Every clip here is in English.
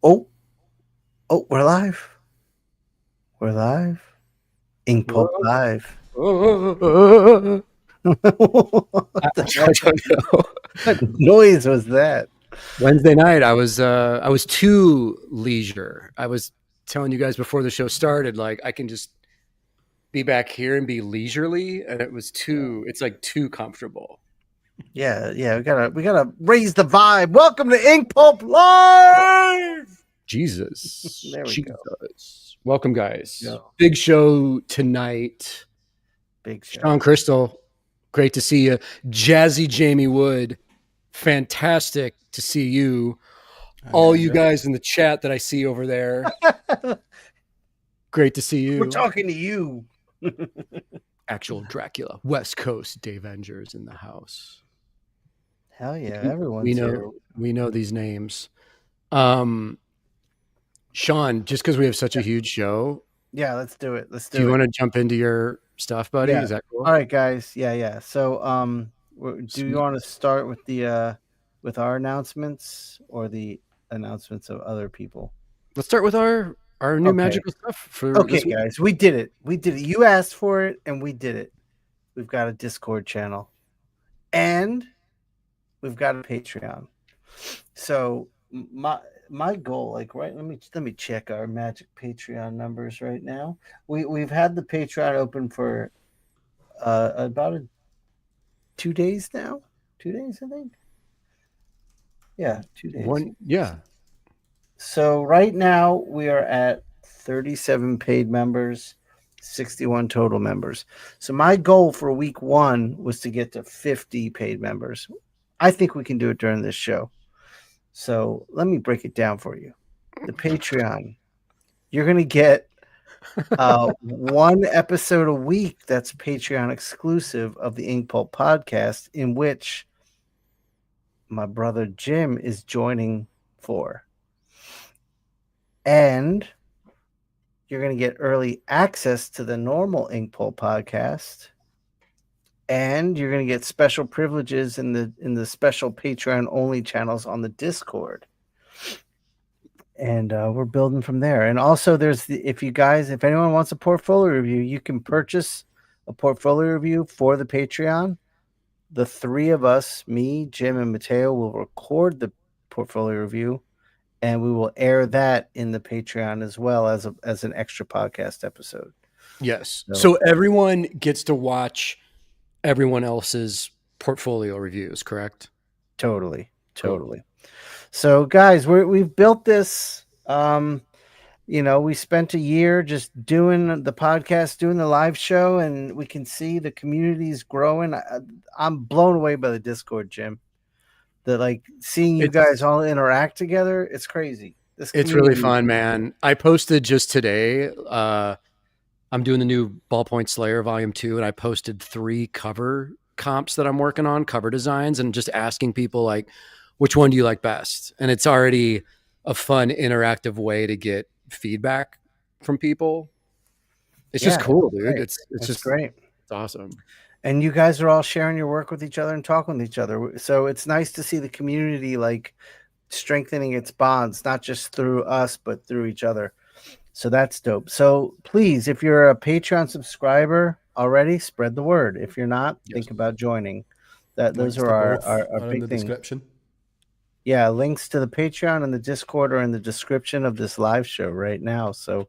Oh, we're live. We're live. Inkpulp live. I What the hell? don't know. What noise was that? Wednesday night, I was too leisure. I was telling you guys before the show started, like I can just be back here and be leisurely, and it was too. It's like too comfortable. Yeah. We gotta raise the vibe. Welcome to Inkpulp Live. Jesus, There we go. Welcome, guys. Go. Big show tonight. Big show. Sean Crystal, great to see you. Jazzy Jamie Wood, fantastic to see you. All you guys in the chat that I see over there, great to see you. We're talking to you. Actual Dracula, West Coast Dave Engers in the house. Hell yeah, everyone's we know here. We know these names. Sean, just because we have such a huge show, yeah, let's do it. Do you want to jump into your stuff, buddy? Yeah. Is that cool? All right, guys. Yeah. So, do you want to start with the with our announcements or the announcements of other people? Let's start with our new magical stuff for Okay, guys, we did it. You asked for it, and we did it. We've got a Discord channel, and we've got a Patreon. So my goal, like, right? Let me check our magic Patreon numbers right now. We've had the Patreon open for about 2 days now. 2 days, I think. Yeah, 2 days. So right now we are at 37 paid members, 61 total members. So my goal for week 1 was to get to 50 paid members. I think we can do it during this show. So let me break it down for you. The Patreon, you're going to get 1 episode a week that's Patreon exclusive of the Inkpulp podcast, in which my brother Jim is joining for. And you're going to get early access to the normal Inkpulp podcast. And you're going to get special privileges in the special Patreon only channels on the Discord. And we're building from there. And also if anyone wants a portfolio review, you can purchase a portfolio review for the Patreon. The 3 of us, me, Jim, and Mateo, will record the portfolio review, and we will air that in the Patreon as well as an extra podcast episode. Yes. So everyone gets to watch everyone else's portfolio reviews, correct? Totally. So guys, we've built this. We spent a year just doing the podcast, doing the live show, and we can see the community's growing. I'm blown away by the Discord, Jim. Seeing you guys all interact together, it's crazy. It's really fun, man. I posted just today. I'm doing the new Ballpoint Slayer Volume 2, and I posted 3 cover comps that I'm working on, cover designs, and just asking people, like, which one do you like best? And it's already a fun, interactive way to get feedback from people. It's just cool, dude. Great. It's just great. It's awesome. And you guys are all sharing your work with each other and talking with each other. So it's nice to see the community, like, strengthening its bonds, not just through us, but through each other. So that's dope. So please, if you're a Patreon subscriber already, spread the word. If you're not, think about joining. Those are our big things. Description. Yeah, links to the Patreon and the Discord are in the description of this live show right now. So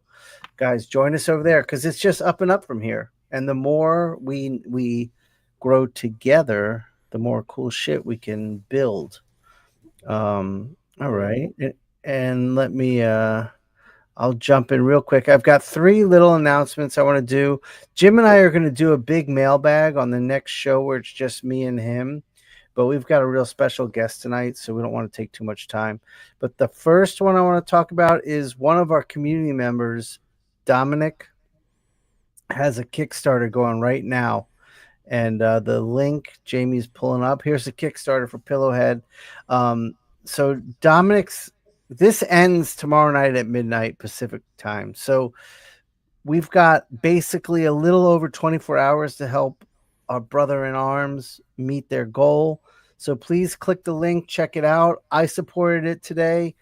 guys, join us over there, because it's just up and up from here. And the more we grow together, the more cool shit we can build. All right. And let me I'll jump in real quick. I've got 3 little announcements I want to do. Jim and I are going to do a big mailbag on the next show where it's just me and him. But we've got a real special guest tonight, so we don't want to take too much time. But the first one I want to talk about is one of our community members, Dominic, has a Kickstarter going right now. And the link Jamie's pulling up. Here's the Kickstarter for Pillowhead. So Dominic's, this ends tomorrow night at midnight Pacific time. So we've got basically a little over 24 hours to help our brother in arms meet their goal. So please click the link, check it out. I supported it today.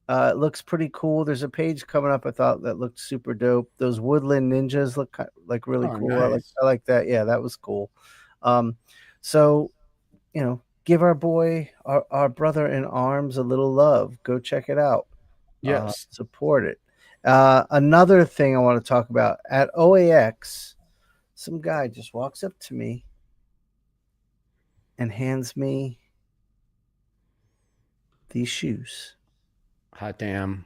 It looks pretty cool. There's a page coming up I thought that looked super dope. Those woodland ninjas look like really Oh, cool. nice. I like that. Yeah, that was cool. So give our boy, our brother in arms, a little love. Go check it out. Yes. Support it. Another thing I want to talk about at OAX, some guy just walks up to me and hands me these shoes. Hot damn.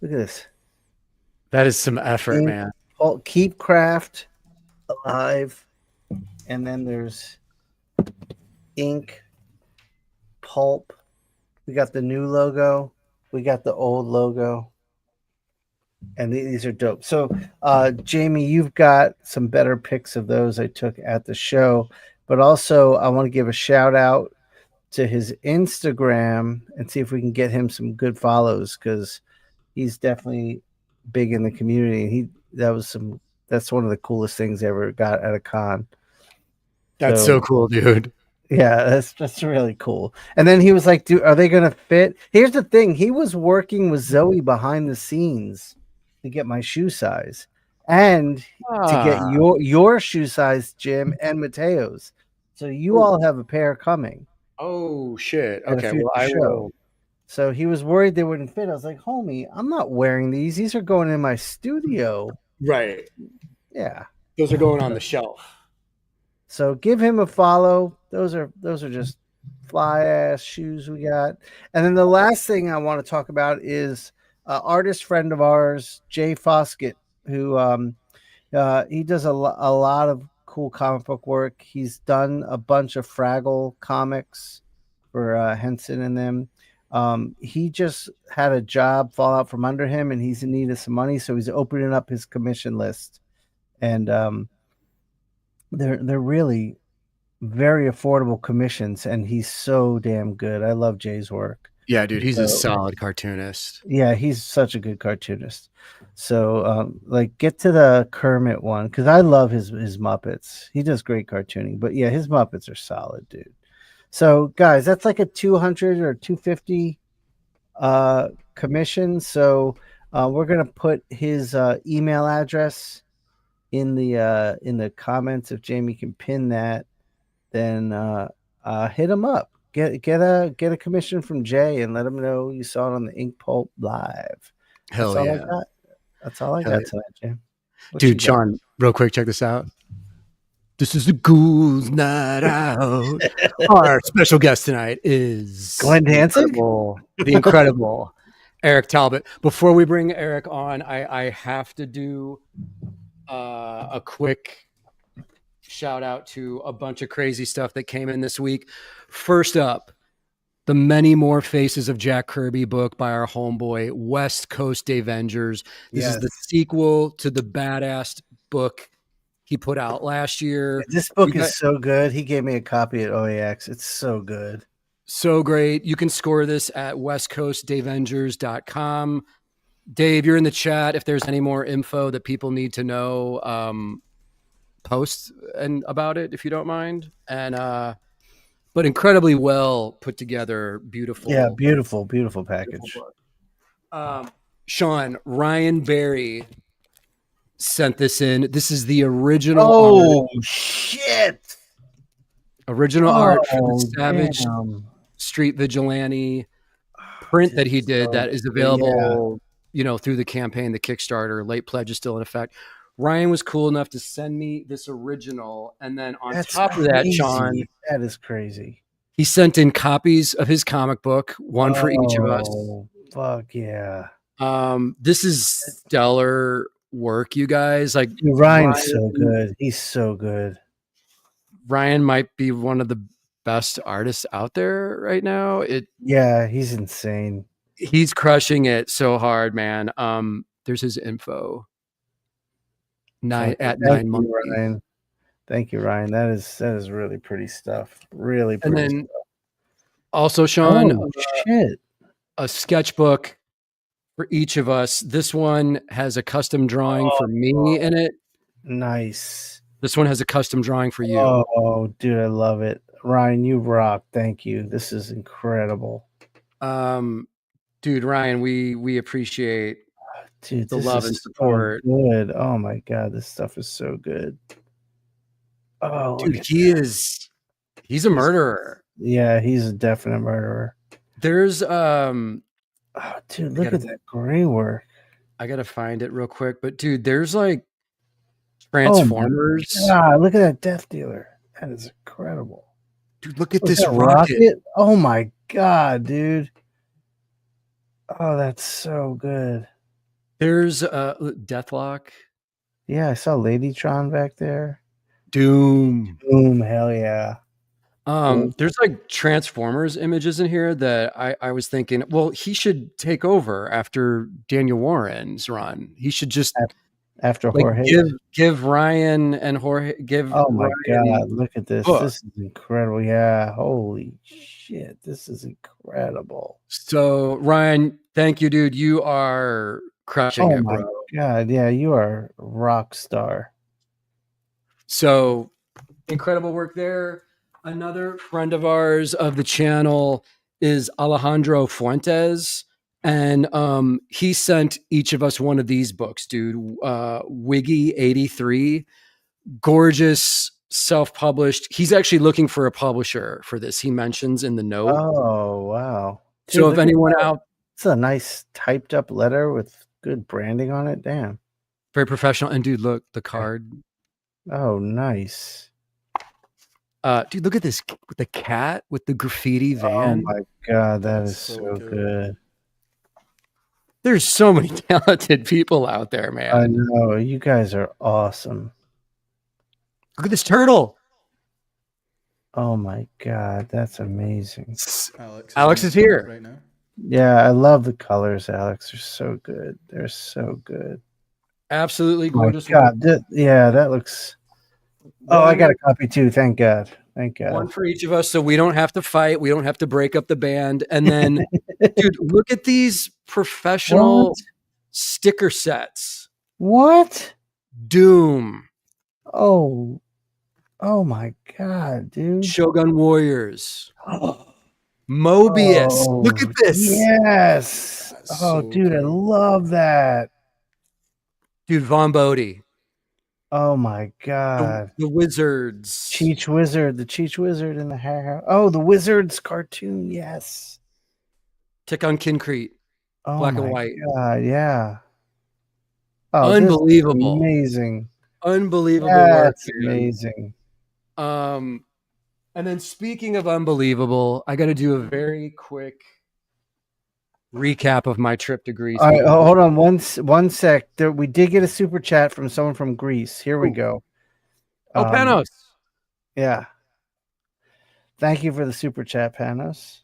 Look at this. That is some effort, man. Keep craft alive. And then there's Ink Pulp. We got the new logo. We got the old logo. And these are dope. So, Jamie, you've got some better pics of those I took at the show. But also, I want to give a shout out to his Instagram and see if we can get him some good follows, because he's definitely big in the community. That's one of the coolest things I ever got at a con. That's so cool, dude. Yeah, that's really cool. And then he was like, "Dude, are they gonna fit?" Here's the thing: he was working with Zoe behind the scenes to get my shoe size and to get your shoe size, Jim, and Mateo's. So you all have a pair coming. Oh shit. At Okay. a future Well, I show. will. So he was worried they wouldn't fit. I was like, "Homie, I'm not wearing these. These are going in my studio." Right. Yeah. Those are going on the shelf. So give him a follow. Those are just fly ass shoes we got. And then the last thing I want to talk about is artist friend of ours, Jay Foskett, who he does a lot of cool comic book work. He's done a bunch of Fraggle comics for Henson and them. He just had a job fall out from under him, and he's in need of some money, so he's opening up his commission list. And they're really very affordable commissions, and he's so damn good. I love Jay's work. Yeah, dude, he's a solid cartoonist. Yeah, he's such a good cartoonist. So like, get to the Kermit one, because I love his Muppets. He does great cartooning, but yeah, his Muppets are solid, dude. So guys, that's like a 200 or 250 commission. So we're gonna put his email address in the comments. If Jamie can pin that, then hit him up. Get a commission from Jay and let him know you saw it on the Inkpulp live. Hell That's all yeah. I got. That's all I got tonight, Jim. Dude, Sean, real quick, check this out. This is the Ghouls Night Out. Our special guest tonight is Glenn Danzig, the incredible Eric Talbot. Before we bring Eric on, I have to do a quick shout out to a bunch of crazy stuff that came in this week. First up, the Many More Faces of Jack Kirby book by our homeboy West Coast Avengers. This is the sequel to the badass book he put out last year. This book is so good. He gave me a copy at OAX. It's so good. So great. You can score this at westcoastavengers.com. Dave, you're in the chat. If there's any more info that people need to know, post and about it, if you don't mind. And but incredibly well put together, beautiful. Yeah, beautiful package. Sean, Ryan Barry sent this in. This is the original art. Shit. Original art for the Savage Street Vigilante print that he did that is available, through the campaign, the Kickstarter. Late pledge is still in effect. Ryan was cool enough to send me this original, and then on top of that, Sean, that is crazy. He sent in copies of his comic book, one for each of us. Fuck yeah! This is stellar work, you guys. Like, Ryan's so good. He's so good. Ryan might be one of the best artists out there right now. He's insane. He's crushing it so hard, man. There's his info. 9 months. Ryan. Thank you, Ryan. That is really pretty stuff. Really pretty. And then also, Sean, shit. A sketchbook for each of us. This one has a custom drawing for me in it. Nice. This one has a custom drawing for you. Oh, dude, I love it. Ryan, you rock. Thank you. This is incredible. Dude, Ryan, we appreciate Dude, the this love is and so support. good. Oh my god, this stuff is so good. Oh, look Dude, at he's a he's murderer. yeah, he's a definite murderer. There's Oh, dude, I look gotta at that gray work. I gotta find it real quick, but dude, there's like Oh my Transformers. god, look at that Death Dealer. That is incredible. Dude, look at Was this that rocket. Rocket? Oh my god, dude. Oh, that's so good. There's Deathlock. Yeah, I saw Ladytron back there. Doom. Boom, hell yeah. Cool. There's like Transformers images in here that I was thinking, well, he should take over after Daniel Warren's run. He should just After like Jorge. give Ryan and Jorge Oh my Ryan god, look at this. book. This is incredible. Yeah, holy shit. This is incredible. So Ryan, thank you, dude. You are crushing Oh it, my bro. god, yeah, you are a rock star. So incredible work there. Another friend of ours of the channel is Alejandro Fuentes. And he sent each of us one of these books, dude. Wiggy 83, gorgeous, self-published. He's actually looking for a publisher for this. He mentions in the note. Oh wow. Dude, So if look at anyone that. out, It's a nice typed up letter with good branding on it. Damn. very professional. And dude, look, the card. Oh, nice. Dude, look at this with the cat with the graffiti Oh van. my god, that That's is so so good. good. There's so many talented people out there, man. I know. You guys are awesome. Look at this turtle. Oh my god, that's amazing. Alex is here. right now. Yeah, I love the colors, Alex. They're so good. They're so good. Absolutely Oh my gorgeous. god, yeah, that looks. Oh, I got a copy too. Thank God. Thank One God. for each of us, so we don't have to fight. We don't have to break up the band. And then, dude, look at these professional What? sticker sets. What? Doom, Oh, oh my God, dude. Shogun Warriors, Mobius. Oh, Look at this, Yes. That's Oh, so dude, I cool. love that. dude. Von Bodie, Oh my God. the Wizards. Cheech Wizard, the Cheech Wizard in the hair. Oh, the Wizards cartoon. Yes. Tick on Kincrete, Oh black my and white. God. Yeah. Oh, this is Unbelievable. amazing. Unbelievable work. That's Man. amazing. And then speaking of unbelievable, I got to do a very quick recap of my trip to Greece. All right, hold on one sec. We did get a super chat from someone from Greece. Here we go. Oh, Panos. Yeah. Thank you for the super chat, Panos.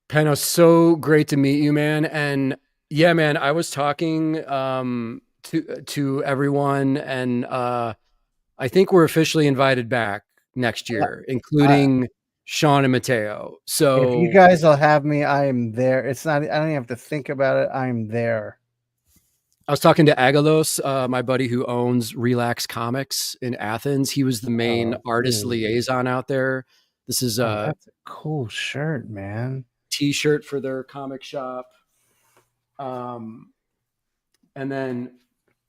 Panos, so great to meet you, man. And yeah, man, I was talking to everyone, and I think we're officially invited back next year, including Sean and Mateo. So if you guys will have me, I am there. It's not. I don't even have to think about it. I'm there. I was talking to Agalos, my buddy who owns Relax Comics in Athens. He was the main artist liaison out there. This is that's a cool shirt, man. T-shirt for their comic shop. And then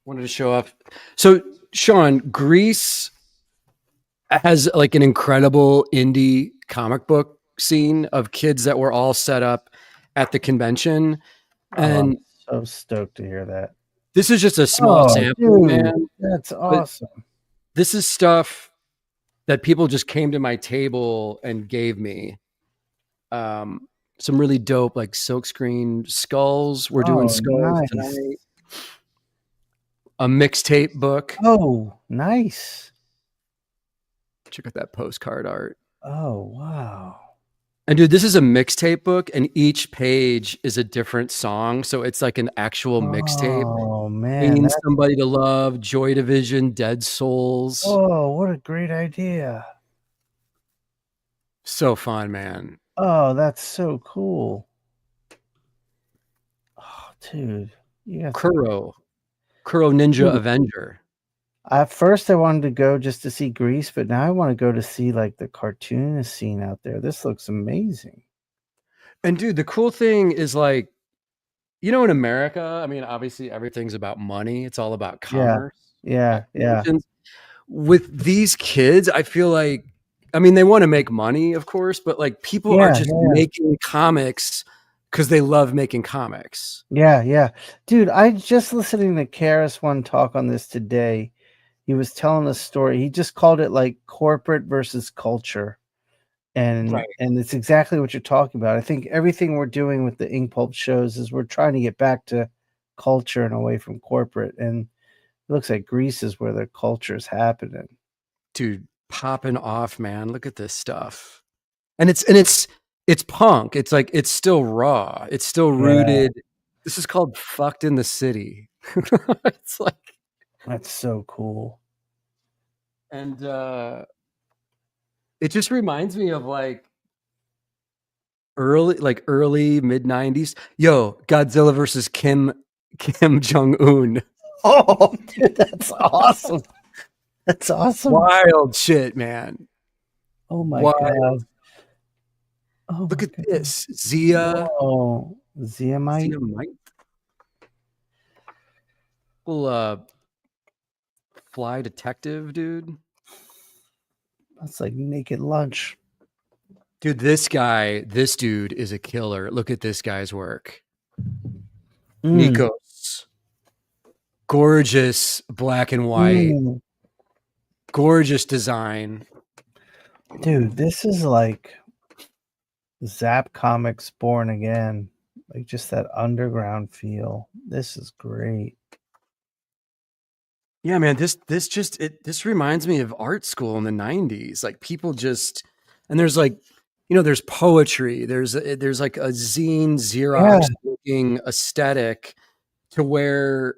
wanted to show off. So Sean, Greece has like an incredible indie comic book scene of kids that were all set up at the convention. And I'm so stoked to hear that. This is just a small sample, dude, man. That's awesome. But this is stuff that people just came to my table and gave me. Some really dope, like silkscreen skulls. We're doing skulls tonight. A mixtape book. Oh, nice. Check out that postcard art. Oh, wow. And dude, this is a mixtape book, and each page is a different song. So it's like an actual mixtape. Oh, man. Mean Somebody to Love, Joy Division, Dead Souls. Oh, what a great idea. So fun, man. Oh, that's so cool. Oh, dude. Kuro Ninja Avenger. At first, I wanted to go just to see Greece, but now I want to go to see like the cartoonist scene out there. This looks amazing. And dude, the cool thing is like, in America, I mean, obviously everything's about money. It's all about Yeah, commerce, yeah, yeah, acquisitions. With these kids, I feel like, I mean, they want to make money, of course, but like people are yeah, just yeah, making comics because they love making comics. yeah, yeah. Dude, I just listening to Karis one talk on this today. He was telling a story. He just called it like corporate versus culture. Right. And it's exactly what you're talking about. I think everything we're doing with the Inkpulp shows is we're trying to get back to culture and away from corporate. And it looks like Greece is where the culture is happening. Dude, popping off, man. Look at this stuff. And it's punk. It's like it's still raw. It's still Yeah, rooted. This is called fucked in the city. It's like that's so cool. and it just reminds me of like early mid 90s. Yo, Godzilla versus Kim Jong Un. Oh, dude, that's awesome. That's awesome. Wild shit, man. Oh my Wild. god. Oh Look my at god. this. Zia. Whoa. Zeomite? Zia Mike. Little fly detective, dude. That's like naked lunch. Dude, this dude is a killer. Look at this guy's work. Mm, Nikos. Gorgeous black and white. mm. Gorgeous design. Dude, this is like Zap Comics Born Again. Like just that underground feel. This is great. Yeah, man, this reminds me of art school in the 90s. Like people just and there's like there's poetry. There's like a zine Yeah, Xerox looking aesthetic to where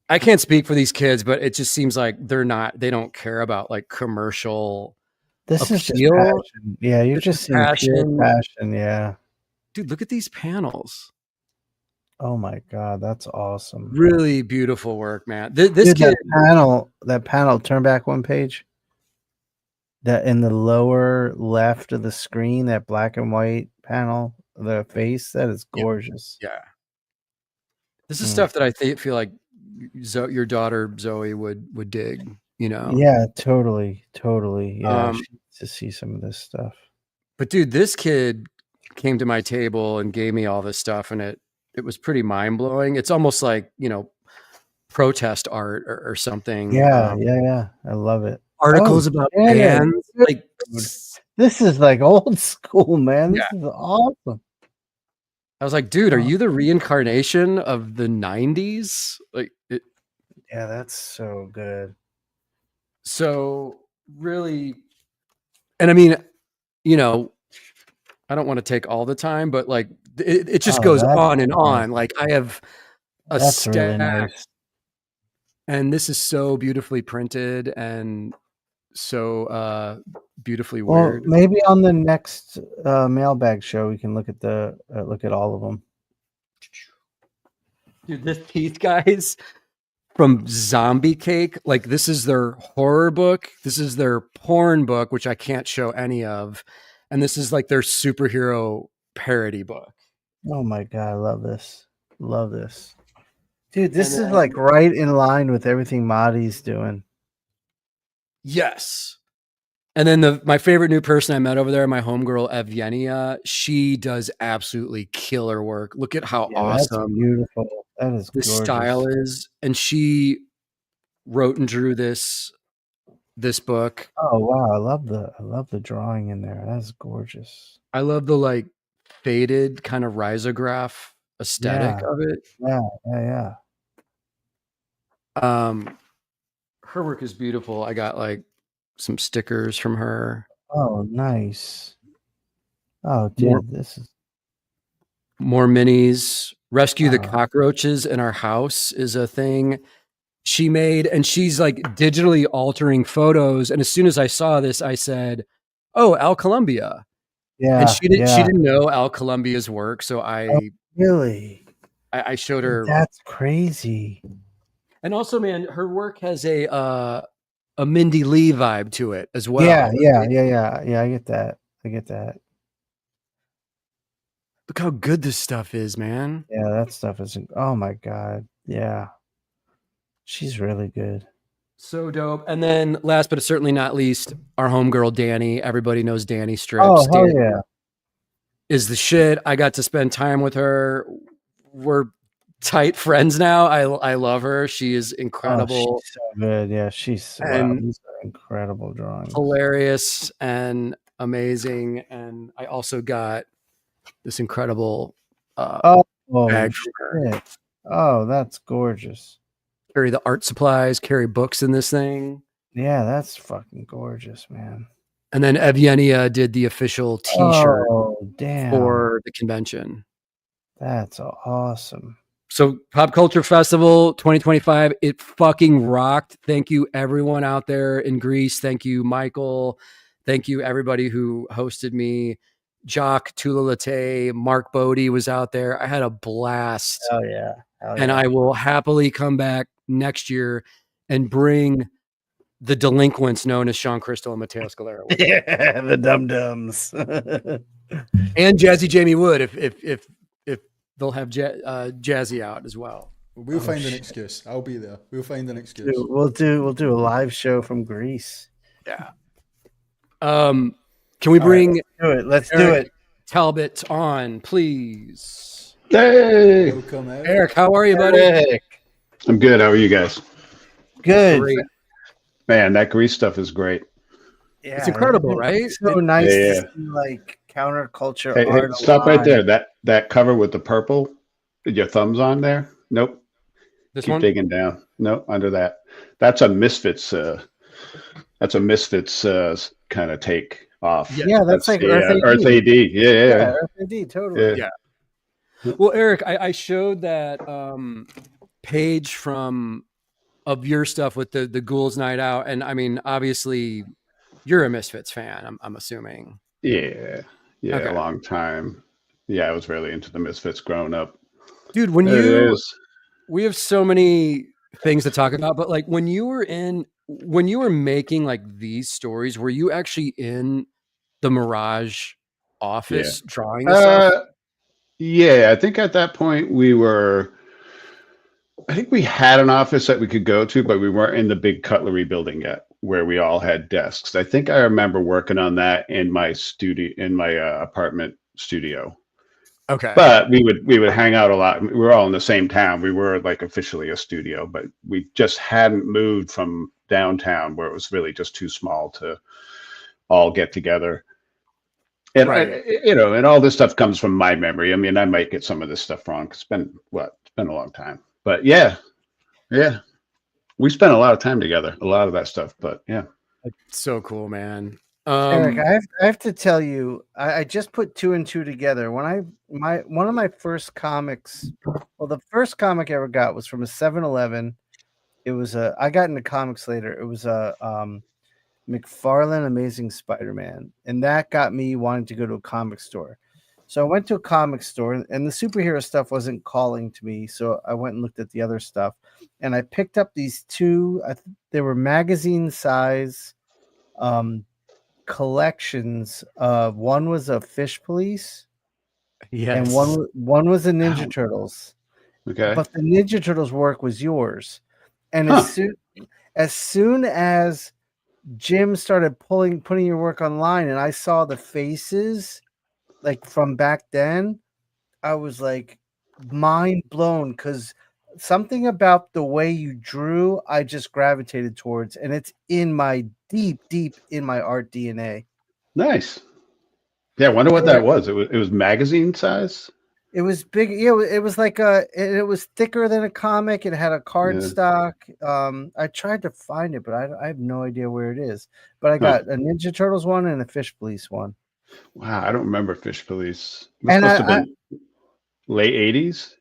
I can't speak for these kids, but it just seems like they don't care about like commercial this is just appeal. passion. Yeah, you're It's just just seeing pure passion. passion. Yeah. Dude, look at these panels. Oh my god, that's awesome. Really beautiful work, man. This Dude, kid, that panel, turn back one page. That in the lower left of the screen, that black and white panel, the face, that is yeah, gorgeous. yeah. This is Mm. stuff that I feel like your daughter Zoe would dig, you know. Yeah, totally, totally. Yeah, Um, she needs to see some of this stuff. but dude, this kid came to my table and gave me all this stuff, and it was pretty mind blowing. It's almost like protest art or something. Yeah, yeah, yeah. I love it. Oh, Articles about Shannon, bands, like dude. This is like old school, man. yeah. This is awesome. I was like, dude, are Oh, you the reincarnation of the '90s? Like, yeah, that's so good. so really, and I mean, you know, I don't want to take all the time, but like, it just Oh, goes on and nice. on. Like, I have a That's really stack, nice. and this is so beautifully printed and so beautifully Well, weird. maybe on the next mailbag show we can look at all of them. Dude, these guys from Zombie Cake, like this is their horror book, this is their porn book, which I can't show any of, and this is like their superhero parody book. Oh my god, I love this. Love this. Dude, And this is then like right in line with everything Madi's doing. yes. And then my favorite new person I met over there, my homegirl Evgenia, she does absolutely killer work. Look at how Yeah, that's awesome beautiful. That is this gorgeous. style is. And she wrote and drew this book. Oh wow, I love the drawing in there. That's gorgeous. I love the like faded kind of risograph aesthetic Yeah, of it. yeah, yeah, yeah. Um, her work is beautiful. I got like some stickers from her. Oh, nice. Oh, More dude, this is more minis. Rescue the wow. cockroaches in our house is a thing she made, and she's like digitally altering photos. And as soon as I saw this, I said, "Oh, Al Columbia." And Yeah, she yeah. didn't know Al Columbia's work, so Oh, really? I showed Dude, her. that's crazy. And also, man, her work has a Mindy Lee vibe to it as Yeah, well. yeah, Right? yeah, yeah, yeah. I get that. I get that. Look how good this stuff is, man. Yeah, that stuff is. Oh my god. Yeah, she's really good. So dope. And then last but certainly not least, our homegirl Danny. Everybody knows Danny Oh strips. hell Danny yeah. is the shit. I got to spend time with her. We're tight friends now. I love her. She is Oh, incredible she's so good. Yeah, she's wow. and These are incredible drawings. hilarious and amazing. And I also got this incredible Oh bag from her. shit. Oh, that's gorgeous. Carry the art supplies, carry books in this thing. Yeah, that's fucking gorgeous, man. And then Evgenia did the official t-shirt Oh damn. for the convention. That's awesome. So Pop Culture Festival 2025, it fucking rocked. Thank you everyone out there in Greece. Thank you, Michael. Thank you everybody who hosted me. Jock Tulalate, Mark Bodie was out there. I had a blast. Oh yeah. Hell And yeah. I will happily come back next year and bring the delinquents known as Sean Crystal and Mateo Scalera with me. Yeah, the dum dums. And Jazzy Jamie Wood if they'll have Jazzy out as well. We'll find an excuse. I'll be there. We'll find an excuse. Dude, we'll do a live show from Greece. Yeah. Can we bring Let's do Eric it. Talbot on, please? Hey, Welcome, Eric. Eric, how are you, buddy? Eric. I'm good. How are you guys? Good. Great. Man, that Grease stuff is great. Yeah, It's incredible, it's right? so nice Yeah. to see like counterculture Hey, art. stop right alive. there. That cover with the purple, your thumbs on there. Nope. This Keep one? digging down. Nope, under that. That's a Misfits. That's a Misfits kind of take off. Yeah, that's like the, Earth AD. Earth AD. Yeah. Yeah, Earth AD, totally. Yeah. Well, Eric, I showed that page of your stuff with the Ghouls Night Out, and I mean, obviously, you're a Misfits fan. I'm assuming. Yeah. Okay. A long time. Yeah, I was really into the Misfits growing up. Dude, we have so many things to talk about, but like when you were making like these stories, were you actually in the Mirage office drawing this stuff? Yeah, I think at that point I think we had an office that we could go to, but we weren't in the big cutlery building yet where we all had desks. I think I remember working on that in my studio, in my apartment studio. Okay. But we would hang out a lot. We were all in the same town. We were like officially a studio, but we just hadn't moved from downtown where it was really just too small to all get together. And Right. and all this stuff comes from my memory. I mean, I might get some of this stuff wrong. It's been a long time, but yeah, we spent a lot of time together, a lot of that stuff. But yeah, So cool, man. Eric, I have to tell you, I just put two and two together. When one of my first comics, well, the first comic I ever got was from a 7-Eleven. It was I got into comics later. It was a McFarlane Amazing Spider-Man, and that got me wanting to go to a comic store. So I went to a comic store, and the superhero stuff wasn't calling to me. So I went and looked at the other stuff, and I picked up these two. They were magazine size collections. One was a Fish Police, yes. and one was a Ninja Turtles. okay. But the Ninja Turtles work was yours, and Huh. as soon as Jim started putting your work online, and I saw the faces like from back then, I was like mind blown because something about the way you drew, I just gravitated towards, and it's in my deep in my art DNA. Nice. Yeah, I wonder what that was. It was magazine size. It was big. Yeah, it was like it was thicker than a comic. It had a cardstock. I tried to find it, but I have no idea where it is. But I got a Ninja Turtles one and a Fish Police one. Wow, I don't remember Fish Police. This And must have been late 80s.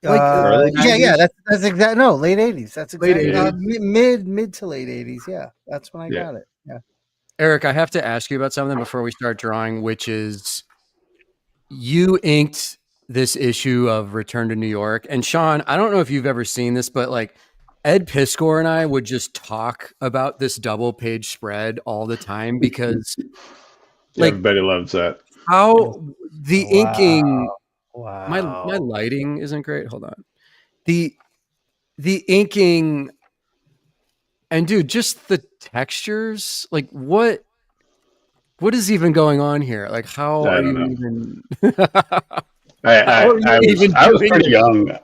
Like Early yeah, 90s? that's exact. No, late 80s. That's Late exactly mid to late 80s. Yeah, that's when I got it. Yeah. Eric, I have to ask you about something before we start drawing, which is you inked this issue of Return to New York. And Sean, I don't know if you've ever seen this, but like Ed Piskor and I would just talk about this double page spread all the time because like Everybody loves that. how the inking. My Wow. lighting isn't great. Hold on. The inking, and dude, just the textures. Like what is even going on here? Like how I are don't you know. even? I, How are you even I was doing pretty it? young.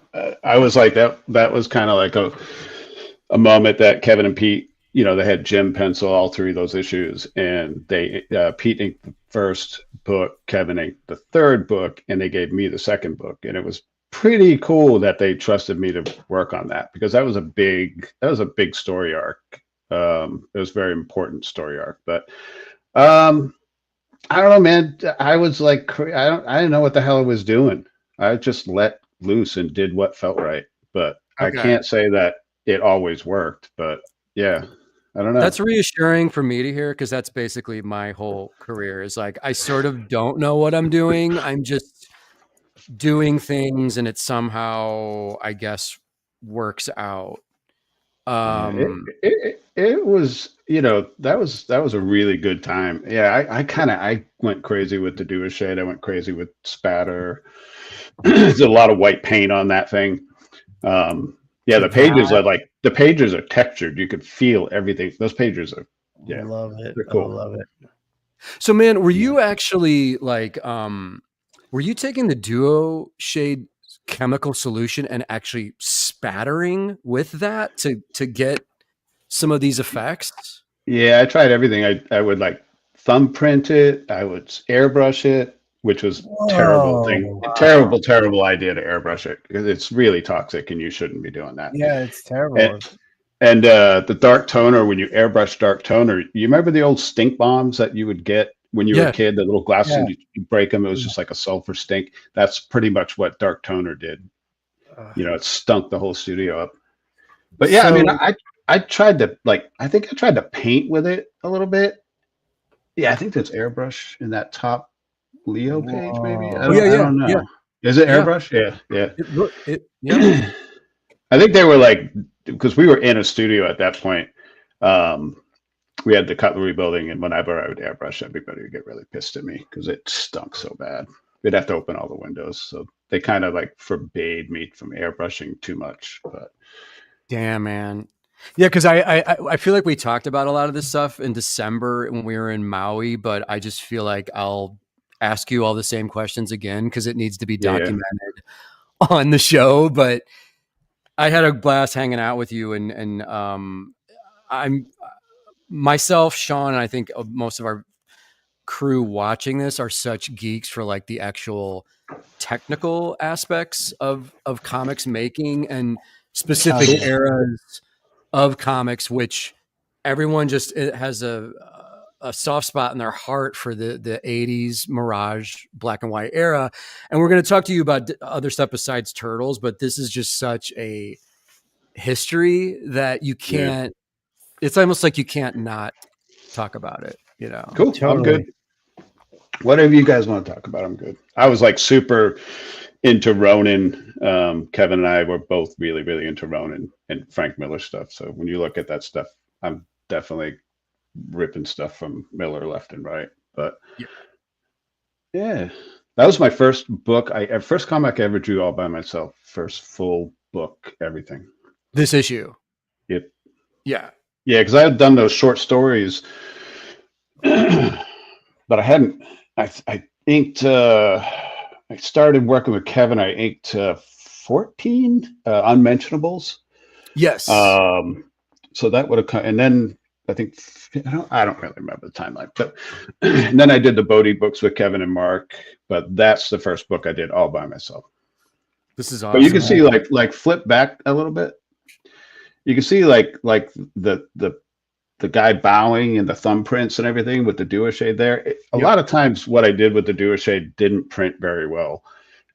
I was like that. That was kind of like a moment that Kevin and Pete, they had Jim pencil all through those issues, and they Pete inked the first book, Kevin inked the third book, and they gave me the second book, and it was pretty cool that they trusted me to work on that because that was a big story arc. It was a very important story arc, but I don't know, man. I was like, I didn't know what the hell I was doing. I just let loose and did what felt right. But I Okay. can't say that it always worked. But yeah, I don't know. That's reassuring for me to hear because that's basically my whole career is like I sort of don't know what I'm doing. I'm just doing things and it somehow, I guess, works out. Yeah, it was, that was a really good time. Yeah, I went crazy with the do a shade. I went crazy with spatter. There's a lot of white paint on that thing. Yeah, the pages are textured. You could feel everything. Those pages are, yeah, Love it. they're I cool. love it. So man, were you actually like were you taking the duo shade chemical solution and actually spattering with that to get some of these effects? Yeah, I tried everything. I would like thumbprint it. I would airbrush it, which was terrible thing. Whoa. Terrible idea to airbrush it because it's really toxic and you shouldn't be doing that. Yeah, it's And, terrible. the dark toner, when you airbrush dark toner, you remember the old stink bombs that you would get when you were a kid, the little glasses, Yeah. and you break them. It was just like a sulfur stink. That's pretty much what dark toner did. It stunk the whole studio up. But yeah, I mean, I tried to I think I tried to paint with it a little bit. Yeah, I think there's airbrush in that top Leo page, maybe. I Whoa. don't know. Is it Yeah. airbrush? Yeah. Yeah. I think they were because we were in a studio at that point. We had the cutlery building, and whenever I would airbrush, everybody would get really pissed at me because it stunk so bad. We'd have to open all the windows, so they kind of forbade me from airbrushing too much. But damn, man. Yeah, because I feel like we talked about a lot of this stuff in December when we were in Maui, but I just feel like I'll ask you all the same questions again because it needs to be documented on the show. But I had a blast hanging out with you, and I'm myself, Sean, and I think most of our crew watching this are such geeks for the actual technical aspects of comics making and specific eras of comics, which everyone just has a soft spot in their heart for the 80s Mirage black and white era. And we're going to talk to you about other stuff besides Turtles, but this is just such a history that you can't, it's almost like you can't not talk about it, Cool. Totally. I'm good. Whatever you guys want to talk about, I'm good. I was super into Ronin. Kevin and I were both really, really into Ronin and Frank Miller stuff. So when you look at that stuff, I'm definitely ripping stuff from Miller left and right. But yeah, that was my first book. First comic I ever drew all by myself. First full book, everything. This issue. Yep. Yeah. Yeah, because I had done those short stories, but I hadn't. I inked. I started working with Kevin. I inked 14 unmentionables. Yes. So that would have come, and then I think I don't really remember the timeline, but and then I did the Bodhi books with Kevin and Mark. But that's the first book I did all by myself. This is awesome. But you can see flip back a little bit. You can see the guy bowing and the thumbprints and everything with the duo-shade there. A lot of times what I did with the duo-shade didn't print very well.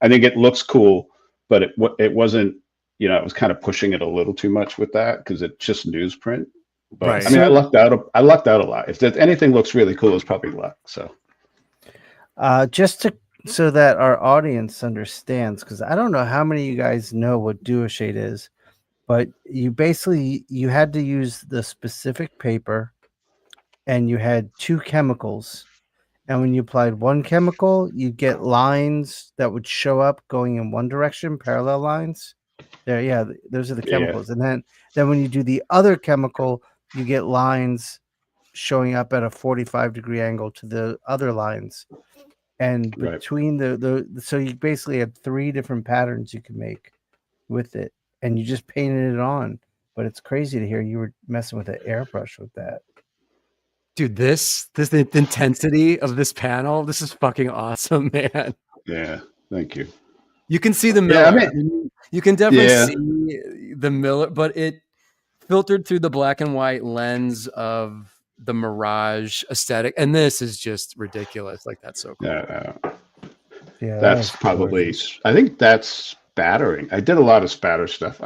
I think it looks cool, but it wasn't, it was kind of pushing it a little too much with that because it's just newsprint. But right. I mean, I lucked out a lot. If anything looks really cool, it's probably luck. So so that our audience understands, because I don't know how many of you guys know what duo-shade is. But you had to use the specific paper, and you had two chemicals, And when you applied one chemical, you get lines that would show up going in one direction, parallel lines. There, yeah, those are the Yeah. chemicals. And then when you do the other chemical, you get lines showing up at a 45-degree angle to the other lines. And Right. between so you basically had 3 different patterns you could make with it, and you just painted it on. But it's crazy to hear you were messing with an airbrush with that. Dude, the intensity of this panel, this is fucking awesome, man. Yeah. Thank you. You can see the Yeah, Miller. I mean, you can definitely yeah. see the Miller, but it filtered through the black and white lens of the Mirage aesthetic. And this is just ridiculous. Like, that's so cool. Yeah, That's probably, I think that's spattering. I did a lot of spatter stuff.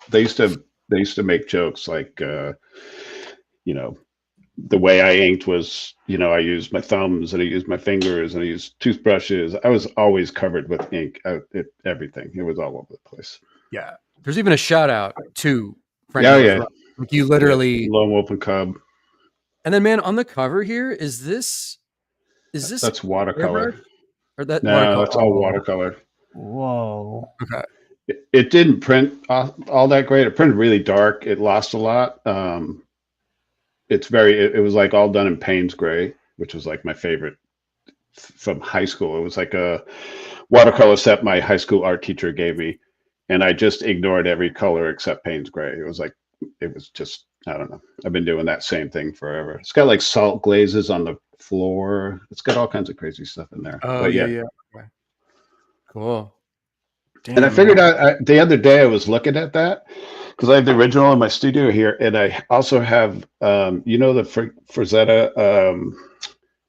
They used to make jokes like, you know, the way I inked was, you know, I used my thumbs and I used my fingers and I used toothbrushes. I was always covered with ink, everything. It was all over the place. Yeah. There's even a shout out to Frank. Yeah. Like, you literally Lone Wolf and Cub. And then, man, on the cover here, is this that's watercolor. Or that No, watercolor? that's all watercolor. Whoa. Okay. It didn't print all that great. It printed really dark. It lost a lot. It was like all done in Payne's gray, which was like my favorite from high school. It was like a watercolor set my high school art teacher gave me, and I just ignored every color except Payne's gray. It was just, I don't know. I've been doing that same thing forever. It's got like salt glazes on the floor. It's got all kinds of crazy stuff in there. Oh, but yeah. Okay. Cool. Damn, and I figured out the other day I was looking at that because I have the original in my studio here, and I also have, you know, the Frazetta,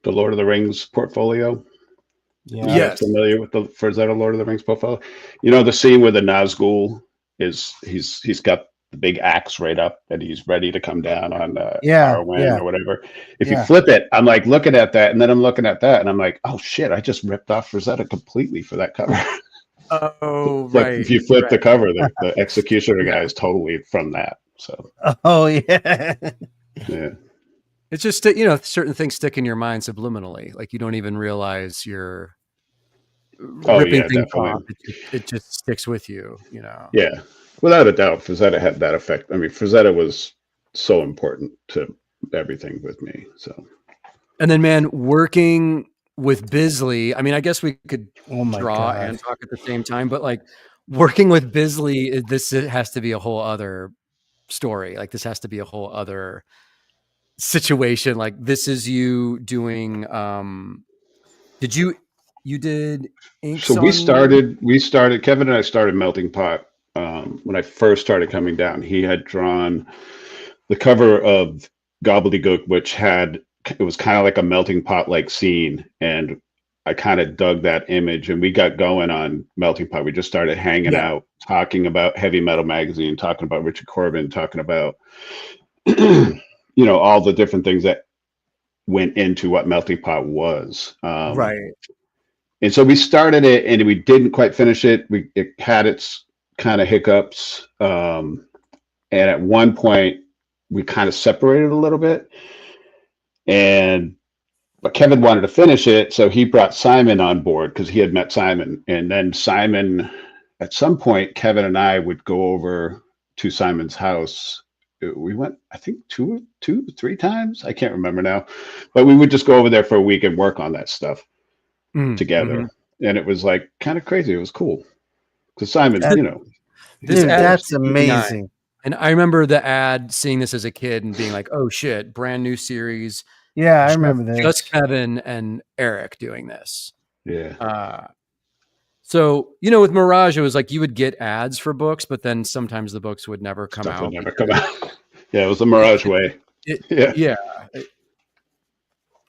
the Lord of the Rings portfolio. Yeah. Yes. Familiar with the Frazetta Lord of the Rings portfolio? You know the scene where the Nazgul he's got the big axe right up and he's ready to come down on Arwen or whatever. If you flip it, I'm like looking at that, and then I'm looking at that, and I'm like, oh shit, I just ripped off Frazetta completely for that cover. Oh, Like, right. if you flip the cover, the executioner guy is totally from that. So. Oh yeah. Yeah. It's just, you know, certain things stick in your mind subliminally. Like, you don't even realize you're ripping things off. It just sticks with you, you know. Yeah, without a doubt, Frazetta had that effect. I mean, Frazetta was so important to everything with me. So. And then, man, working with Bisley, I mean, I guess we could draw God. and talk at the same time, but like working with Bisley, it has to be a whole other story. Like, this has to be a whole other situation. Like, this is you doing, you did inks? So we started, Kevin and I started Melting Pot. When I first started coming down, he had drawn the cover of Gobbledygook, which it was kind of like a melting pot like scene, and I kind of dug that image, and we got going on Melting Pot. We just started hanging out, talking about Heavy Metal Magazine, talking about Richard Corbin, talking about you know, all the different things that went into what Melting Pot was. Right. And so we started it, and we didn't quite finish it. It had its kind of hiccups, and at one point we kind of separated a little bit. But Kevin wanted to finish it, so he brought Simon on board because he had met Simon. And then Simon, at some point, Kevin and I would go over to Simon's house. We went, I think, two, 3 times. I can't remember now, but we would just go over there for a week and work on that stuff together. And it was like kind of crazy. It was cool because Simon, you know, that's amazing. And I remember the ad, seeing this as a kid and being like, oh shit, brand new series. Yeah, I remember that. Just Kevin and Eric doing this. Yeah. So, you know, with Mirage, it was like you would get ads for books, but then sometimes the books would never come out. Yeah, it was the Mirage way.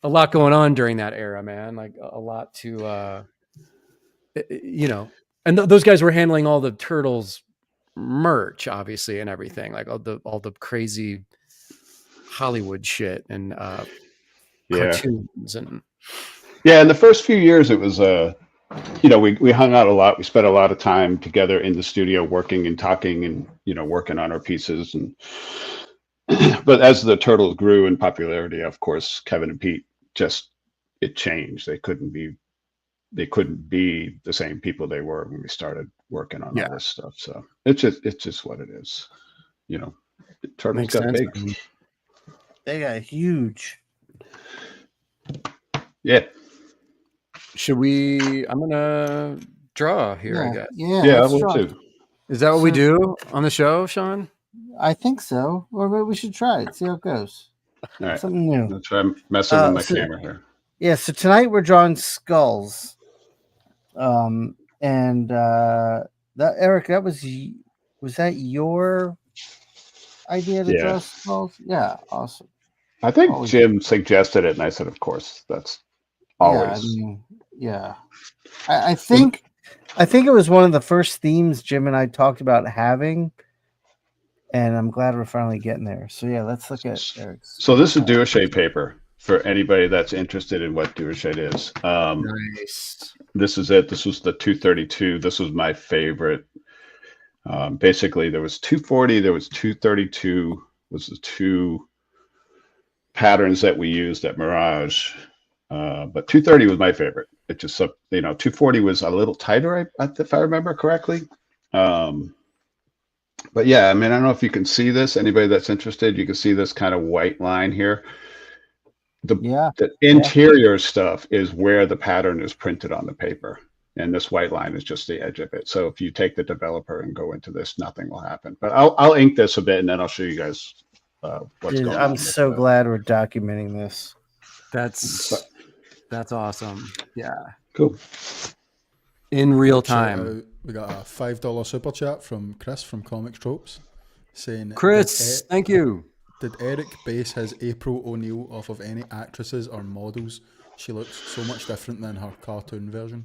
A lot going on during that era, man. Like a lot to, you know, and those guys were handling all the Turtles merch, obviously, and everything, like all the crazy Hollywood shit and cartoons and in the first few years it was you know, we hung out a lot. We spent a lot of time together in the studio working and talking and, you know, working on our pieces. And but as the Turtles grew in popularity, of course, Kevin and Pete just it changed. They couldn't be the same people they were when we started working on all this stuff. So it's just what it is. You know, turtles Makes got sense. big. They got huge. Yeah. Should we? I'm gonna draw here, I guess. Yeah, I let's will try. too. Is that what we So- do on the show, Sean? I think so. Or maybe we should try it. See how it goes. All right. Something new. Let's try messing with my so- camera here. Yeah. So tonight we're drawing skulls. And that Eric, was that your idea to draw skulls? Yeah. Awesome. I think Always. Jim suggested it, and I said, of course, that's always. I think it was one of the first themes Jim and I talked about having, and I'm glad we're finally getting there. So yeah, let's look at Eric's. So this is Duochet paper for anybody that's interested in what Duochet is. Nice. This is it. This was the 232. This was my favorite. Basically, there was 240. There was 232. Was the two patterns that we used at Mirage. But 230 was my favorite. It just, 240 was a little tighter, if I remember correctly. But yeah, I mean, I don't know if you can see this. Anybody that's interested, you can see this kind of white line here. The interior stuff is where the pattern is printed on the paper. And this white line is just the edge of it. So if you take the developer and go into this, nothing will happen. But I'll ink this a bit, and then I'll show you guys what's going on. I'm so glad we're documenting this. That's awesome. Yeah. Cool. In real time. We got a $5 super chat from Chris from Comics Tropes saying, Chris, thank you. Did Eric base his April O'Neil off of any actresses or models? She looks so much different than her cartoon version.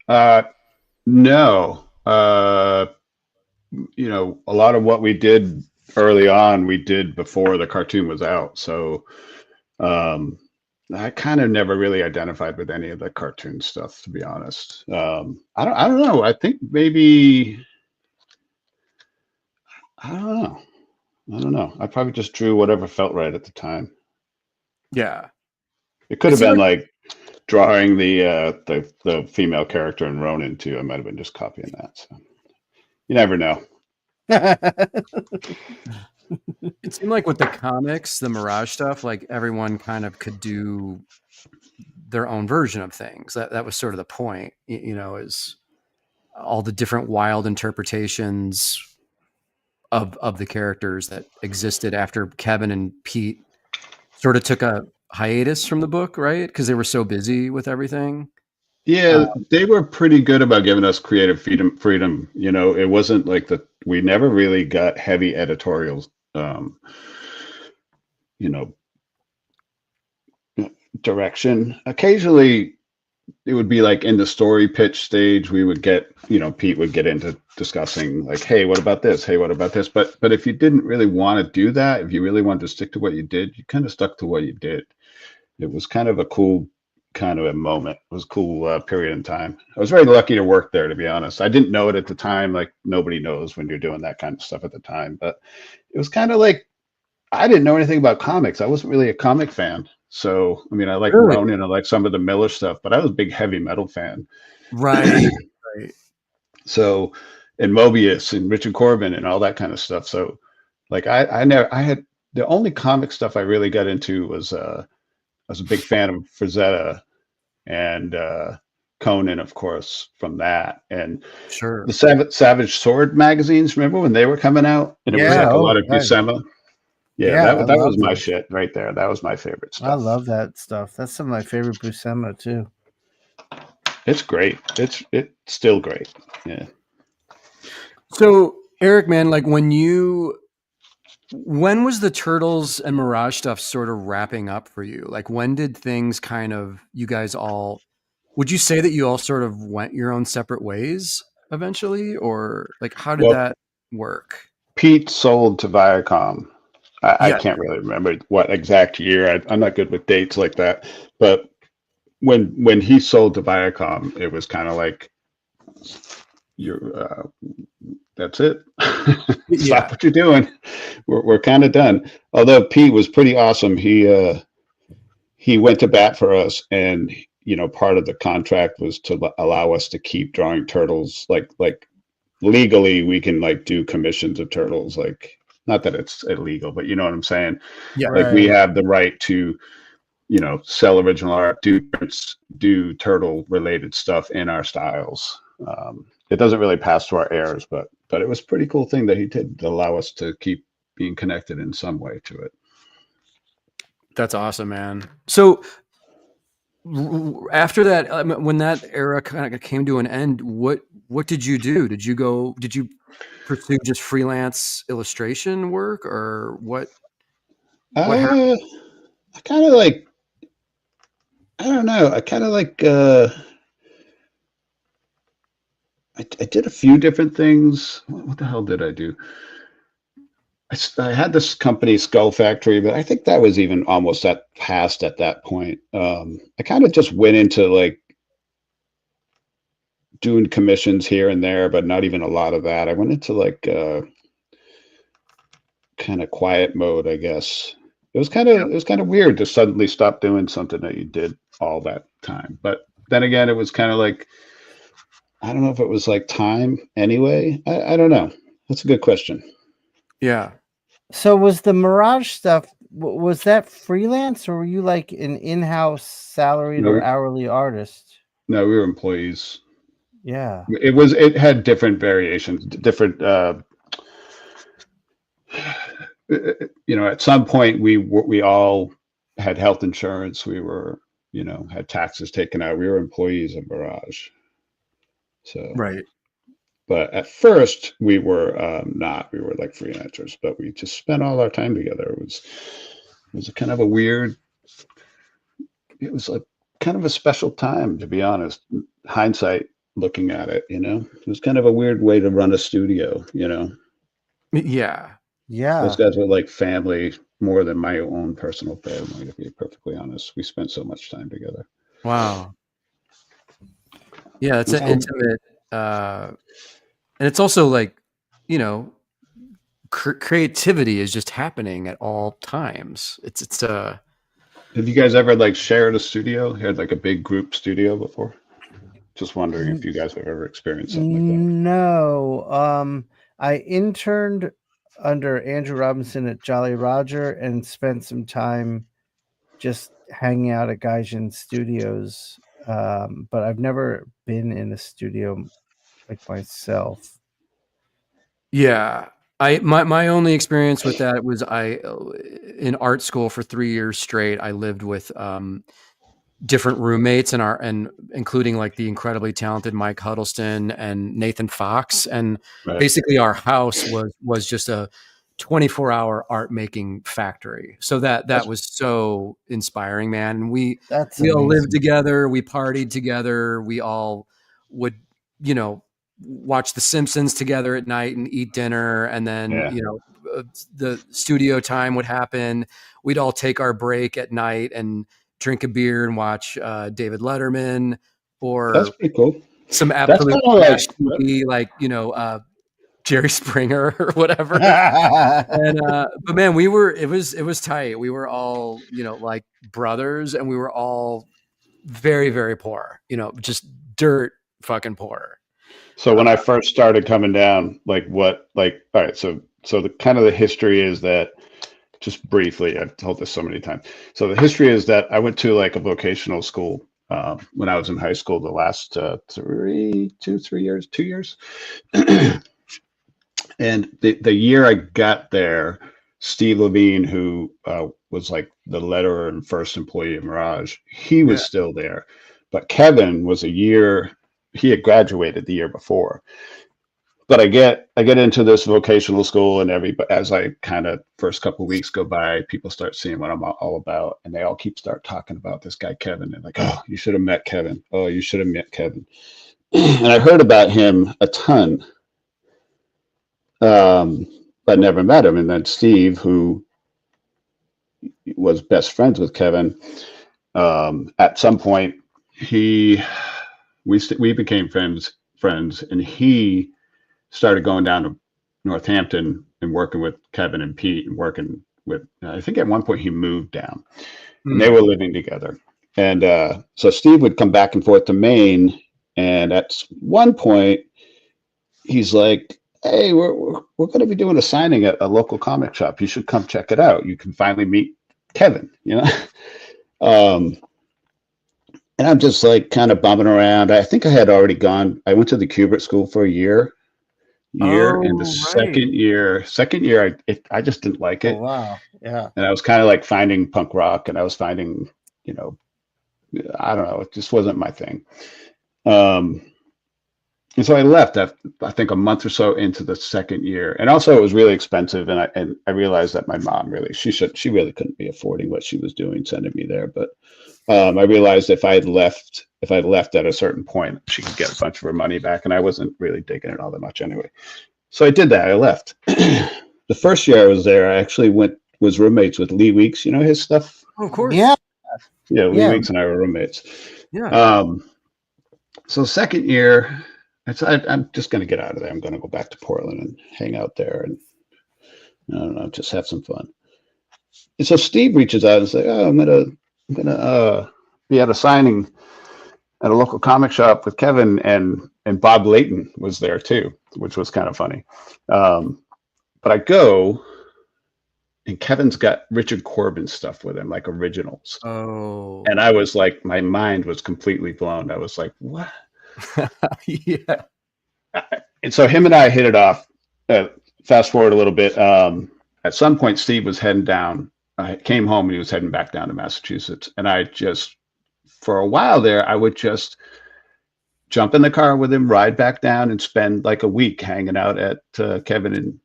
No. A lot of what we did early on, we did before the cartoon was out. So I kind of never really identified with any of the cartoon stuff, to be honest. I don't know. I think maybe, I don't know. I probably just drew whatever felt right at the time. Yeah. It could have been like drawing the female character in Ronin too. I might have been just copying that. So you never know. It seemed like with the comics, the Mirage stuff, like everyone kind of could do their own version of things. That was sort of the point, is all the different wild interpretations of the characters that existed after Kevin and Pete sort of took a hiatus from the book, right? Because they were so busy with everything. Yeah, they were pretty good about giving us creative freedom. It wasn't like we never really got heavy editorials, direction. Occasionally it would be like in the story pitch stage, we would get, Pete would get into discussing like, hey, what about this? Hey, what about this? But if you didn't really want to do that, if you really wanted to stick to what you did, you kind of stuck to what you did. It was kind of a cool kind of a moment. It was a cool period in time. I was very lucky to work there, to be honest. I didn't know it at the time. Like nobody knows when you're doing that kind of stuff at the time, but it was kind of like, I didn't know anything about comics. I wasn't really a comic fan. So, I mean, I like Ronin, I like some of the Miller stuff, but I was a big heavy metal fan. Right. So, and Mobius and Richard Corbin and all that kind of stuff. So like I had the only comic stuff I really got into was I was a big fan of Frazetta and Conan, of course, from that. And sure, the Savage Sword magazines, remember when they were coming out? And it was like a lot of Buscema. Yeah, that was my shit right there. That was my favorite stuff. I love that stuff. That's some of my favorite Buscema too. It's great. It's still great. Yeah. So Eric, man, like when was the Turtles and Mirage stuff sort of wrapping up for you? Like when did things you guys all, would you say that you all sort of went your own separate ways eventually? Or like, how did that work? Pete sold to Viacom. I can't really remember what exact year. I'm not good with dates like that. But when he sold to Viacom, it was kind of like, that's it. Stop what you're doing. We're kind of done. Although Pete was pretty awesome. He he went to bat for us, and part of the contract was to allow us to keep drawing turtles. Like legally, we can like do commissions of turtles. Like, not that it's illegal, but you know what I'm saying. Yeah. Like we have the right to sell original art, do turtle related stuff in our styles. It doesn't really pass to our heirs, but it was a pretty cool thing that he did to allow us to keep being connected in some way to it. That's awesome, man. So after that, when that era kind of came to an end, what did you do? Did you pursue just freelance illustration work, or what happened? I kind of like, I don't know. I kind of like, I did a few different things. What the hell did I do? I had this company, Skull Factory, but I think that was even almost past at that point. I kind of just went into like doing commissions here and there, but not even a lot of that. I went into like kind of quiet mode, I guess. It was kind of weird to suddenly stop doing something that you did all that time. But then again, it was kind of like, I don't know if it was like time anyway. I don't know. That's a good question. Yeah. So was the Mirage stuff, was that freelance, or were you like an in-house salaried or hourly artist? No, we were employees. Yeah. It had different variations, different, at some point we all had health insurance. We were, had taxes taken out. We were employees of Mirage. So, right. But at first we were not. We were like freelancers, but we just spent all our time together. It was a kind of a weird. It was a kind of a special time, to be honest. Hindsight, looking at it, it was kind of a weird way to run a studio. Yeah. Yeah. Those guys were like family more than my own personal family, to be perfectly honest. We spent so much time together. Wow. Yeah, it's an intimate. And it's also like, creativity is just happening at all times. It's Have you guys ever like shared a studio? Had like a big group studio before? Just wondering if you guys have ever experienced something like that. No. I interned under Andrew Robinson at Jolly Roger and spent some time just hanging out at Gaijin Studios. But I've never been in a studio like myself. Yeah. My only experience with that was in art school for 3 years straight. I lived with different roommates and including like the incredibly talented Mike Huddleston and Nathan Fox, and basically our house was just a 24-hour art making factory. So that was so inspiring, man. And we all lived together, we partied together, we all would watch The Simpsons together at night and eat dinner, and then the studio time would happen. We'd all take our break at night and drink a beer and watch David Letterman, or that's pretty cool. Some absolute trash TV, like Jerry Springer or whatever. And but man, it was tight. We were all like brothers, and we were all very, very poor. Just dirt fucking poor. So when I first started coming down, all right, so the kind of the history is that, just briefly, I've told this so many times. So the history is that I went to like a vocational school when I was in high school, the last 2 years. And the year I got there, Steve Levine, who was like the letterer and first employee of Mirage, he was still there. But Kevin was he had graduated the year before. But I get into this vocational school, and as I kind of first couple of weeks go by, people start seeing what I'm all about, and they all start talking about this guy Kevin, and like, oh, you should have met Kevin. Oh, you should have met Kevin. And I heard about him a ton, but never met him. And then Steve, who was best friends with Kevin, at some point we became friends, and he started going down to Northampton and working with Kevin and Pete, and working with, I think at one point he moved down, and they were living together. And so Steve would come back and forth to Maine, and at one point, he's like, "Hey, we're going to be doing a signing at a local comic shop. You should come check it out. You can finally meet Kevin." And I'm just like kind of bumming around. I think I had already gone. I went to the Kubert School for a year, and the second year, I just didn't like it. Oh, wow. Yeah. And I was kind of like finding punk rock, and I was finding, I don't know, it just wasn't my thing. And so I left, I think, a month or so into the second year. And also it was really expensive. And I realized that my mom she really couldn't be affording what she was doing, sending me there. But I realized if I had left at a certain point, she could get a bunch of her money back. And I wasn't really digging it all that much anyway. So I did that. I left. The first year I was there, I actually was roommates with Lee Weeks. You know his stuff? Oh, of course. Yeah. Yeah, Lee Weeks and I were roommates. Yeah. So second year, I'm just going to get out of there. I'm going to go back to Portland and hang out there and, I don't know, just have some fun. And so Steve reaches out and says, "Oh, I'm gonna be at a signing at a local comic shop with Kevin," and Bob Layton was there too, which was kind of funny. But I go, and Kevin's got Richard Corbin stuff with him, like originals. Oh. And I was like, my mind was completely blown. I was like, what? Yeah. And so him and I hit it off. Fast forward a little bit. At some point, Steve was heading down. I came home and he was heading back down to Massachusetts. And I just, for a while there, I would just jump in the car with him, ride back down, and spend like a week hanging out at Kevin and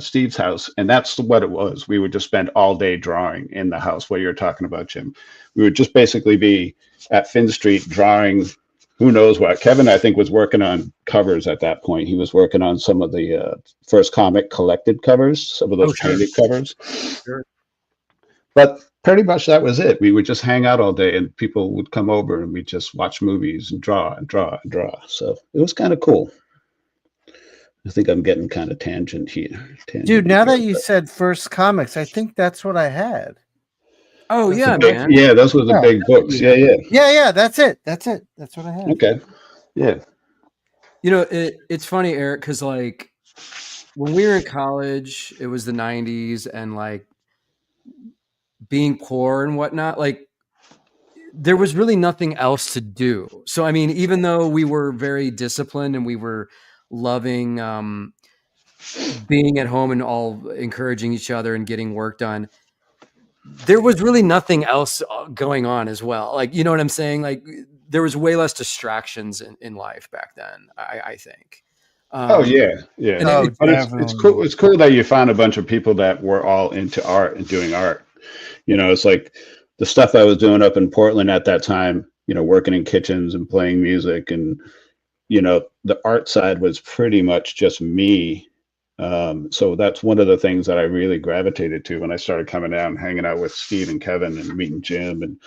Steve's house. And that's what it was. We would just spend all day drawing in the house. What you're talking about, Jim. We would just basically be at Finn Street drawing. Who knows what? Kevin, I think, was working on covers at that point. He was working on some of the first comic collected covers, some of those painted covers. Sure. But pretty much that was it. We would just hang out all day, and people would come over, and we'd just watch movies and draw and draw and draw. So it was kind of cool. I think I'm getting kind of tangent here. Dude, now that you said first comics, I think that's what I had. Oh, yeah, man. Yeah, those were the big books. Yeah. That's it. That's what I had. Okay. Yeah. It's funny, Eric, because like when we were in college, it was the 90s, and like being poor and whatnot, like there was really nothing else to do. So, I mean, even though we were very disciplined and we were loving being at home and all encouraging each other and getting work done, there was really nothing else going on as well. Like, you know what I'm saying? Like there was way less distractions in life back then, I think. Yeah. But it's cool. It's cool that you found a bunch of people that were all into art and doing art. It's like the stuff I was doing up in Portland at that time, working in kitchens and playing music, and, the art side was pretty much just me. So that's one of the things that I really gravitated to when I started coming down, hanging out with Steve and Kevin and meeting Jim and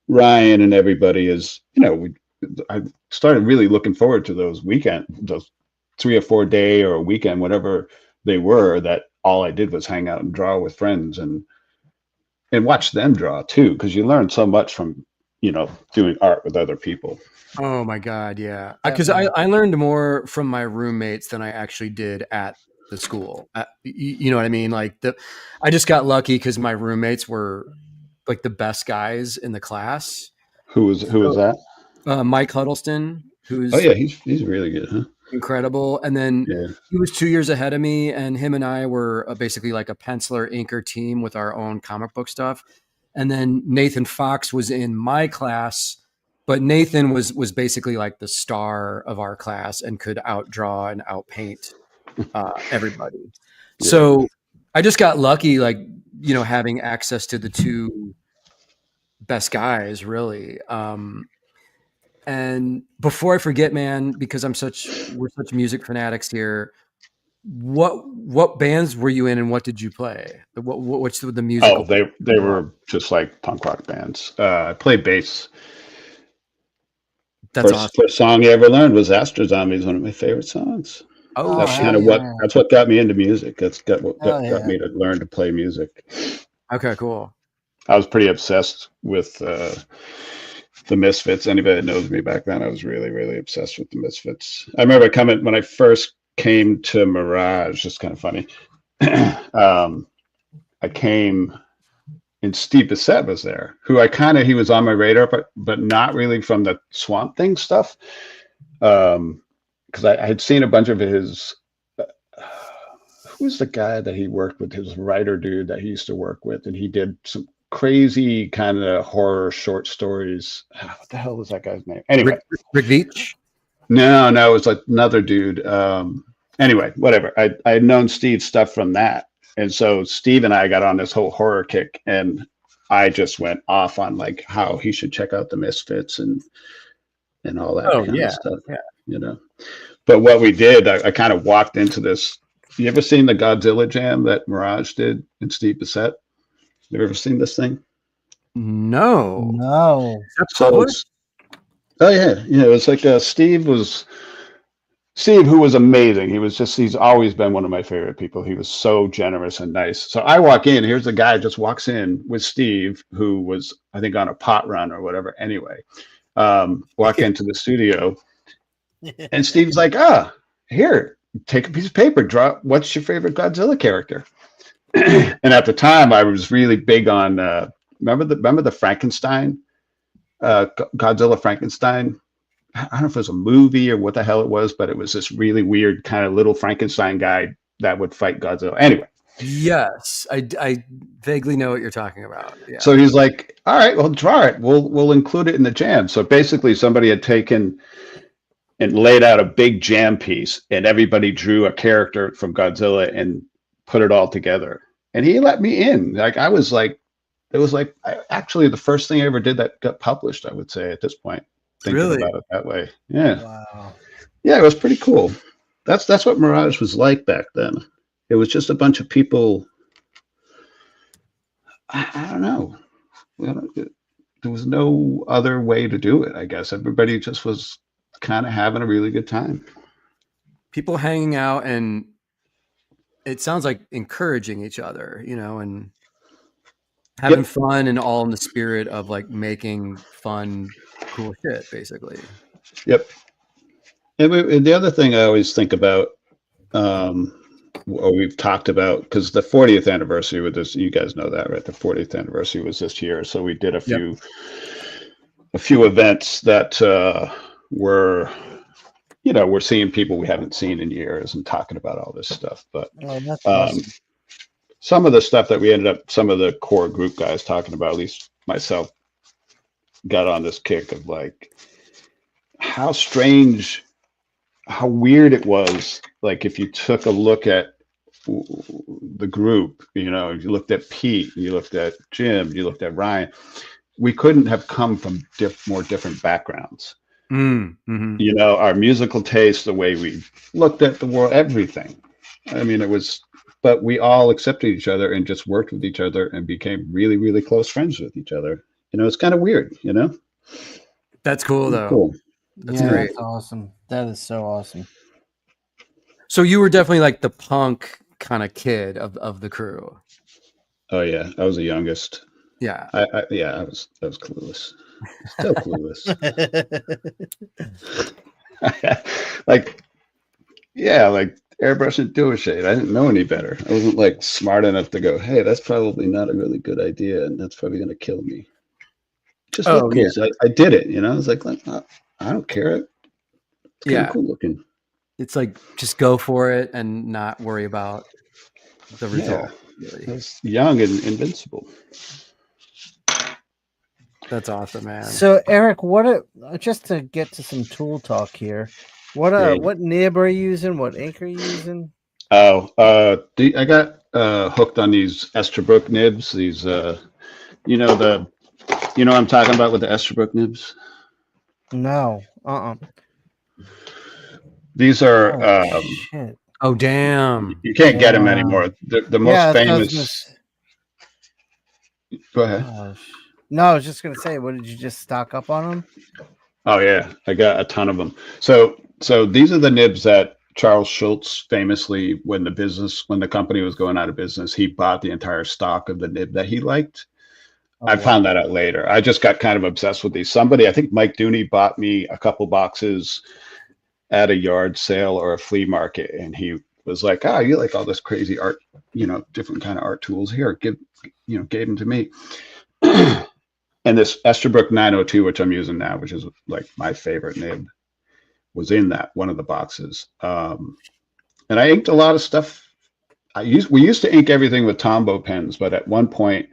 Ryan and everybody is, I started really looking forward to those 3 or 4 day or a weekend, whatever they were, that all I did was hang out and draw with friends and watch them draw too. 'Cause you learn so much from, doing art with other people. Oh my God. Yeah. Because I learned more from my roommates than I actually did at the school. You know what I mean? Like I just got lucky because my roommates were like the best guys in the class. Who was that? Mike Huddleston, who's he's really good, huh? Incredible. And then he was 2 years ahead of me, and him and I were basically like a penciler inker team with our own comic book stuff. And then Nathan Fox was in my class, but Nathan was basically like the star of our class and could outdraw and outpaint everybody. Yeah. So I just got lucky, like, having access to the two best guys, really. And before I forget, man, because we're such music fanatics here. What bands were you in, and what did you play? What's the music? Oh, they were just like punk rock bands. I played bass. That's awesome. First song I ever learned was Astro Zombies, one of my favorite songs. Oh, that's kind of that's what got me into music. That's what got me to learn to play music. Okay, cool. I was pretty obsessed with the Misfits. Anybody that knows me back then, I was really, really obsessed with the Misfits. I remember coming when I first came to Mirage. It's kind of funny. I came and Steve Bissett was there, who he was on my radar, but not really from the Swamp Thing stuff. Because I had seen a bunch of his. Who's the guy that he worked with? His writer dude that he used to work with, and he did some crazy kind of horror short stories. What the hell was that guy's name? Anyway, Rick Veitch? No, it was like another dude. Anyway, whatever. I had known Steve's stuff from that. And so Steve and I got on this whole horror kick, and I just went off on like how he should check out the Misfits and all that kind of stuff. Yeah. You know. But what we did, I kind of walked into this. You ever seen the Godzilla jam that Mirage did and Steve Bissett? You ever seen this thing? No. So oh yeah, it's like Steve, who was amazing. He's always been one of my favorite people. He was so generous and nice. So I walk in, here's a guy just walks in with Steve, who was, I think, on a pot run or whatever. Anyway, walk into the studio, and Steve's like, here, take a piece of paper, draw, what's your favorite Godzilla character? And at the time, I was really big on, remember the Frankenstein, Godzilla Frankenstein? I don't know if it was a movie or what the hell it was, but it was this really weird kind of little Frankenstein guy that would fight Godzilla. Anyway. Yes, I vaguely know what you're talking about. Yeah. So he's like, all right, well, draw it. We'll include it in the jam. So basically somebody had taken and laid out a big jam piece, and everybody drew a character from Godzilla and put it all together. And he let me in. Actually the first thing I ever did that got published, I would say, at this point. Thinking about it that way. Yeah. Wow. Yeah, it was pretty cool. That's what Mirage was like back then. It was just a bunch of people. I don't know. There was no other way to do it, I guess. Everybody just was kind of having a really good time. People hanging out, and it sounds like encouraging each other, and having fun, and all in the spirit of like making fun, cool shit, basically. Yep. And the other thing I always think about, or we've talked about, because the 40th anniversary with this, you guys know that, right? The 40th anniversary was this year, so we did a few events that were, we're seeing people we haven't seen in years and talking about all this stuff. But that's awesome. Some of the stuff that we ended up, some of the core group guys talking about, at least myself, got on this kick of like how strange, how weird it was. Like if you took a look at the group, you looked at Pete, you looked at Jim, you looked at Ryan, we couldn't have come from more different backgrounds. Mm-hmm. Our musical taste, the way we looked at the world, everything. I mean, but we all accepted each other and just worked with each other and became really, really close friends with each other. It's kind of weird, That's cool, though. Cool. That's great. That's awesome. That is so awesome. So you were definitely like the punk kind of kid of the crew. Oh yeah, I was the youngest. Yeah. I was clueless. Still clueless. like airbrush and do a shade. I didn't know any better. I wasn't like smart enough to go, hey, that's probably not a really good idea, and that's probably gonna kill me. Just look cool. So I did it, I was like, I don't care. It's kind of cool looking. It's like just go for it and not worry about the result. Really. I was young and invincible. That's awesome, man. So Eric, just to get to some tool talk here, what nib are you using? What ink are you using? I got hooked on these Esterbrook nibs. These what I'm talking about with the Esterbrook nibs? No. These are shit. Oh damn. You can't get them anymore. The most famous. Go ahead. Gosh. No, I was just gonna say, what did you just stock up on them? Oh yeah, I got a ton of them. So these are the nibs that Charles Schultz famously, when the company was going out of business, he bought the entire stock of the nib that he liked. I found that out later. I just got kind of obsessed with these. Somebody, I think Mike Dooney, bought me a couple boxes at a yard sale or a flea market, and he was like, "Ah, you like all this crazy art, different kind of art tools. Here, gave them to me." And this Esterbrook 902, which I'm using now, which is like my favorite nib, was in that one of the boxes. And I inked a lot of stuff. We used to ink everything with Tombow pens, but at one point,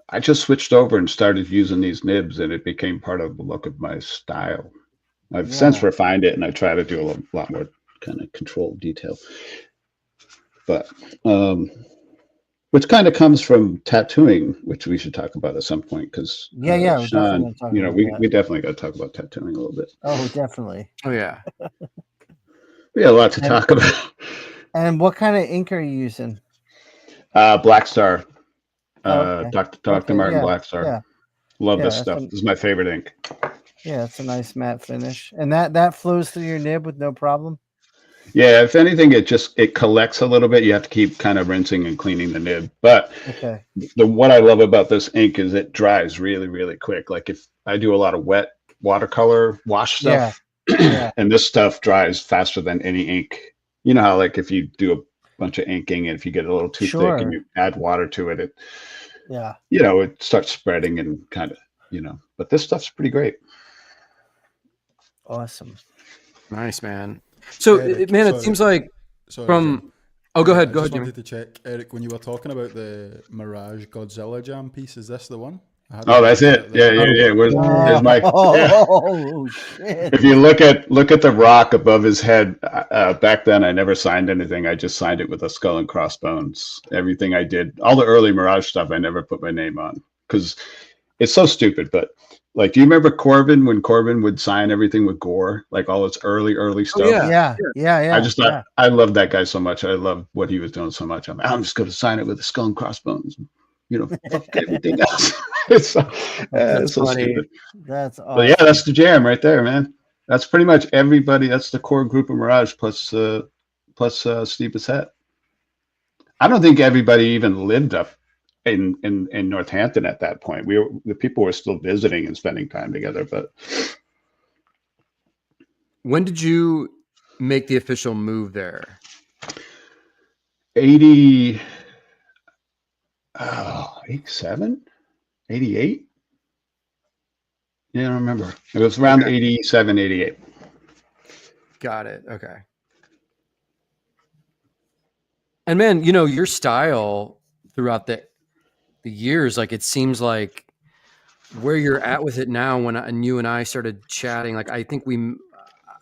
I just switched over and started using these nibs, and it became part of the look of my style. I've since refined it, and I try to do a lot more kind of controlled detail. But which kind of comes from tattooing, which we should talk about at some point, because Sean, we definitely got to talk about tattooing a little bit. Oh, definitely. Oh yeah, we got a lot to talk about. And what kind of ink are you using? Black Star. Okay. Dr. Martin Black Star. Yeah. Love this stuff. This is my favorite ink. Yeah, it's a nice matte finish, and that flows through your nib with no problem. Yeah, if anything, it collects a little bit. You have to keep kind of rinsing and cleaning the nib. But what I love about this ink is it dries really, really quick. Like if I do a lot of wet watercolor wash stuff, and this stuff dries faster than any ink. You know how like if you do a bunch of inking, and if you get a little too thick and you add water to it, it starts spreading and kind of, but this stuff's pretty great. Awesome. Nice, man. So, Eric, it seems like go ahead, Jimmy. Jimmy. Wanted to check, Eric, when you were talking about the Mirage Godzilla Jam piece, is this the one? Oh, that's it. Yeah. Where's my? Oh shit! If you look at the rock above his head, back then I never signed anything. I just signed it with a skull and crossbones. Everything I did, all the early Mirage stuff, I never put my name on because it's so stupid. But like, do you remember Corbin when Corbin would sign everything with Gore, like all its early stuff? Oh, yeah. I just thought I loved that guy so much. I loved what he was doing so much. I'm just going to sign it with a skull and crossbones. Fuck everything else. It's so funny. Stupid. That's awesome. But yeah, that's the jam right there, man. That's pretty much everybody. That's the core group of Mirage plus Steve Bissett. I don't think everybody even lived up in Northampton at that point. The people were still visiting and spending time together. But when did you make the official move there? 87, 88. Yeah, I don't remember. It was around 87, 88. Got it. Okay. And man, your style throughout the years, like it seems like where you're at with it now, when you and I started chatting, like I think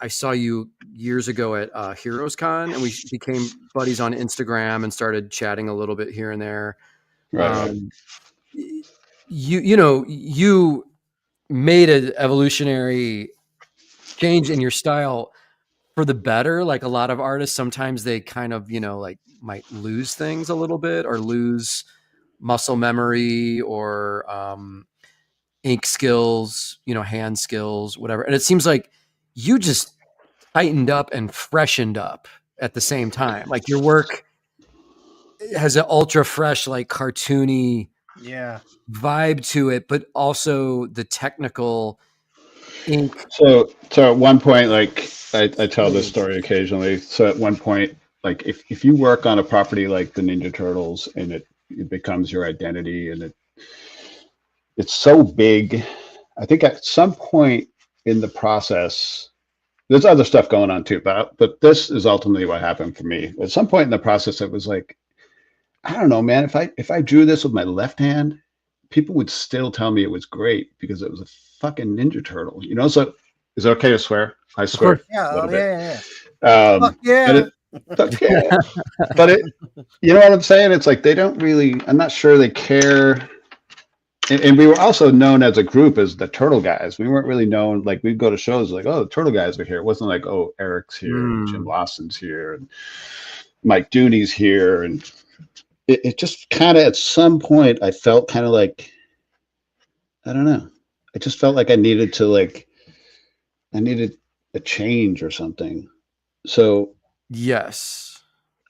I saw you years ago at Heroes Con, and we became buddies on Instagram and started chatting a little bit here and there. Right. You made an evolutionary change in your style for the better. Like a lot of artists, sometimes they kind of, like might lose things a little bit or lose muscle memory or ink skills, hand skills, whatever. And it seems like you just tightened up and freshened up at the same time. Like your work has an ultra fresh, like cartoony vibe to it, but also the technical ink. So at one point, like I tell this story occasionally. So at one point, like if you work on a property like the Ninja Turtles and it becomes your identity and it's so big, I think at some point in the process, there's other stuff going on too, but this is ultimately what happened for me. At some point in the process, it was like, I don't know, man, if I drew this with my left hand, people would still tell me it was great because it was a fucking Ninja Turtle, So is it okay to swear? I swear. Yeah. Fuck yeah. But it, you know what I'm saying? It's like they don't really. I'm not sure they care. And we were also known as a group as the Turtle Guys. We weren't really known, like we'd go to shows like, oh, the Turtle Guys are here. It wasn't like, oh, Eric's here, and Jim Lawson's here, and Mike Dooney's here, and it just kind of at some point I felt kind of like, I don't know. I just felt like I needed a change or something. So yes,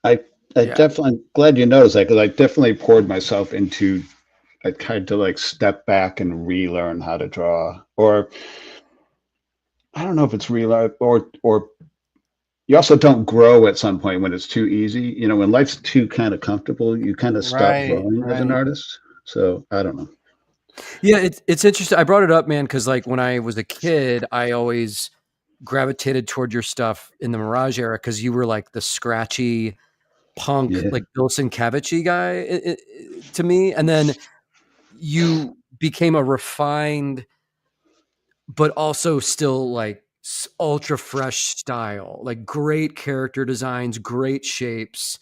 I I Yeah. definitely glad you noticed that because I definitely poured myself into. I tried to like step back and relearn how to draw, or I don't know if it's relearn or you also don't grow at some point when it's too easy. You know, when life's too kind of comfortable, you kind of stop Right, growing as an right. artist. So I don't know. Yeah, it's interesting. I brought it up, man, because like when I was a kid, I always gravitated toward your stuff in the Mirage era because you were like the scratchy punk, Yeah, like Bill Sienkiewicz guy to me, and then you became a refined, but also still like ultra fresh style, like great character designs, great shapes,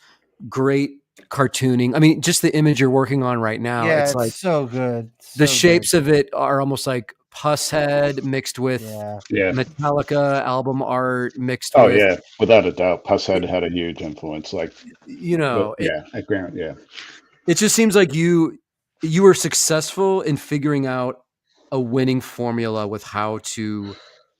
great cartooning. I mean, just the image you're working on right now, Yeah, it's it's like so good. the So good. shapes of it are almost like pus head mixed with Yeah. yeah. Metallica album art mixed Oh with, yeah, without a doubt, Pushead had a huge influence. Like, you but know, yeah, I grant. Yeah, it just seems like you were successful in figuring out a winning formula with how to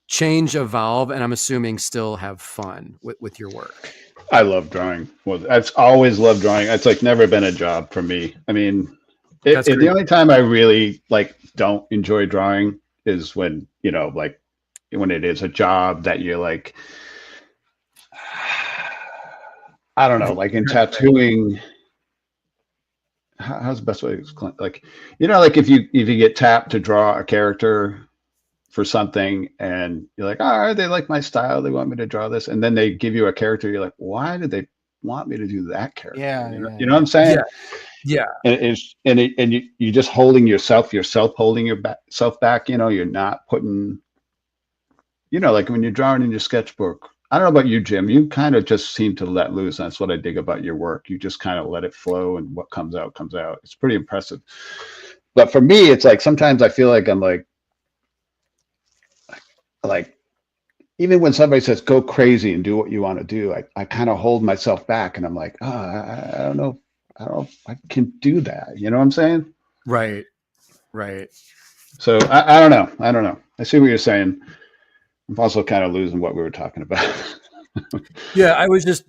change, evolve, and I'm assuming still have fun with your work. I love drawing. Well, I've always loved drawing. It's like never been a job for me. I mean, That's the great. only time I really like don't enjoy drawing is when like when it is a job that you're like, I don't know, like in tattooing. How's the best way to explain? Like, like if you get tapped to draw a character for something and you're like, oh, they like my style, they want me to draw this, and then they give you a character, you're like, why did they want me to do that character? Yeah, You know what I'm Yeah, saying? yeah, And you just holding yourself holding yourself back. You're not putting, like when you're drawing in your sketchbook. I don't know about you, Jim. You kind of just seem to let loose. That's what I dig about your work. You just kind of let it flow, and what comes out comes out. It's pretty impressive. But for me, it's like sometimes I feel like I'm like even when somebody says go crazy and do what you want to do, I kind of hold myself back, and I'm like, oh, I don't know. I don't know if I can do that. You know what I'm saying? right. So I don't know. I don't know. I see what you're saying. I'm also kind of losing what we were talking about. Yeah, I was just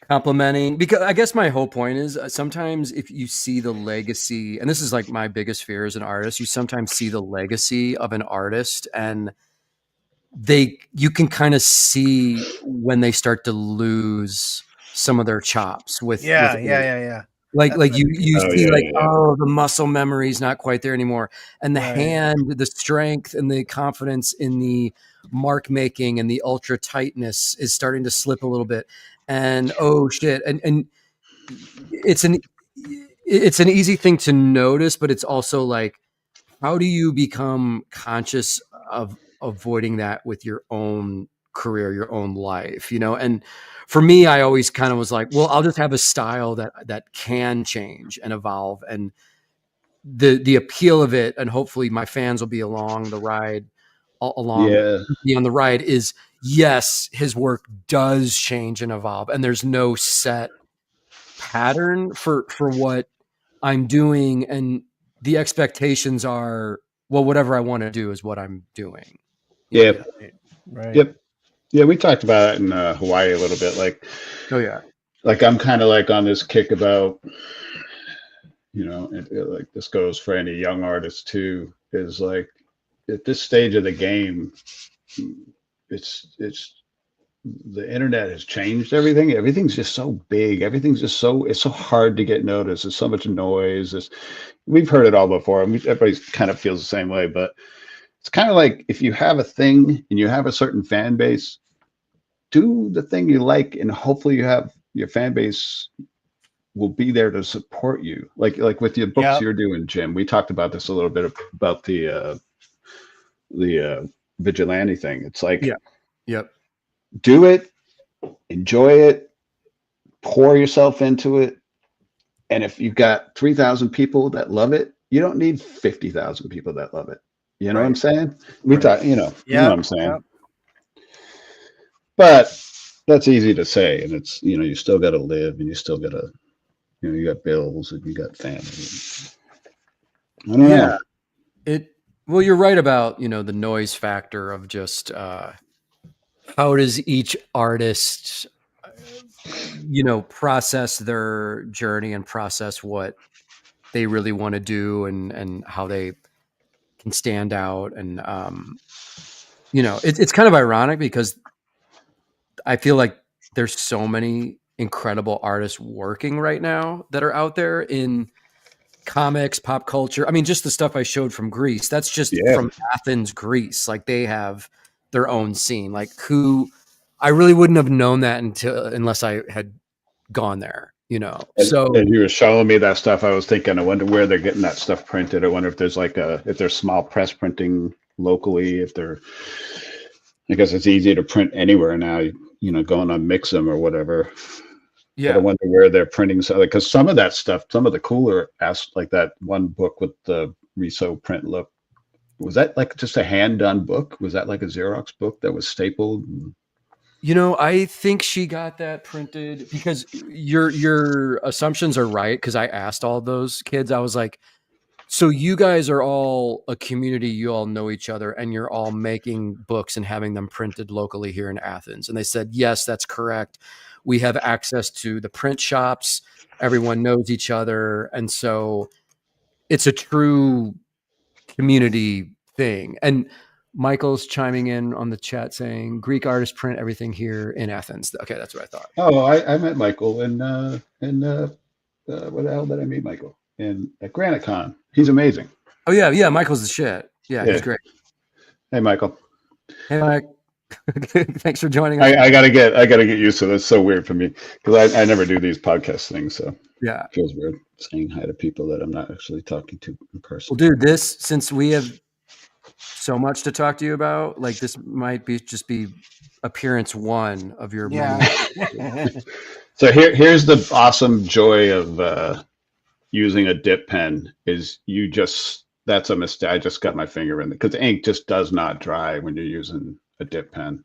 complimenting because I guess my whole point is sometimes if you see the legacy, and this is like my biggest fear as an artist, you sometimes see the legacy of an artist and you can kind of see when they start to lose some of their chops with Yeah. like That's you Oh see yeah, like, yeah, yeah. oh, the muscle memory is not quite there anymore, and the right. hand, the strength and the confidence in the mark making and the ultra tightness is starting to slip a little bit, and oh shit, and it's an easy thing to notice, but it's also like, how do you become conscious of avoiding that with your own career, your own life, And for me, I always kind of was like, well, I'll just have a style that can change and evolve, and the appeal of it, and hopefully my fans will be along the ride, along Yeah. me on the ride, is yes, his work does change and evolve, and there's no set pattern for what I'm doing, and the expectations are, well, whatever I want to do is what I'm doing. Yeah. Right. Yep. Yeah. We talked about it in Hawaii a little bit. Oh yeah. Like I'm kind of like on this kick about, like this goes for any young artist too, is like at this stage of the game, it's the internet has changed everything. Everything's just so big. Everything's just it's so hard to get noticed. There's so much noise. We've heard it all before. Everybody kind of feels the same way, but it's kind of like if you have a thing and you have a certain fan base, do the thing you like, and hopefully you have your fan base will be there to support you. Like with your books Yep. you're doing, Jim. We talked about this a little bit about the vigilante thing. It's like Yeah. Yep. do it, enjoy it, pour yourself into it. And if you've got 3,000 people that love it, you don't need 50,000 people that love it. You know what I'm Right. saying? We Right. talk, you know what I'm saying? Yep. But that's easy to say. And it's, you still got to live, and you still got to, you got bills and you got family. I don't Yeah. know. Well, you're right about, the noise factor of just, how does each artist you know, process their journey and process what they really want to do and how they can stand out. And, you know, it's kind of ironic because I feel like there's so many incredible artists working right now that are out there in comics, pop culture. I mean, just the stuff I showed from Greece, that's just from Athens, Greece. Like they have their own scene, like who I really wouldn't have known that unless I had gone there, you know? So and you were showing me that stuff. I was thinking, I wonder where they're getting that stuff printed. I wonder if there's if there's small press printing locally, I guess it's easy to print anywhere now, you know, going on Mix'em or whatever. yeah. But I wonder where they're printing. So, because some of that stuff, some of the cooler like that one book with the Riso print look, was that like just a hand done book? Was that like a Xerox book that was stapled? You know, I think she got that printed because your assumptions are right. Because I asked all those kids, I was like, so you guys are all a community, you all know each other, and you're all making books and having them printed locally here in Athens. And they said, yes, that's correct. We have access to the print shops. Everyone knows each other. And so it's a true community thing. And Michael's chiming in on the chat saying Greek artists print everything here in Athens. Okay, that's what I thought. Oh, I met Michael and where the hell did I meet Michael? At GraniteCon. He's amazing. Oh yeah, Michael's the shit. Yeah, he's great. Hey, Michael. Hey, Mike. Thanks for joining us. I gotta get used to this. It's so weird for me because I never do these podcast things, so yeah, it feels weird saying hi to people that I'm not actually talking to in person. Well, dude, since we have so much to talk to you about, like this might just be appearance one of your So here's the awesome joy of using a dip pen is that's a mistake. I just got my finger in it because ink just does not dry when you're using a dip pen.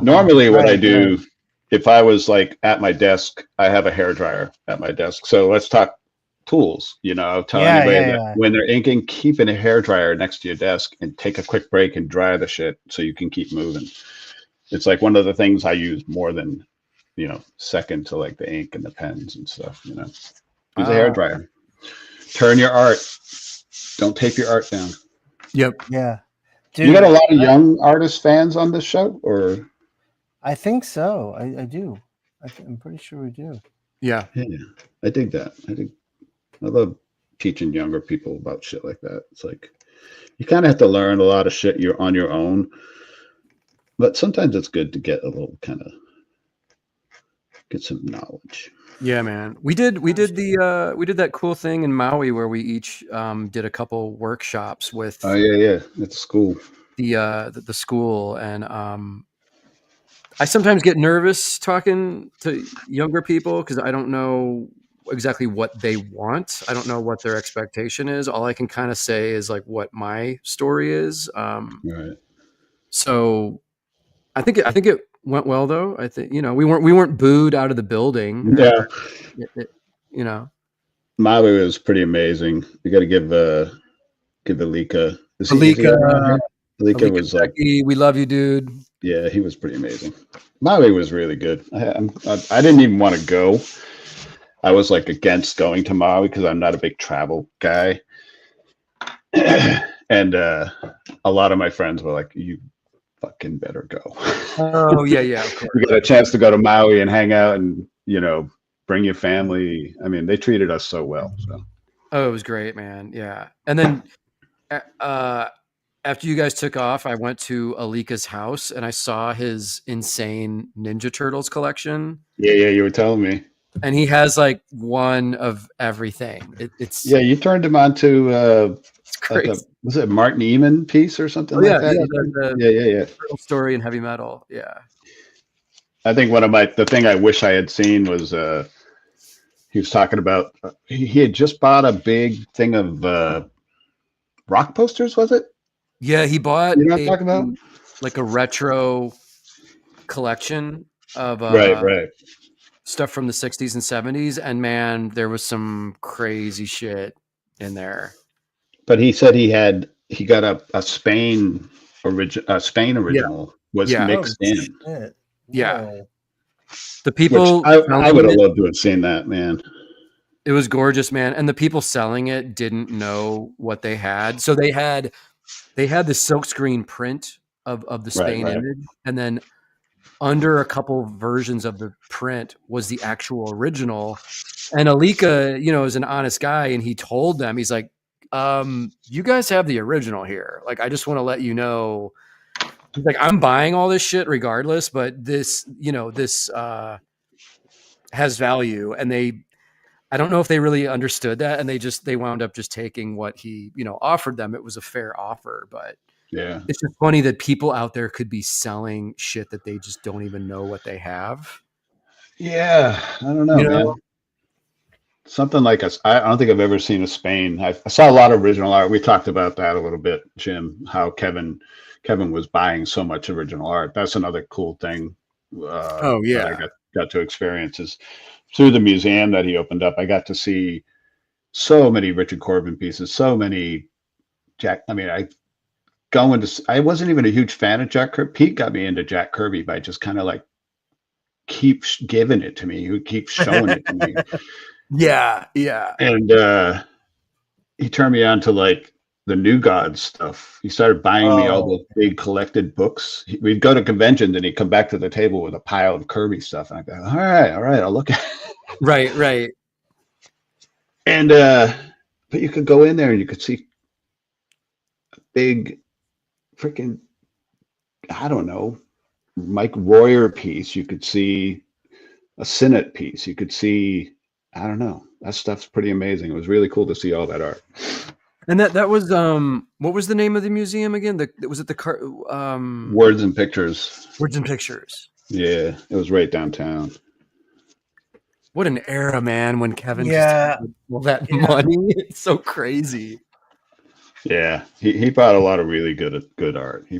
Normally what I do, if I was like at my desk, I have a hair dryer at my desk. So let's talk tools. You know, I'll tell anybody that when they're inking, keep a hair dryer next to your desk and take a quick break and dry the shit so you can keep moving. It's like one of the things I use more than, you know, second to like the ink and the pens and stuff, you know. Use a hair dryer. Turn your art. Don't tape your art down. Yep. Yeah. Dude, you got a lot of young artist fans on this show, or? I think so. I do. I'm pretty sure we do. Yeah. I dig that. I love teaching younger people about shit like that. It's like you kind of have to learn a lot of shit you're on your own, but sometimes it's good to get a little get some knowledge. Yeah, man. We did that cool thing in Maui where we each did a couple workshops with It's school. The school, and I sometimes get nervous talking to younger people because I don't know exactly what they want. I don't know what their expectation is. All I can kind of say is like what my story is. Right. So I think it went well though. I think, you know, we weren't booed out of the building. Yeah. You know, Maui was pretty amazing. You got to give Alika. Alika was like, we love you, dude. Yeah, he was pretty amazing. Maui was really good. I didn't even want to go. I was like against going to Maui because I'm not a big travel guy. And a lot of my friends were like, you fucking better go. Oh, yeah. Of course. You got a chance to go to Maui and hang out and, you know, bring your family. I mean, they treated us so well. So. Oh, it was great, man. Yeah. And then after you guys took off, I went to Alika's house and I saw his insane Ninja Turtles collection. Yeah, you were telling me. And he has like one of everything. It's you turned him on to it's crazy. Was it Martin Eman piece or something like that? Yeah. Turtle story and heavy metal. Yeah. I think the thing I wish I had seen was he was talking about he had just bought a big thing of rock posters, was it? Yeah, he bought you know what I'm talking about? Like a retro collection of right. Stuff from the 60s and 70s, and man, there was some crazy shit in there. But he said he got a Spain original was mixed in. Yeah. The Which people I selling would have it, loved to have seen that, man. it was gorgeous, man. And the people selling it didn't know what they had. So they had the silkscreen print of the Right, Spain right. image, and then under a couple versions of the print was the actual original. And Alika, is an honest guy, and he told them, he's like, you guys have the original here. Like, I just want to let you know. He's like, I'm buying all this shit regardless, but this has value. And I don't know if they really understood that, and they wound up just taking what he, offered them. It was a fair offer, but Yeah. it's just funny that people out there could be selling shit that they just don't even know what they have. Yeah. I don't know, man. Something like us. I don't think I've ever seen a Spain. I saw a lot of original art. We talked about that a little bit, Jim, how Kevin was buying so much original art. That's another cool thing that I got to experience is through the museum that he opened up. I got to see so many Richard Corbin pieces, so many Jack. I mean, I wasn't even a huge fan of Jack Kirby. Pete got me into Jack Kirby by just kind of like keeps giving it to me. He keeps showing it to me. Yeah. And he turned me on to like the New Gods stuff. He started buying me all the big collected books. We'd go to conventions and he'd come back to the table with a pile of Kirby stuff. And I'd go, all right, I'll look at it. Right. And but you could go in there and you could see a big freaking, I don't know, Mike Royer piece. You could see a Sinnott piece. You could see, I don't know. That stuff's pretty amazing. It was really cool to see all that art. And that was what was the name of the museum again? Was it the Words and Pictures. Words and Pictures. Yeah, it was right downtown. What an era, man! When Kevin just had all that money, it's so crazy. Yeah, he bought a lot of really good art. He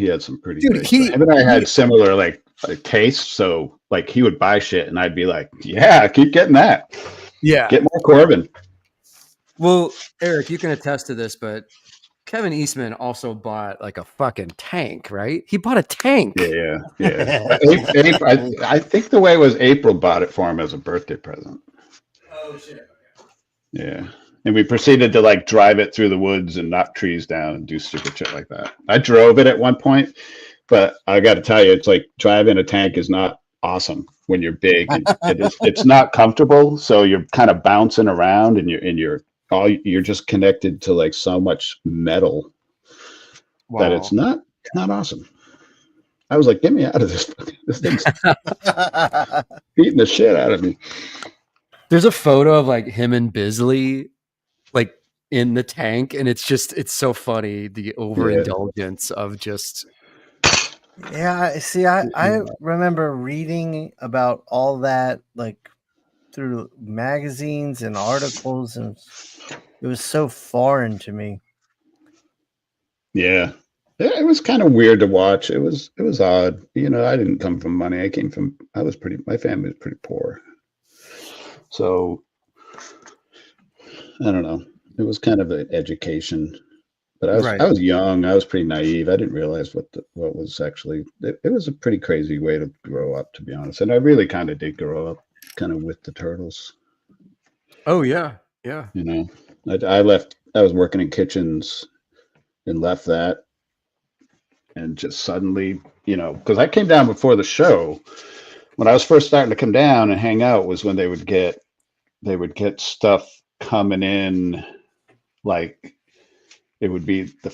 had some pretty. Dude, great stuff. Him and I had similar like tastes. So like he would buy shit, and I'd be like, yeah, keep getting that. Yeah, get more Corbin. Well, Eric, you can attest to this, but Kevin Eastman also bought like a fucking tank, right? He bought a tank. Yeah. I think the way it was April bought it for him as a birthday present. Oh shit. Yeah. And we proceeded to like drive it through the woods and knock trees down and do stupid shit like that. I drove it at one point, but I got to tell you, it's like driving a tank is not awesome when you're big. It's not comfortable, so you're kind of bouncing around, and you're just connected to like so much metal that it's not awesome. I was like, get me out of this. This thing's beating the shit out of me. There's a photo of like him and Bisley like in the tank, and it's so funny, the overindulgence of just. Yeah, see, I remember reading about all that like through magazines and articles, and it was so foreign to me. Yeah, it was kind of weird to watch. It was odd. I didn't come from money. My family was pretty poor. So I don't know. It was kind of an education, but I was young. I was pretty naive. I didn't realize what was actually. It was a pretty crazy way to grow up, to be honest. And I really kind of did grow up kind of with the Turtles. Oh yeah. I left. I was working in kitchens and left that, and just suddenly, because I came down before the show. When I was first starting to come down and hang out was when they would get stuff coming in, like it would be the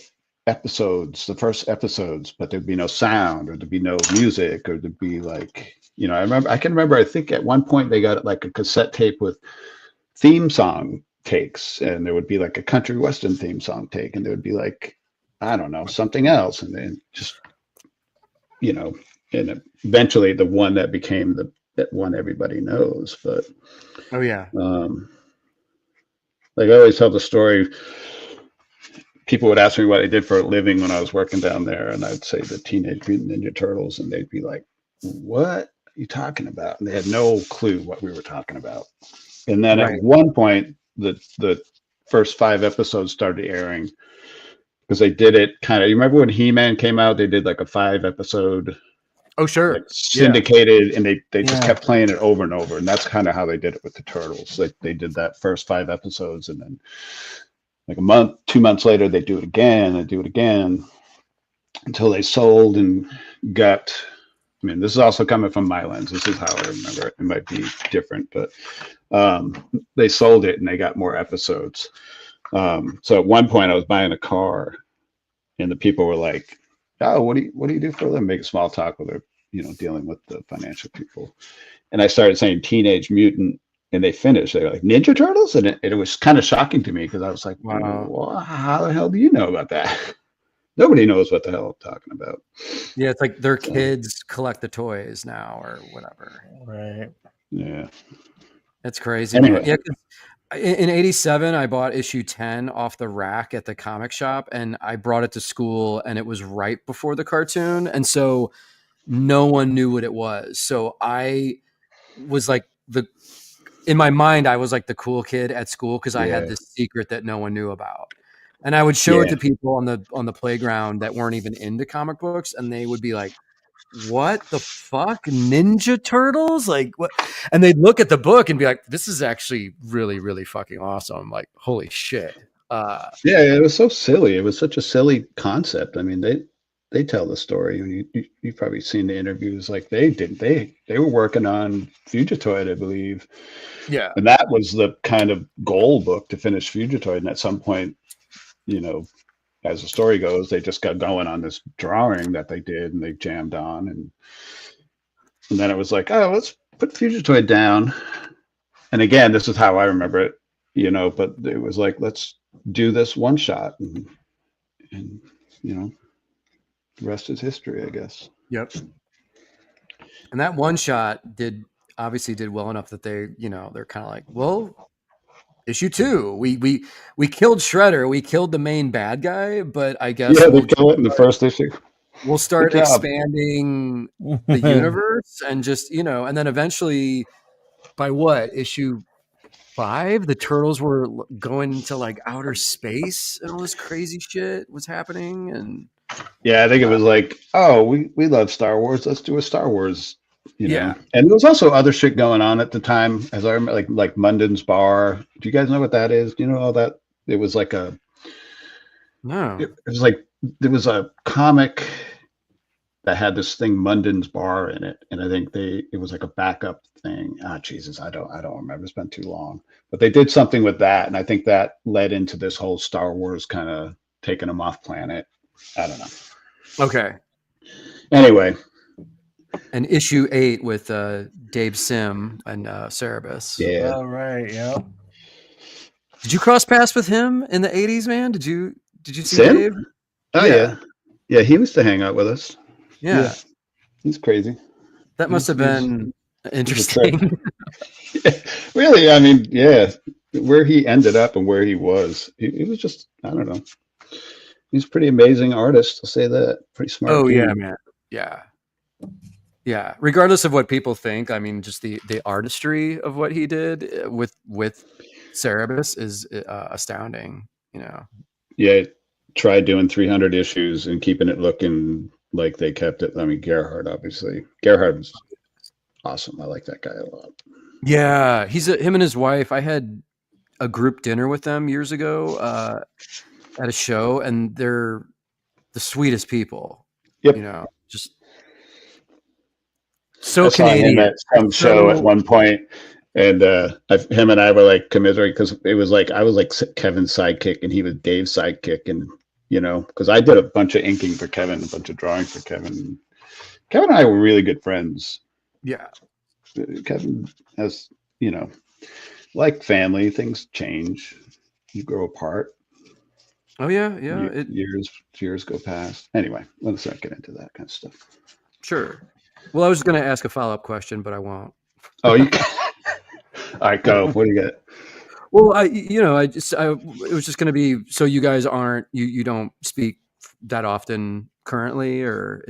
first episodes, but there'd be no sound, or there'd be no music, or there'd be like, I can remember, I think at one point they got like a cassette tape with theme song takes, and there would be like a country western theme song take, and there would be like, I don't know, something else, and then just, and eventually the one that became that one everybody knows. But like I always tell the story, people would ask me what I did for a living when I was working down there, and I'd say the Teenage Mutant Ninja Turtles, and they'd be like, what are you talking about? And they had no clue what we were talking about. And then at one point, the first 5 episodes started airing, because they did it kind of, you remember when He-Man came out, they did like a 5 episode Oh, sure. like syndicated, and they just kept playing it over and over, and that's kind of how they did it with the Turtles. They did that first 5 episodes, and then like a month, 2 months later, they do it again, until they sold and got. I mean, this is also coming from my lens. This is how I remember it. It might be different, but they sold it and they got more episodes. So at one point, I was buying a car, and the people were like, "Oh, what do you do for a living?" Making small talk with her, dealing with the financial people. And I started saying Teenage Mutant, and they finished. They were like, Ninja Turtles, and it was kind of shocking to me because I was like, "Wow, well, how the hell do you know about that?" Nobody knows what the hell I'm talking about. Yeah, it's like their kids collect the toys now or whatever. Right. Yeah. That's crazy. Anyway. Yeah, in 87, I bought issue 10 off the rack at the comic shop, and I brought it to school, and it was right before the cartoon. And so no one knew what it was. So I was like in my mind, I was like the cool kid at school because I had this secret that no one knew about. And I would show it to people on the playground that weren't even into comic books, and they would be like, "What the fuck? Ninja Turtles? Like what?" And they'd look at the book and be like, "This is actually really, really fucking awesome. Like, holy shit." It was so silly. It was such a silly concept. I mean, they tell the story. You've probably seen the interviews. Like they were working on Fugitoid, I believe. Yeah. And that was the kind of goal book to finish Fugitoid. And at some point, as the story goes, they just got going on this drawing that they did, and they jammed on, and then it was like, oh, let's put Fugitoid down. And again, this is how I remember it, but it was like, let's do this one shot, and the rest is history, I guess. Yep. And that one shot obviously did well enough that they're kind of like, well, issue 2, we killed Shredder, we killed the main bad guy, but I guess they kill it in the first issue. We'll start expanding the universe and just and then eventually, by issue 5, the Turtles were going into like outer space, and all this crazy shit was happening. And I think it was like, oh, we love Star Wars, let's do a Star Wars. Yeah. And there was also other shit going on at the time, as I remember, like Munden's Bar. Do you guys know what that is? Do you know all that? It was like no. It was like there was a comic that had this thing Munden's Bar in it, and I think it was like a backup thing. Jesus, I don't remember. It's been too long, but they did something with that, and I think that led into this whole Star Wars kind of taking them off planet. I don't know. Okay. Anyway. And issue 8 with Dave Sim and Cerebus. Yeah. All right. Yeah. Did you cross paths with him in the 80s, man? Did you see Sim? Dave? Oh yeah. He used to hang out with us. Yeah. He's crazy. That must have been interesting. Really, I mean, where he ended up and where he was, he was just, I don't know. He's a pretty amazing artist, I'll say that. Pretty smart. Oh, yeah, man. Yeah. Yeah. Regardless of what people think, I mean, just the artistry of what he did with Cerebus is astounding, Yeah, tried doing 300 issues and keeping it looking like they kept it. I mean, Gerhard, obviously. Gerhard was awesome. I like that guy a lot. Yeah, him and his wife. I had a group dinner with them years ago at a show, and they're the sweetest people. Yep. Just so I saw Canadian. him at some show at one point, and him and I were like commiserating because it was like I was like Kevin's sidekick and he was Dave's sidekick, and because I did a bunch of inking for Kevin, a bunch of drawing for Kevin. Kevin and I were really good friends. Yeah. Kevin has, like family, things change. You grow apart. Oh yeah. Years go past. Anyway, let's not get into that kind of stuff. Sure. Well, I was going to ask a follow-up question, but I won't. Oh, you can. All right, go. What do you got? Well, it was just going to be, so you guys you don't speak that often currently, or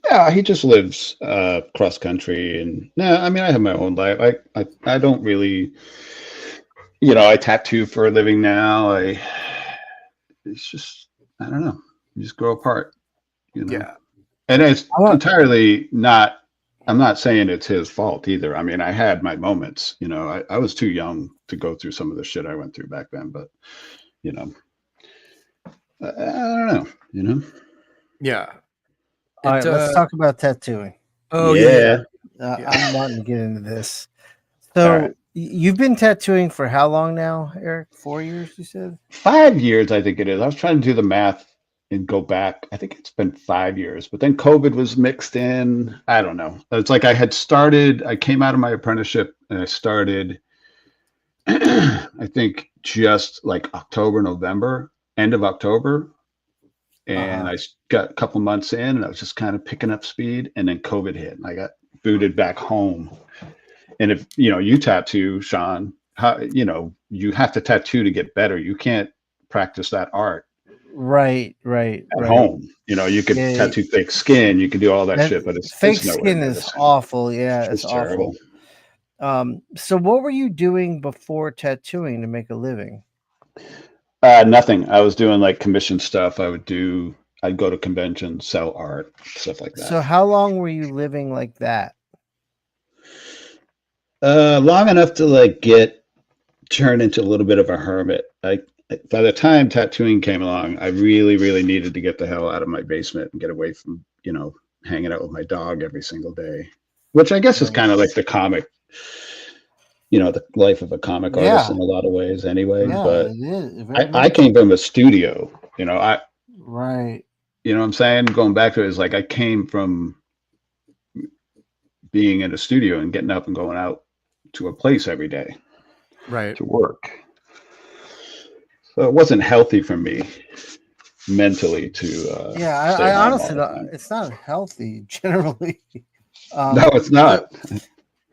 Yeah, he just lives cross country, and I mean, I have my own life. I don't really, I tattoo for a living now. It's just, I don't know. You just grow apart, Yeah. And it's I want- entirely not, I'm not saying it's his fault either. I mean, I had my moments, you know, I was too young to go through some of the shit I went through back then, but, you know, I don't know, you know? Yeah. All right, let's talk about tattooing. Oh yeah. I'm wanting to get into this. All So right. you've been tattooing for how long now, Eric? 4 years, you said? 5 years, I think it is. I was trying to do the math and go back. I think it's been 5 years, but then COVID was mixed in. I don't know. It's like I came out of my apprenticeship and I started, I think just like October, November, end of October. And I got a couple months in and I was just kind of picking up speed. And then COVID hit and I got booted back home. And if, you know, you tattoo, Sean, how, you know, you have to tattoo to get better. You can't practice that art Right. at home. You know, you could tattoo fake skin, you can do all that shit, but fake it's nowhere skin near is the same. awful. Yeah, it's terrible. awful. So what were you doing before tattooing to make a living? Nothing. I was doing like commission stuff. I'd go to conventions, sell art, stuff like that. So how long were you living like that? Long enough to like turn into a little bit of a hermit. By the time tattooing came along, I really, really needed to get the hell out of my basement and get away from, you know, hanging out with my dog every single day, which I guess is kind of like the comic, you know, the life of a comic artist in a lot of ways anyway. Yeah, but it is. I came from a studio, you know, Right. you know what I'm saying? Going back to it is like, I came from being in a studio and getting up and going out to a place every day. Right. To work. So it wasn't healthy for me mentally to I honestly it's not healthy generally. No, it's not.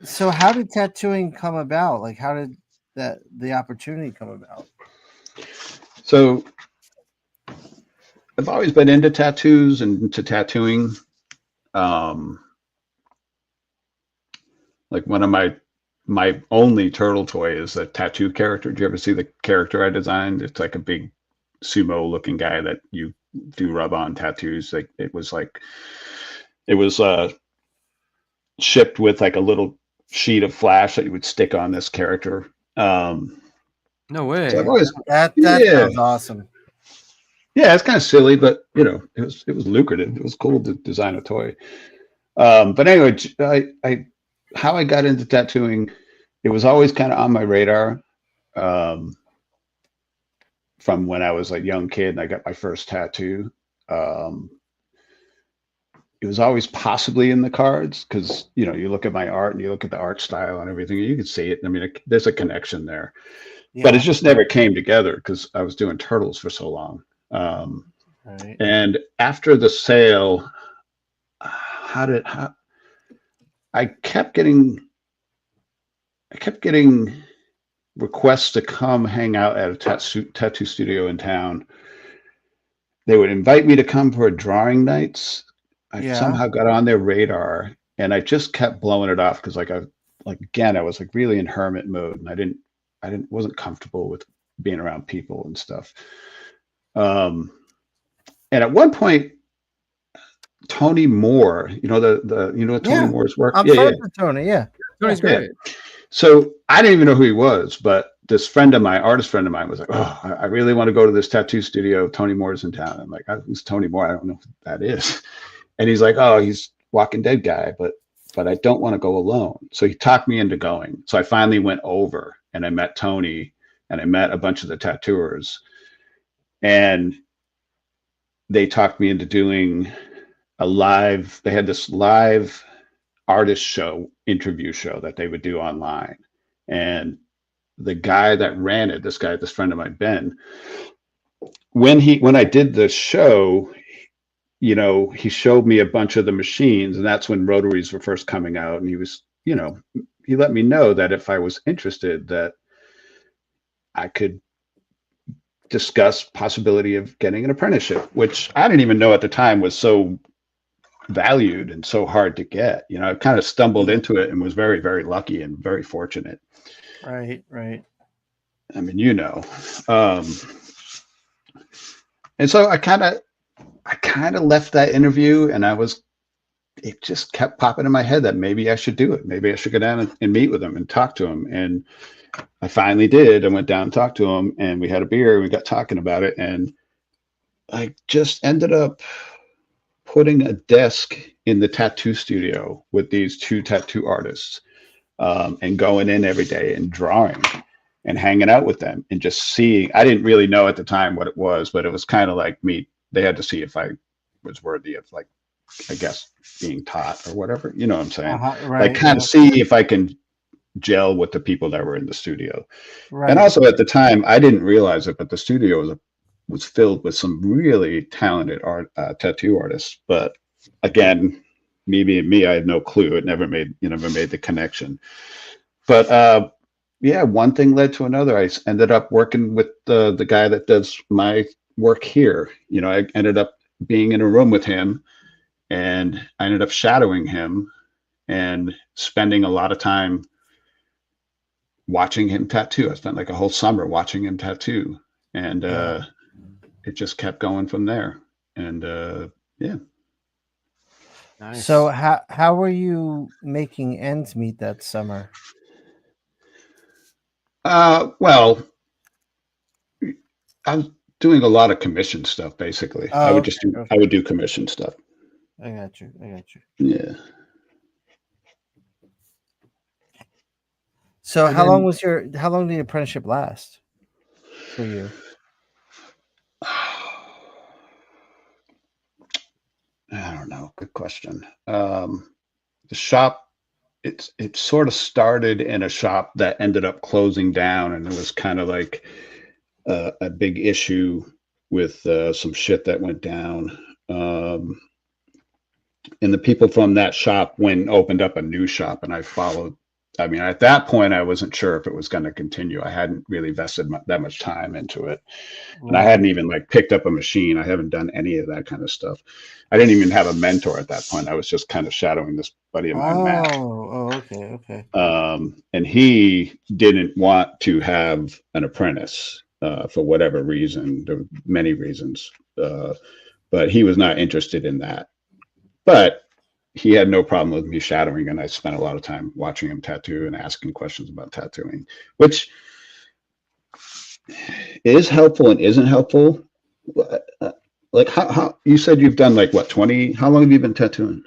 So how did tattooing come about? Like how did the opportunity come about? So I've always been into tattoos and into tattooing. Like one of my only turtle toy is a tattoo character. Did you ever see the character I designed? It's like a big sumo looking guy that you do rub on tattoos. Like it was shipped with like a little sheet of flash that you would stick on this character. No way. So I've always, that sounds awesome. Yeah, it's kind of silly, but you know, it was lucrative. It was cool to design a toy. But anyway, how I got into tattooing, it was always kind of on my radar. From when I was a young kid and I got my first tattoo. It was always possibly in the cards because, you know, you look at my art and you look at the art style and everything, and you can see it. I mean, there's a connection there, but it just never came together because I was doing turtles for so long. Right. And after the sale, I kept getting requests to come hang out at a tattoo studio in town. They would invite me to come for drawing nights. I somehow got on their radar and I just kept blowing it off because I was like really in hermit mode and I wasn't comfortable with being around people and stuff. And at one point, Tony Moore, you know Tony Moore's work? I'm friends with Tony, Tony's great. So I didn't even know who he was, but this artist friend of mine was like, "Oh, I really want to go to this tattoo studio. Tony Moore's in town." I'm like, "Who's Tony Moore? I don't know who that is." And he's like, "Oh, he's Walking Dead guy, but I don't want to go alone." So he talked me into going. So I finally went over and I met Tony and I met a bunch of the tattooers, and they talked me into doing they had this live artist show, interview show that they would do online. And the guy that ran it, this friend of mine, Ben, when I did the show, you know, he showed me a bunch of the machines, and that's when rotaries were first coming out. And he was, you know, he let me know that if I was interested, that I could discuss possibility of getting an apprenticeship, which I didn't even know at the time was so valued and so hard to get. You know, I kind of stumbled into it and was very, very lucky and very fortunate. Right. I mean, you know, and so I I kind of left that interview, and it just kept popping in my head that maybe I should do it. Maybe I should go down and meet with him and talk to him. And I finally did. I went down and talked to him, and we had a beer and we got talking about it. And I just ended up putting a desk in the tattoo studio with these two tattoo artists, and going in every day and drawing and hanging out with them and just seeing. I didn't really know at the time what it was, but it was kind of like me. They had to see if I was worthy of, like, I guess, being taught or whatever. You know what I'm saying? Right. Like, kind of see if I can gel with the people that were in the studio. Right. And also at the time, I didn't realize it, but the studio was filled with some really talented tattoo artists. But again, me being me, I had no clue. It never made the connection. But yeah, one thing led to another. I ended up working with the guy that does my work here. I ended up being in a room with him, and I ended up shadowing him and spending a lot of time watching him tattoo. I spent like a whole summer watching him tattoo, and it just kept going from there. And yeah. Nice. So how were you making ends meet that summer? Well, I was doing a lot of commission stuff, basically. Oh, I would okay, just do, okay. I would do commission stuff. I got you. Yeah. So And how long then- did the apprenticeship last for you? I don't know. Good question. The shop, it sort of started in a shop that ended up closing down, and it was kind of like a big issue with some shit that went down. And the people from that shop went and opened up a new shop, and I followed. I mean, at that point, I wasn't sure if it was going to continue. I hadn't really vested that much time into it. And I hadn't even like picked up a machine. I haven't done any of that kind of stuff. I didn't even have a mentor at that point. I was just kind of shadowing this buddy of mine, Matt. Okay. And he didn't want to have an apprentice for whatever reason. There were many reasons, but he was not interested in that. But he had no problem with me shadowing, and I spent a lot of time watching him tattoo and asking questions about tattooing, which is helpful and isn't helpful. Like how you said you've done like what, 20? How long have you been tattooing?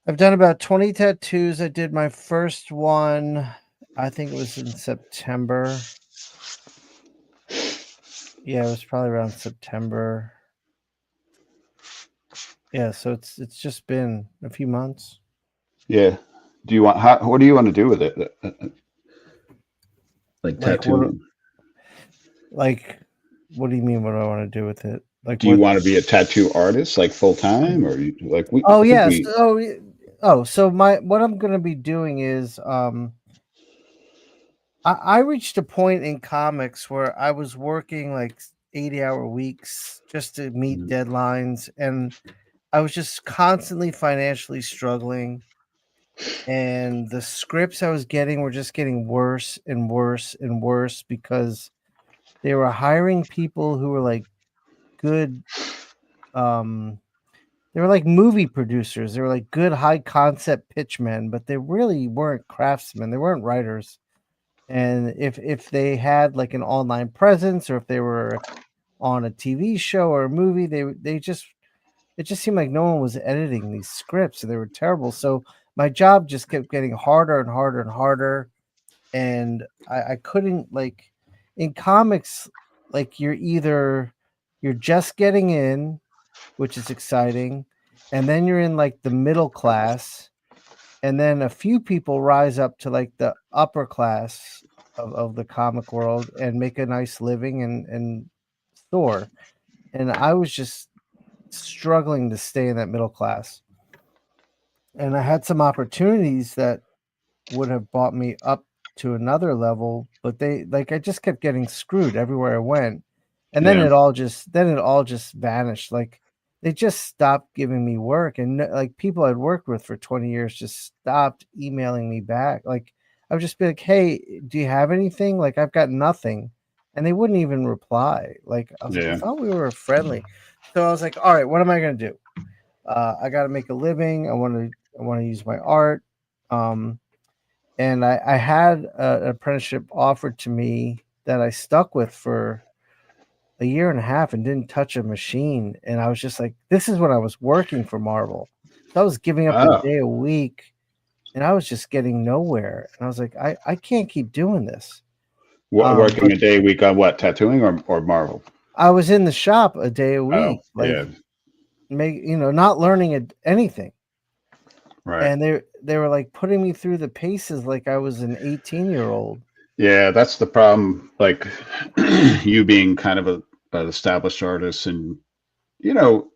I've done about 20 tattoos. I did my first one, I think it was in September. Yeah, it was probably around September. Yeah, so it's just been a few months. Yeah. What do you want to do with it? Like tattooing? What do you mean? What do I want to do with it? Like, do you want to be a tattoo artist like full time, or like we? Oh yes. So what I'm going to be doing is I reached a point in comics where I was working like 80-hour weeks just to meet deadlines, and I was just constantly financially struggling, and the scripts I was getting were just getting worse and worse and worse because they were hiring people who were like good they were like movie producers. They were like good high concept pitchmen, but they really weren't craftsmen. They weren't writers. And if they had like an online presence, or if they were on a TV show or a movie, it just seemed like no one was editing these scripts, and they were terrible. So my job just kept getting harder and harder and harder, and I couldn't, like, in comics, like you're just getting in, which is exciting, and then you're in like the middle class, and then a few people rise up to like the upper class of the comic world and make a nice living and soar. And I was just struggling to stay in that middle class. And I had some opportunities that would have brought me up to another level, but I just kept getting screwed everywhere I went. And then it all just vanished. Like, they just stopped giving me work, and like people I'd worked with for 20 years just stopped emailing me back. Like, I would just be like, "Hey, do you have anything?" Like, I've got nothing. and they wouldn't even reply. Like I was like, I Yeah. thought we were friendly. So I was like, all right, what am I gonna do? I got to make a living. I want to use my art. And I had an apprenticeship offered to me that I stuck with for a year and a half and didn't touch a machine. And I was just like, this is when I was working for Marvel. So I was giving up a Oh, day a week and I was just getting nowhere. And I was like, I can't keep doing this. working But a day a week on what, tattooing or Marvel? I was in the shop a day a Oh, week, like yeah, not learning anything. right. And they were like putting me through the paces like I was an 18-year-old. Yeah, that's the problem. Like you being kind of an established artist, and you know,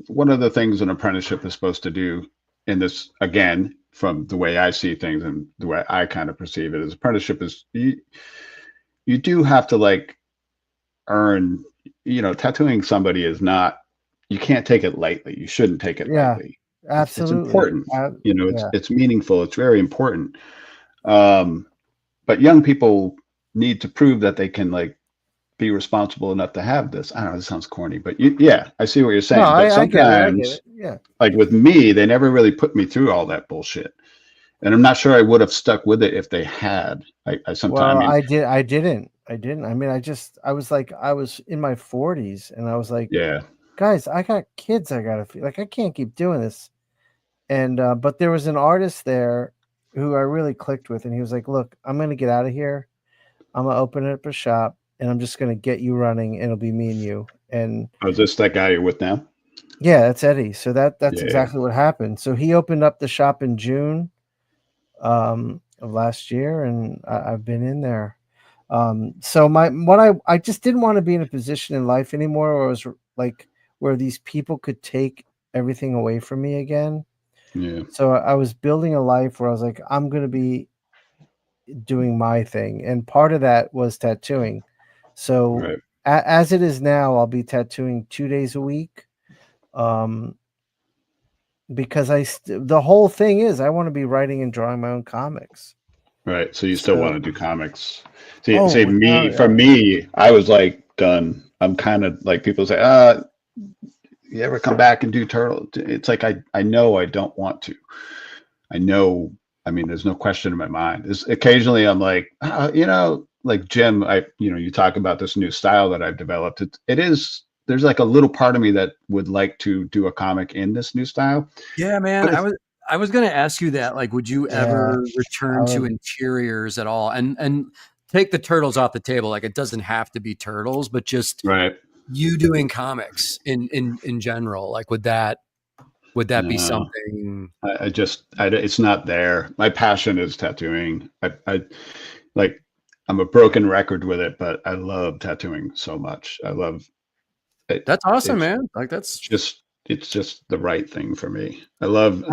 one of the things an apprenticeship is supposed to do in this, again, from the way I see things and the way I kind of perceive it, as apprenticeship is you do have to like earn, tattooing somebody is not, you can't take it lightly. You shouldn't take it Yeah, lightly. It's absolutely. important. It's Yeah. it's meaningful. It's very important. But young people need to prove that they can like be responsible enough to have this. I don't know, this sounds corny, but yeah, I see what you're saying. No, But I get it. I get sometimes, it. Yeah. like with me, they never really put me through all that bullshit. And I'm not sure I would have stuck with it if they had. I sometimes, I Well, mean, I didn't. I mean, I was like, I was in my 40s and I was like, yeah, guys, I got kids. I got to feel like I can't keep doing this. And, but there was an artist there who I really clicked with. And he was like, look, I'm going to get out of here. I'm going to open up a shop and I'm just going to get you running. And it'll be me and you. And is this that guy you're with now? yeah, that's Eddie. So that's Yeah, exactly what happened. So he opened up the shop in June of last year, and I've been in there. So I just didn't want to be in a position in life anymore where it was like where these people could take everything away from me again. yeah, So I was building a life where I was like, I'm going to be doing my thing, and part of that was tattooing. So right. as it is now, I'll be tattooing 2 days a week. Because the whole thing is I want to be writing and drawing my own comics. Right. So you still want So to do comics. oh, See without me, for me, I was like done. I'm kind of like people say, you ever come back and do turtle? It's like I know I don't want to. I know, I mean, there's no question in my mind. Occasionally I'm like, like Jim, you talk about this new style that I've developed. It is, there's like a little part of me that would like to do a comic in this new style. Yeah, man. But I was going to ask you that. Like, would you yeah, ever return to interiors at all? And take the turtles off the table. Like, it doesn't have to be turtles, but just right. you doing comics in general. Like, would that be No, something? it's not there. My passion is tattooing. I like, I'm a broken record with it, but I love tattooing so much. I love it. That's awesome, It's man. Like, that's it's just the right thing for me. I love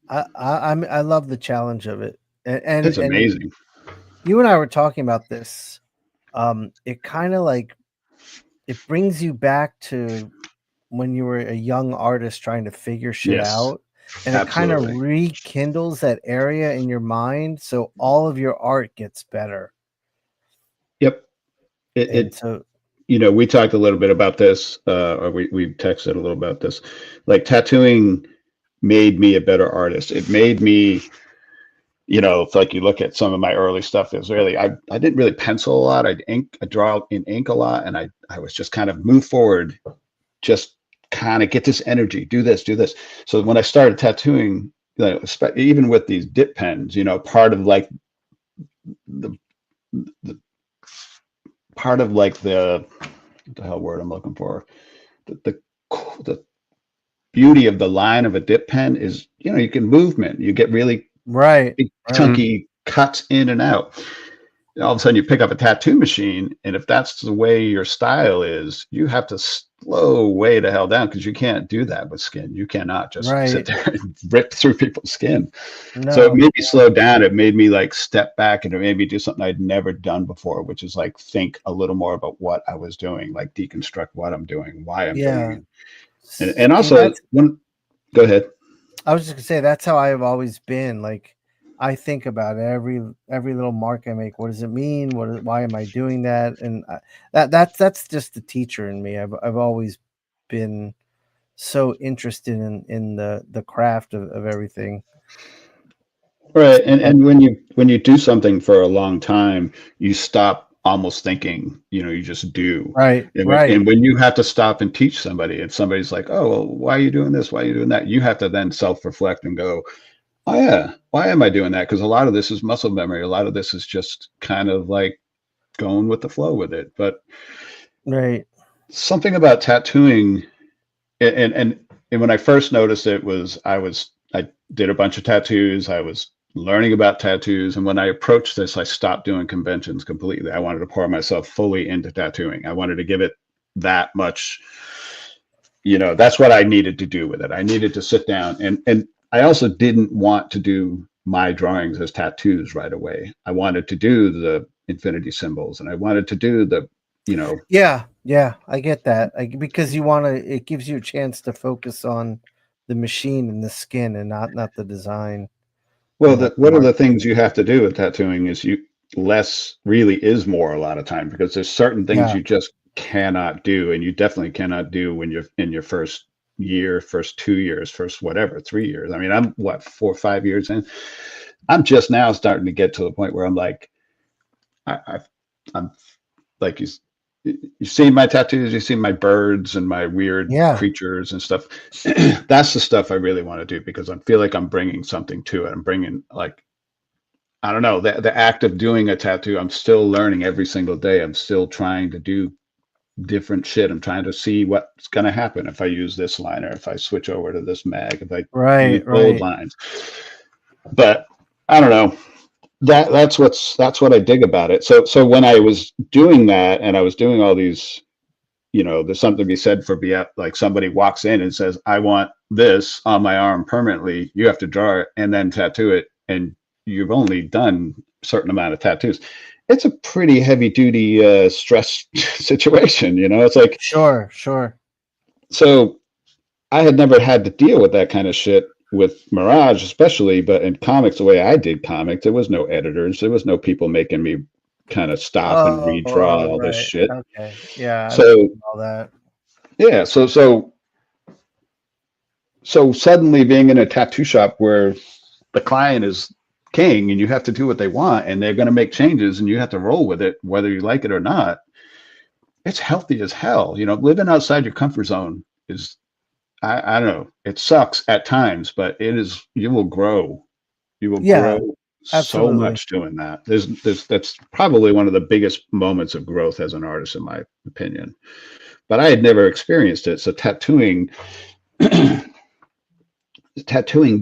I love the challenge of it. It's And amazing. you and I were talking about this. It kind of like it brings you back to when you were a young artist trying to figure shit Yes, out. And it kind of absolutely. rekindles that area in your mind. So all of your art gets better. Yep. And so We talked a little bit about this, or we texted a little about this. Like tattooing made me a better artist. It made me, it's like you look at some of my early stuff, is really, I didn't really pencil a lot. I draw in ink a lot, and I was just kind of move forward, just kind of get this energy, do this. So when I started tattooing, even with these dip pens, part of like the part of like what the hell word I'm looking for, the beauty of the line of a dip pen is, you can movement, you get really right. big chunky cuts in and out. And all of a sudden you pick up a tattoo machine, and if that's the way your style is, you have to slow way the hell down, because you can't do that with skin. You cannot just sit there and rip through people's skin. No, so it made me slow down. It made me like step back, and it made me do something I'd never done before, which is like think a little more about what I was doing, like deconstruct what I'm doing, why I'm doing it. And also, go ahead. I was just gonna say that's how I've always been. Like I think about every little mark I make. What does it mean? Why am I doing that? And that's just the teacher in me. I've always been so interested in the craft of everything. Right. And when you do something for a long time, you stop almost thinking, you just do. Right, And right, when you have to stop and teach somebody, and somebody's like, oh, well, why are you doing this? Why are you doing that? You have to then self-reflect and go, oh yeah, why am I doing that? Because a lot of this is muscle memory. A lot of this is just kind of like going with the flow with it. But right. something about tattooing, and when I first noticed it was I did a bunch of tattoos. I was learning about tattoos, and when I approached this, I stopped doing conventions completely. I wanted to pour myself fully into tattooing. I wanted to give it that much. That's what I needed to do with it. I needed to sit down, and I also didn't want to do my drawings as tattoos right away. I wanted to do the infinity symbols, and I wanted to do the Yeah, I get that. Because it gives you a chance to focus on the machine and the skin and not the design. Well, The one of the mark. things you have to do with tattooing is less really is more a lot of time, because there's certain things Yeah, you just cannot do, and you definitely cannot do when you're in your first year, first 2 years, first whatever, 3 years. I mean, I'm what, 4 or 5 years in. I'm just now starting to get to the point where I'm like, I I'm like you've seen my tattoos, you've seen my birds and my weird yeah, creatures and stuff. That's the stuff I really want to do, because I feel like I'm bringing something to it. I'm bringing, like, I don't know, the act of doing a tattoo. I'm still learning every single day. I'm still trying to do different shit. I'm trying to see what's going to happen if I use this liner, if I switch over to this mag, if I use right, bold right. lines. But I don't know. That's what I dig about it. So when I was doing that, and I was doing all these, there's something to be said for like somebody walks in and says, I want this on my arm permanently. You have to draw it and then tattoo it, and you've only done a certain amount of tattoos. It's a pretty heavy duty stress situation. It's like, Sure, sure. so I had never had to deal with that kind of shit with Mirage, especially, but in comics, the way I did comics, there was no editors. There was no people making me kind of stop and redraw Oh, all this right. shit. Okay. Yeah, I've So seen all that. yeah, so suddenly being in a tattoo shop where the client is king and you have to do what they want, and they're going to make changes and you have to roll with it, whether you like it or not, it's healthy as hell. Living outside your comfort zone is, I don't know, it sucks at times, but you will grow. You will Yeah, grow so absolutely. much doing that. That's probably one of the biggest moments of growth as an artist, in my opinion. But I had never experienced it. So tattooing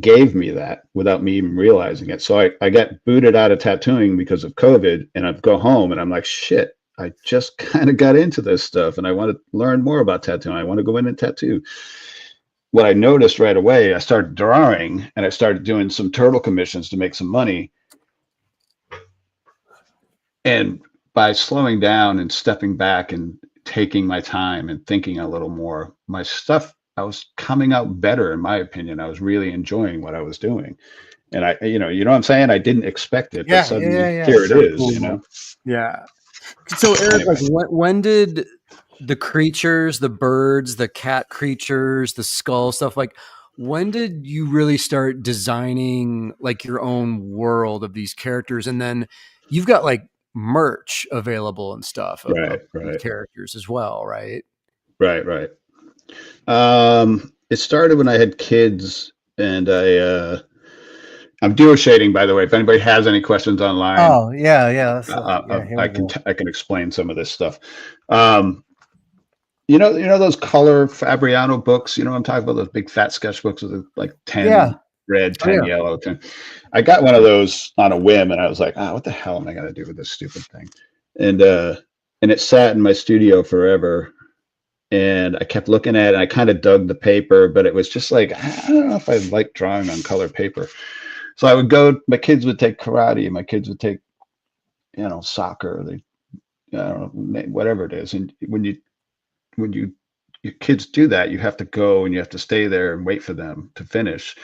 gave me that without me even realizing it. So I got booted out of tattooing because of COVID, and I go home and I'm like, shit, I just kind of got into this stuff and I want to learn more about tattooing. I want to go in and tattoo. What I noticed right away, I started drawing and I started doing some turtle commissions to make some money. And by slowing down and stepping back and taking my time and thinking a little more, my stuff, I was coming out better, in my opinion. I was really enjoying what I was doing. And you know what I'm saying? I didn't expect it, but Yeah, yeah, suddenly yeah. here it So is. cool. Yeah. So Eric, like, Anyway, when did the creatures, the birds, the cat creatures, the skull stuff, like, when did you really start designing like your own world of these characters? And then you've got like merch available and stuff of these right. characters as well, right? Right. It started when I had kids, and I'm duo shading, by the way. If anybody has any questions online, Oh, yeah, yeah. Yeah. Here I we can go. I can explain some of this stuff. Um, you know those color Fabriano books. I'm talking about, those big fat sketchbooks with like Yeah. 10 red, Oh, 10 yeah. yellow, 10. I got one of those on a whim, and I was like, what the hell am I gonna do with this stupid thing? And it sat in my studio forever. And I kept looking at it. And I kind of dug the paper, but it was just like, I don't know if I like drawing on color paper. So I would go. My kids would take karate, and my kids would take, soccer. I don't know, whatever it is. And when your kids do that, you have to go and you have to stay there and wait for them to finish.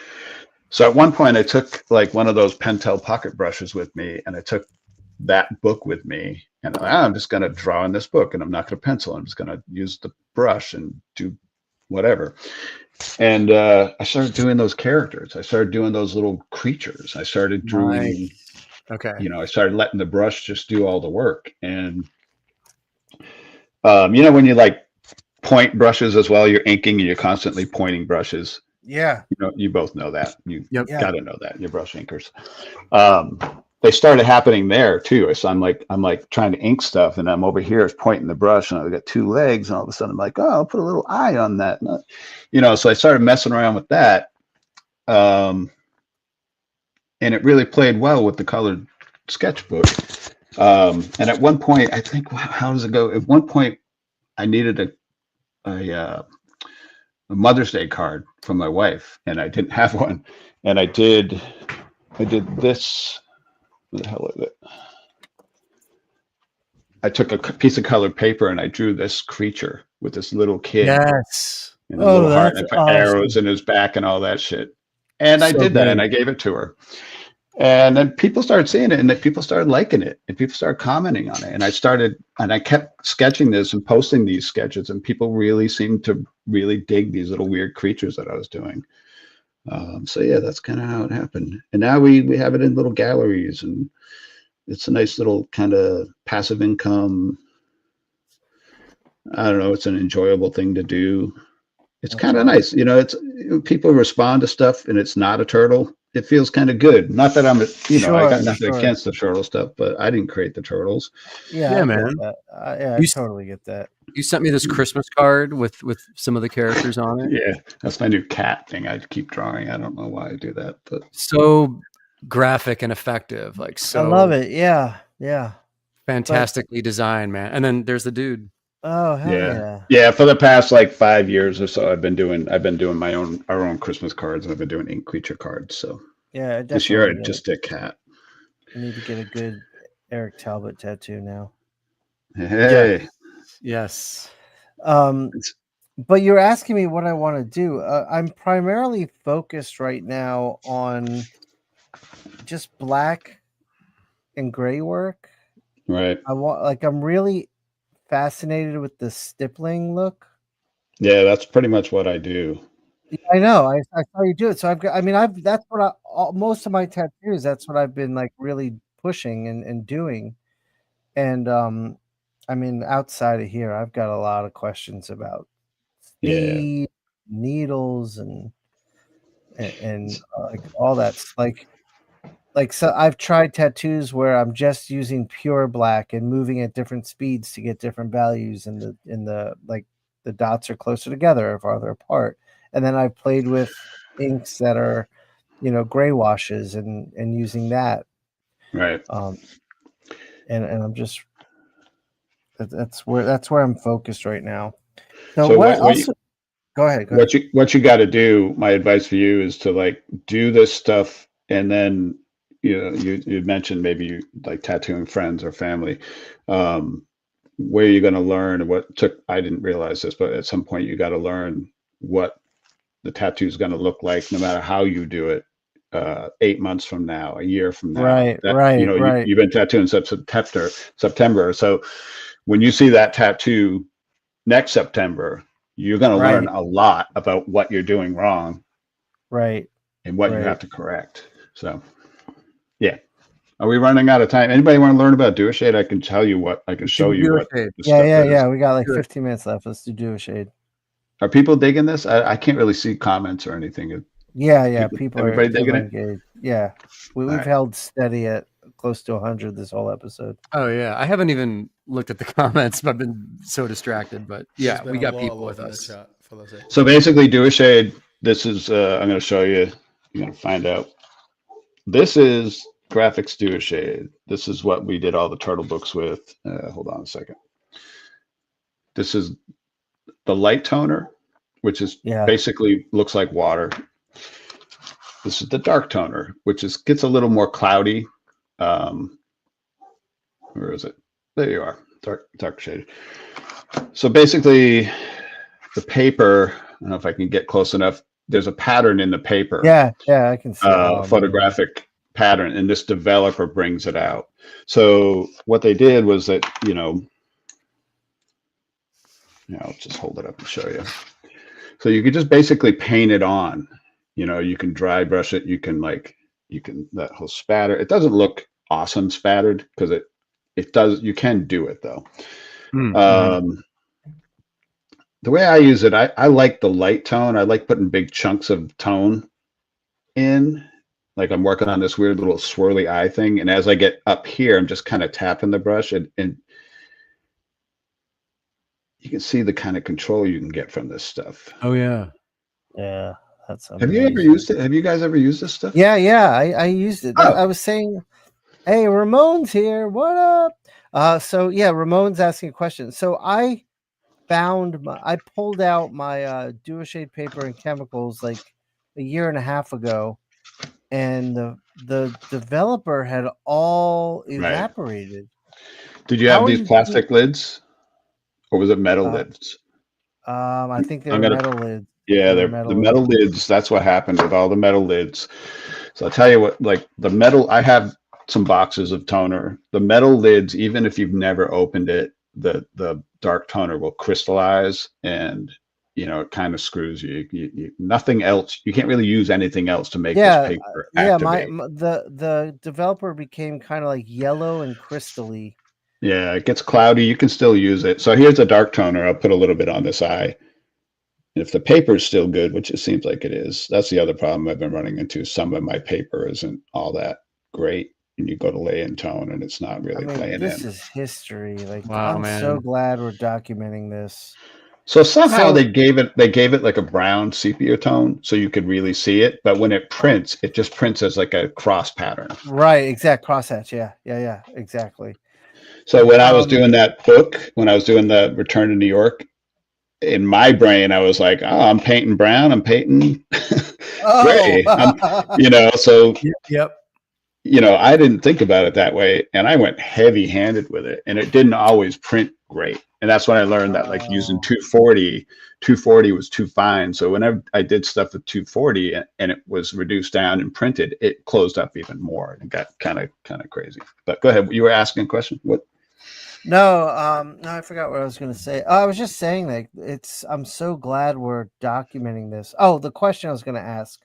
So at one point I took like one of those Pentel pocket brushes with me, and I took that book with me, and I'm just going to draw in this book, and I'm not going to pencil. I'm just going to use the brush and do whatever. And I started doing those characters. I started doing those little creatures. I started drawing, Nice. Okay. you know, I started letting the brush just do all the work. And, you know, when you like point brushes as well, you're inking and you're constantly pointing brushes. Yeah. You know, you both know that. You Yep. got to know that. You're brush inkers. They started happening there too. So I'm like trying to ink stuff, and I'm over here pointing the brush, and I've got two legs, and all of a sudden I'm like, oh, I'll put a little eye on that. You know, so I started messing around with that. And it really played well with the colored sketchbook. And at one point, I think, how does it go? At one point, I needed a Mother's Day card from my wife, and I didn't have one. And I did this. What the hell is it? I took a piece of colored paper and I drew this creature with this little kid. Yes. And a little heart, and I put arrows in his back and all that shit. And I did that, and I gave it to her. And then people started seeing it, and then people started liking it, and people started commenting on it. And I kept sketching this and posting these sketches, and people really seemed to really dig these little weird creatures that I was doing. So yeah, that's kind of how it happened. And now we have it in little galleries, and it's a nice little kind of passive income. I don't know. It's an enjoyable thing to do. It's kind of nice. You know, it's people respond to stuff and it's not a turtle. It feels kind of good. Not that I'm, I got nothing against the turtle stuff, but I didn't create the turtles. Yeah, man. I totally get that. You sent me this Christmas card with some of the characters on it. Yeah, that's my new cat thing. I keep drawing. I don't know why I do that, but so graphic and effective. Like, so I love it. Yeah, yeah. Fantastically designed, man. And then there's the dude. Oh hell yeah. Yeah, for the past like 5 years or so, I've been doing our own Christmas cards, and I've been doing ink creature cards. So yeah, this year I just did cat. I need to get a good Eric Talbot tattoo now. Hey. Yes. But you're asking me what I want to do. I'm primarily focused right now on just black and gray work. Right. I'm really fascinated with the stippling look. Yeah, that's pretty much what I do. I know. I saw you do it. So that's what most of my tattoos, that's what I've been like really pushing and doing. And I mean, outside of here, I've got a lot of questions about speed, needles, and like all that. So I've tried tattoos where I'm just using pure black and moving at different speeds to get different values, and the like the dots are closer together or farther apart. And then I've played with inks that are, gray washes and using that. Right. And I'm just that's where I'm focused right now. So go ahead. What you got to do, my advice for you is to like do this stuff, and then you mentioned maybe you like tattooing friends or family, where you're going to learn I didn't realize this, but at some point you got to learn what the tattoo is going to look like, no matter how you do it. 8 months from now, a year from now, right. You've been tattooing since September. So when you see that tattoo next September, you're going to learn a lot about what you're doing wrong, right, and what you have to correct. So, yeah. Are we running out of time? Anybody want to learn about DuoShade? I can tell you what I can show you. What yeah. We got like 15 minutes left. Let's do DuoShade. Are people digging this? I can't really see comments or anything. Yeah. People everybody are digging engaged. Yeah, we've held steady at close to 100 this whole episode. Oh yeah, I haven't even looked at the comments. I've been so distracted, but yeah, we got people with us. So basically, DuoShade. This is I'm going to show you. You're going to find out. This is graphics DuoShade. This is what we did all the turtle books with. Hold on a second. This is the light toner, which is basically looks like water. This is the dark toner, which gets a little more cloudy. Where is it? There you are, dark shade. So basically, the paper. I don't know if I can get close enough. there's a pattern in the paper. Yeah, I can see it. Photographic pattern, and this developer brings it out. So what they did was that, I'll just hold it up and show you. So you could just basically paint it on. You can dry brush it. You can that whole spatter. It doesn't look awesome spattered because it does. You can do it though. Mm-hmm. The way I use it, I like the light tone. I like putting big chunks of tone in. Like I'm working on this weird little swirly eye thing. And as I get up here, I'm just kind of tapping the brush and you can see the kind of control you can get from this stuff. Oh yeah. Yeah. That's amazing. Have you ever used it? Have you guys ever used this stuff? Yeah. I used it. I was saying, hey, Ramon's here. What up? So yeah, Ramon's asking a question. So I pulled out my duo-shade paper and chemicals like a year and a half ago, and the developer had all evaporated. Did you have these plastic lids, or was it metal lids? I think they were metal lids. Yeah, they're the metal lids. That's what happened with all the metal lids. So I'll tell you what, like the metal, I have some boxes of toner. The metal lids, even if you've never opened it, the dark toner will crystallize, and it kind of screws you. Nothing else. You can't really use anything else to make this paper activate. The developer became kind of like yellow and crystally. Yeah, it gets cloudy. You can still use it. So here's a dark toner. I'll put a little bit on this eye. If the paper is still good, which it seems like it is, that's the other problem I've been running into. Some of my paper isn't all that great. And you go to lay in tone and it's not really laying in. This is history. Like, wow, I'm so glad we're documenting this. So somehow they gave it like a brown sepia tone so you could really see it. But when it prints, it just prints as like a cross pattern. Right. Exact crosshatch. Yeah. Exactly. So when I was doing that book, when I was doing the Return to New York, in my brain, I was like, oh, I'm painting brown. I'm painting gray. So yep. I didn't think about it that way, and I went heavy-handed with it, and it didn't always print great. And that's when I learned that, like, using 240 was too fine. So whenever I did stuff with 240 and it was reduced down and printed, it closed up even more and got kind of crazy. But go ahead. You were asking a question. What? No, I forgot what I was going to say. I was just saying that I'm so glad we're documenting this. Oh, the question I was going to ask.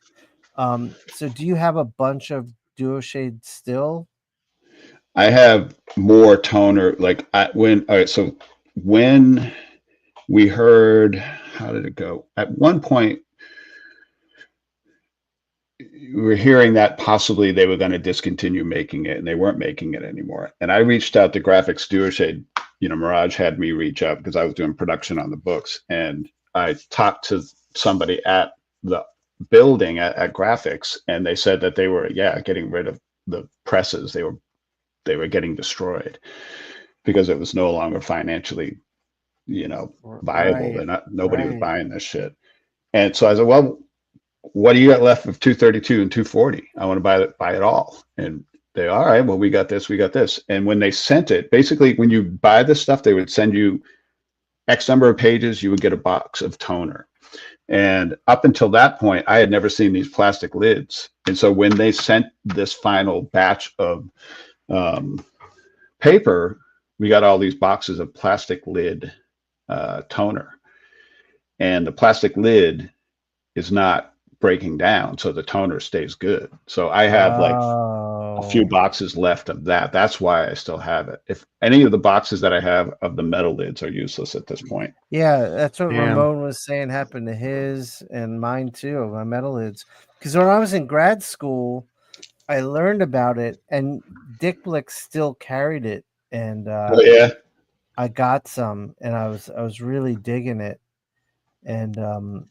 So do you have a bunch of duo shade still? I have more toner. Like so when we heard, how did it go? At one point, we were hearing that possibly they were going to discontinue making it, and they weren't making it anymore. And I reached out to Graphics Duo Shade. Mirage had me reach out because I was doing production on the books, and I talked to somebody at the building at Graphics, and they said that they were getting rid of the presses. They were getting destroyed because it was no longer financially viable. Nobody was buying this shit. And so I said, well, what do you got left of 232 and 240? I want to buy it all. And they, all right, well, we got this. And when they sent it, basically when you buy this stuff, they would send you X number of pages, you would get a box of toner. And up until that point, I had never seen these plastic lids. And so when they sent this final batch of paper, we got all these boxes of plastic lid toner. And the plastic lid is not breaking down, so the toner stays good. So I have like a few boxes left of that. That's why I still have it. If any of the boxes that I have of the metal lids are useless at this point. Yeah, that's what Ramon was saying happened to his and mine too, my metal lids. Because when I was in grad school, I learned about it, and Dick Blick still carried it, and I got some, and I was really digging it, and then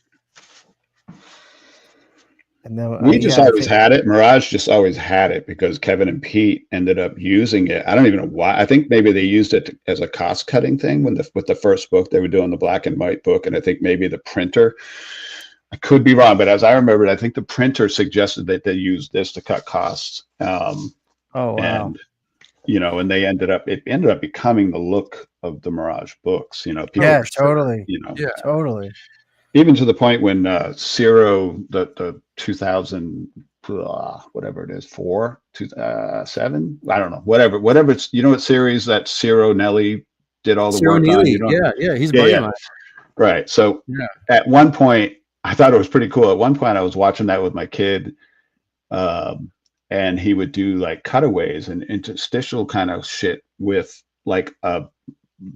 we just always had it. Mirage just always had it because Kevin and Pete ended up using it. I don't even know why. I think maybe they used it as a cost-cutting thing with the first book. They were doing the black and white book, and I think maybe the printer, I could be wrong, but as I remembered, I think the printer suggested that they use this to cut costs. Oh, wow. And, and it ended up becoming the look of the Mirage books. People totally. Totally. even to the point when Zero, the 2000, whatever it is, 7, I don't know, whatever it's, what series that Zero Nelly did all the Cyril work on. Neely, You don't, yeah, he's a buddy of mine. right. So Yeah. at one point, I thought it was pretty cool. At one point, I was watching that with my kid, and he would do like cutaways and interstitial kind of shit with like a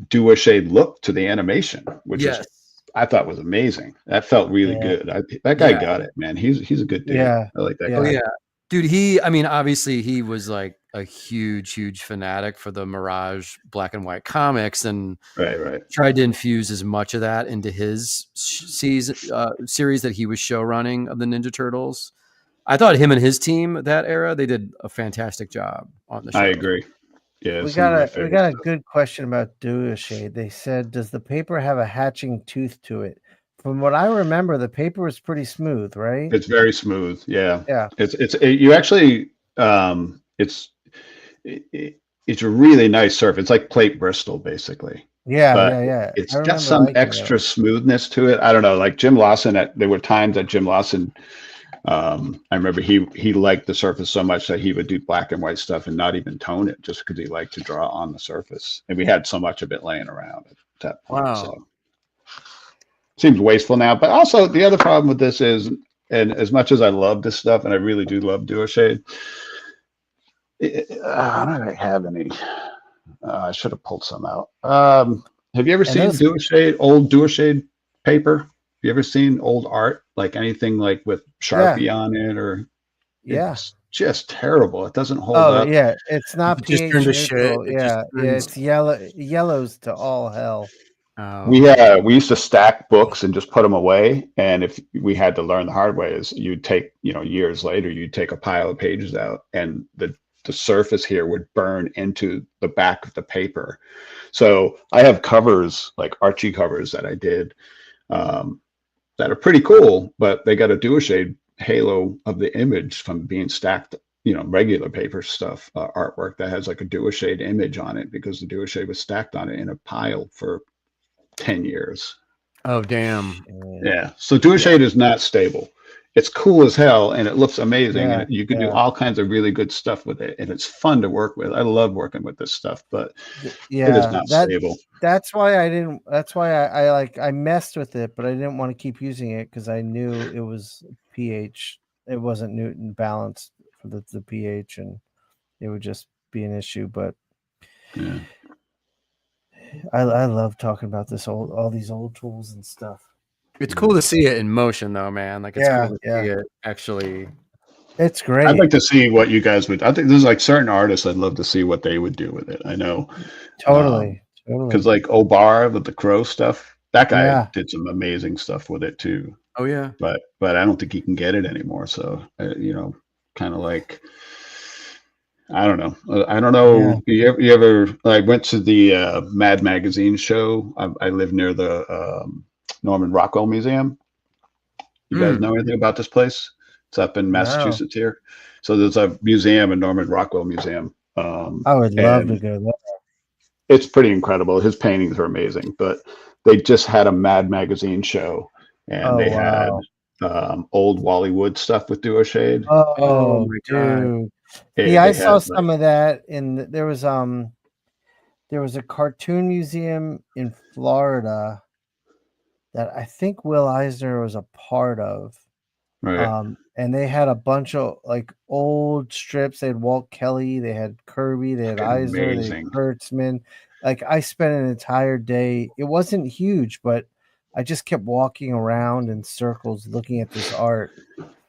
duo-shade look to the animation, which is I thought was amazing. That felt really good. That guy got it, man. He's a good dude. I like that guy. Oh yeah, dude. I mean, obviously he was like a huge fanatic for the Mirage black and white comics, and right. tried to infuse as much of that into his series that he was show running of the Ninja Turtles. I thought him and his team that era, they did a fantastic job on the show. I agree. Yeah, we got a good question about duo-shade. They said, does the paper have a hatching tooth to it? From what I remember, the paper is pretty smooth, right? It's very smooth. Yeah. It's you actually it's a really nice surface. It's like plate Bristol, basically. Yeah. It's got some extra smoothness to it. I don't know. Like Jim Lawson, there were times that Jim Lawson, I remember he liked the surface so much that he would do black and white stuff and not even tone it, just because he liked to draw on the surface. And we had so much of it laying around at that point. Wow. So seems wasteful now. But also the other problem with this is, and as much as I love this stuff, and I really do love duo-shade, I don't have any. I should have pulled some out. Have you ever seen old duo-shade paper? Have you ever seen old art, like anything like with Sharpie on it, or it's just terrible. It doesn't hold up. Oh yeah, it's not pH neutral. Yeah, it's yellows to all hell. We used to stack books and just put them away, and if we had to learn the hard way, is you'd take, years later, you'd take a pile of pages out, and the surface here would burn into the back of the paper. So I have covers, like Archie covers that I did, that are pretty cool, but they got a duo-shade halo of the image from being stacked, regular paper stuff, artwork that has like a duo-shade image on it, because the duo-shade was stacked on it in a pile for 10 years. Oh, damn. Yeah. So duo-shade is not stable. It's cool as hell, and it looks amazing, and you can do all kinds of really good stuff with it, and it's fun to work with. I love working with this stuff, but it is not stable. That's why I messed with it, but I didn't want to keep using it because I knew it was pH. It wasn't Newton balanced for the pH, and it would just be an issue. But I love talking about all these old tools and stuff. It's cool to see it in motion, though, man. Like, it's cool to see it actually. It's great. I'd like to see what you guys would. I think there's like certain artists I'd love to see what they would do with it. I know. Totally. Because like Obar with the crow stuff, that guy did some amazing stuff with it too. Oh yeah. But I don't think he can get it anymore. So kind of like, I don't know. I don't know. Yeah. You ever I went to the Mad Magazine show. I live near the Norman Rockwell Museum. You guys know anything about this place? It's up in Massachusetts here. So there's a museum, a Norman Rockwell Museum. I would love to go there. It's pretty incredible. His paintings are amazing, but they just had a Mad Magazine show, and they had old Wally Wood stuff with duo-shade. Oh my God. I saw some of that there was a cartoon museum in Florida that I think Will Eisner was a part of. Right. And they had a bunch of like old strips. They had Walt Kelly, they had Kirby, they had Eisner, they had Kurtzman. Like, I spent an entire day. It wasn't huge, but I just kept walking around in circles looking at this art.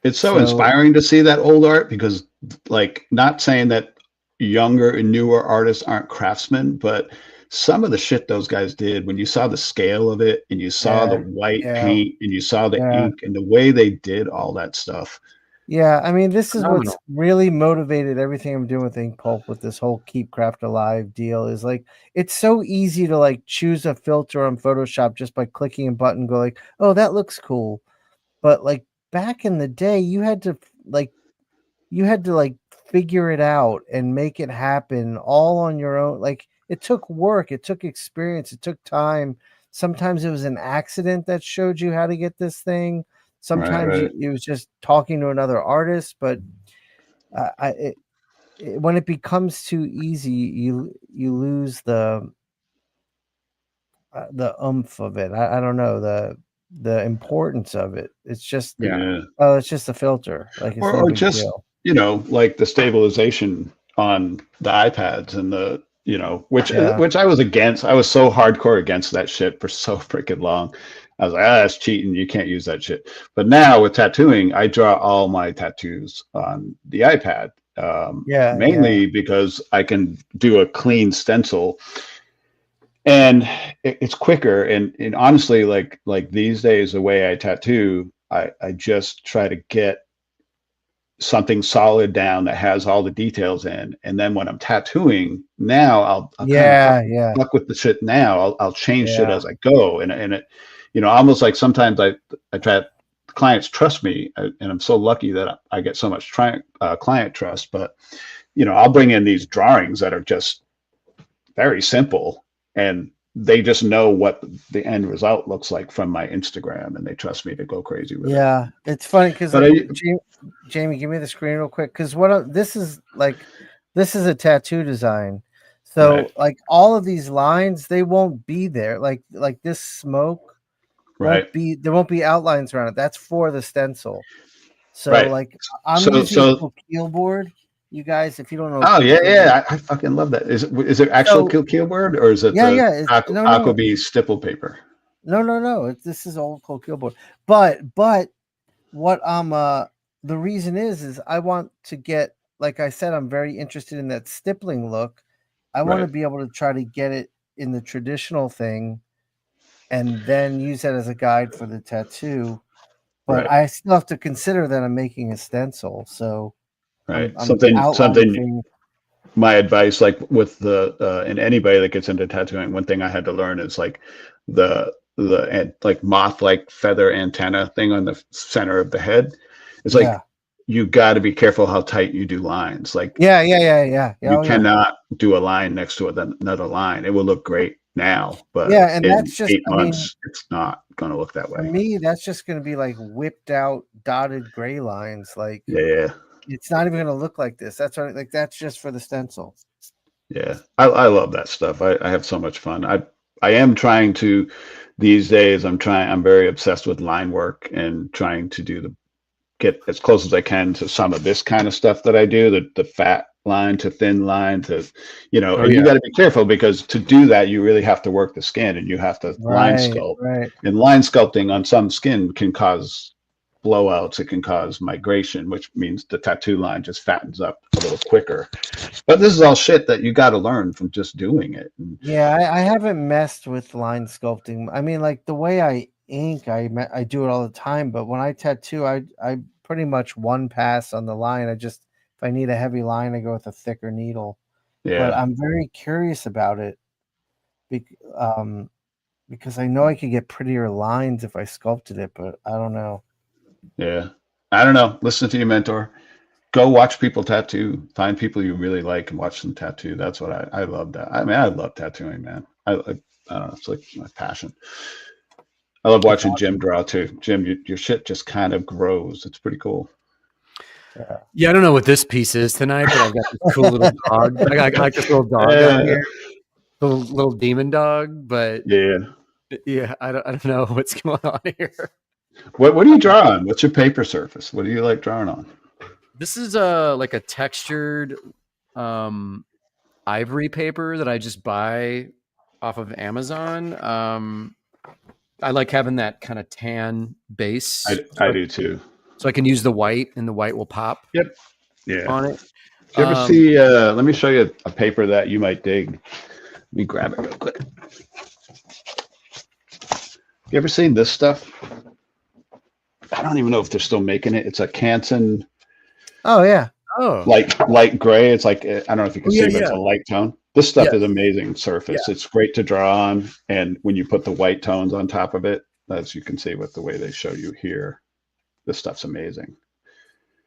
It's so inspiring to see that old art, because, like, not saying that younger and newer artists aren't craftsmen, but some of the shit those guys did, when you saw the scale of it, and you saw the white paint, and you saw the ink, and the way they did all that stuff. Yeah, I mean, this is what's really motivated everything I'm doing with Inkpulp, with this whole Keep Craft Alive deal, is like, it's so easy to like choose a filter on Photoshop just by clicking a button, go like, oh, that looks cool. But like back in the day, you had to figure it out and make it happen all on your own. Like, it took work, it took experience, it took time sometimes it was an accident that showed you how to get this thing. Sometimes right. it was just talking to another artist, but when it becomes too easy, you lose the oomph of it. I don't know, the importance of it. It's just Yeah. oh, it's just a filter. Like it's no Or big just, deal. like the stabilization on the iPads and the, which Yeah. I was against. I was so hardcore against that shit for so freaking long. I was like, that's cheating. You can't use that shit. But now with tattooing, I draw all my tattoos on the iPad. Mainly because I can do a clean stencil, and it's quicker. And honestly, like these days, the way I tattoo, I just try to get something solid down that has all the details in, and then when I'm tattooing now, I'll kind of fuck with the shit. Now I'll change shit as I go, and it, almost like sometimes I try. Clients trust me, and I'm so lucky that I get so much client trust. But I'll bring in these drawings that are just very simple, and they just know what the end result looks like from my Instagram, and they trust me to go crazy with it. Yeah, it's funny because But Jamie, give me the screen real quick, because this is a tattoo design, so Right. like all of these lines, they won't be there. Like this smoke right. there won't be outlines around it. That's for the stencil. So Right. like I'm using a Coquille board. You guys, if you don't know, oh yeah, I fucking love that. Is it actual Coquille board, or is it it's Aquabee stipple paper? No. This is old Coquille board. But what the reason is I want to get, like I said, I'm very interested in that stippling look. I want to be able to try to get it in the traditional thing, and then use that as a guide for the tattoo. But I still have to consider that I'm making a stencil. So I'm something. My advice, like with and anybody that gets into tattooing, one thing I had to learn is like the like moth like feather antenna thing on the center of the head. It's like you got to be careful how tight you do lines. Like you cannot do a line next to another line. It will look great now, but and in that's just 8 months, it's not going to look that way. For me, that's just going to be like whipped out dotted gray lines. Like it's not even going to look like this. That's what, like that's just for the stencil. Yeah, I love that stuff. I have so much fun. I am trying to these days. I'm very obsessed with line work and trying to get as close as I can to some of this kind of stuff that I do. The fat line to thin line to, you got to be careful, because to do that you really have to work the skin, and you have to line sculpt. And line sculpting on some skin can cause blowouts. It can cause migration, which means the tattoo line just fattens up a little quicker. But this is all shit that you got to learn from just doing it. I haven't messed with line sculpting. I mean, like the way I ink, I do it all the time, but when I tattoo, I pretty much one pass on the line. If I need a heavy line, I go with a thicker needle. But I'm very curious about it, because I know I could get prettier lines if I sculpted it, but I don't know. Yeah, I don't know. Listen to your mentor. Go watch people tattoo. Find people you really like and watch them tattoo. That's what I love. That. I mean, I love tattooing, man. I don't know. It's like my passion. I love watching Jim draw too. Jim, your shit just kind of grows. It's pretty cool. Yeah, I don't know what this piece is tonight, but I've got this cool little dog. I like this little dog out here, the little demon dog. But I don't know what's going on here. What do you draw on? What's your paper surface? What do you like drawing on? This is like a textured ivory paper that I just buy off of Amazon. I like having that kind of tan base. I do too. So I can use the white, and the white will pop. Yep. Yeah. On it. Do you ever see? Let me show you a paper that you might dig. Let me grab it real quick. You ever seen this stuff? I don't even know if they're still making it. It's a Canson. Oh yeah. Oh. Light gray. It's like, I don't know if you can see, but it's a light tone. This stuff is amazing surface. It's great to draw on, and when you put the white tones on top of it, as you can see with the way they show you here, this stuff's amazing.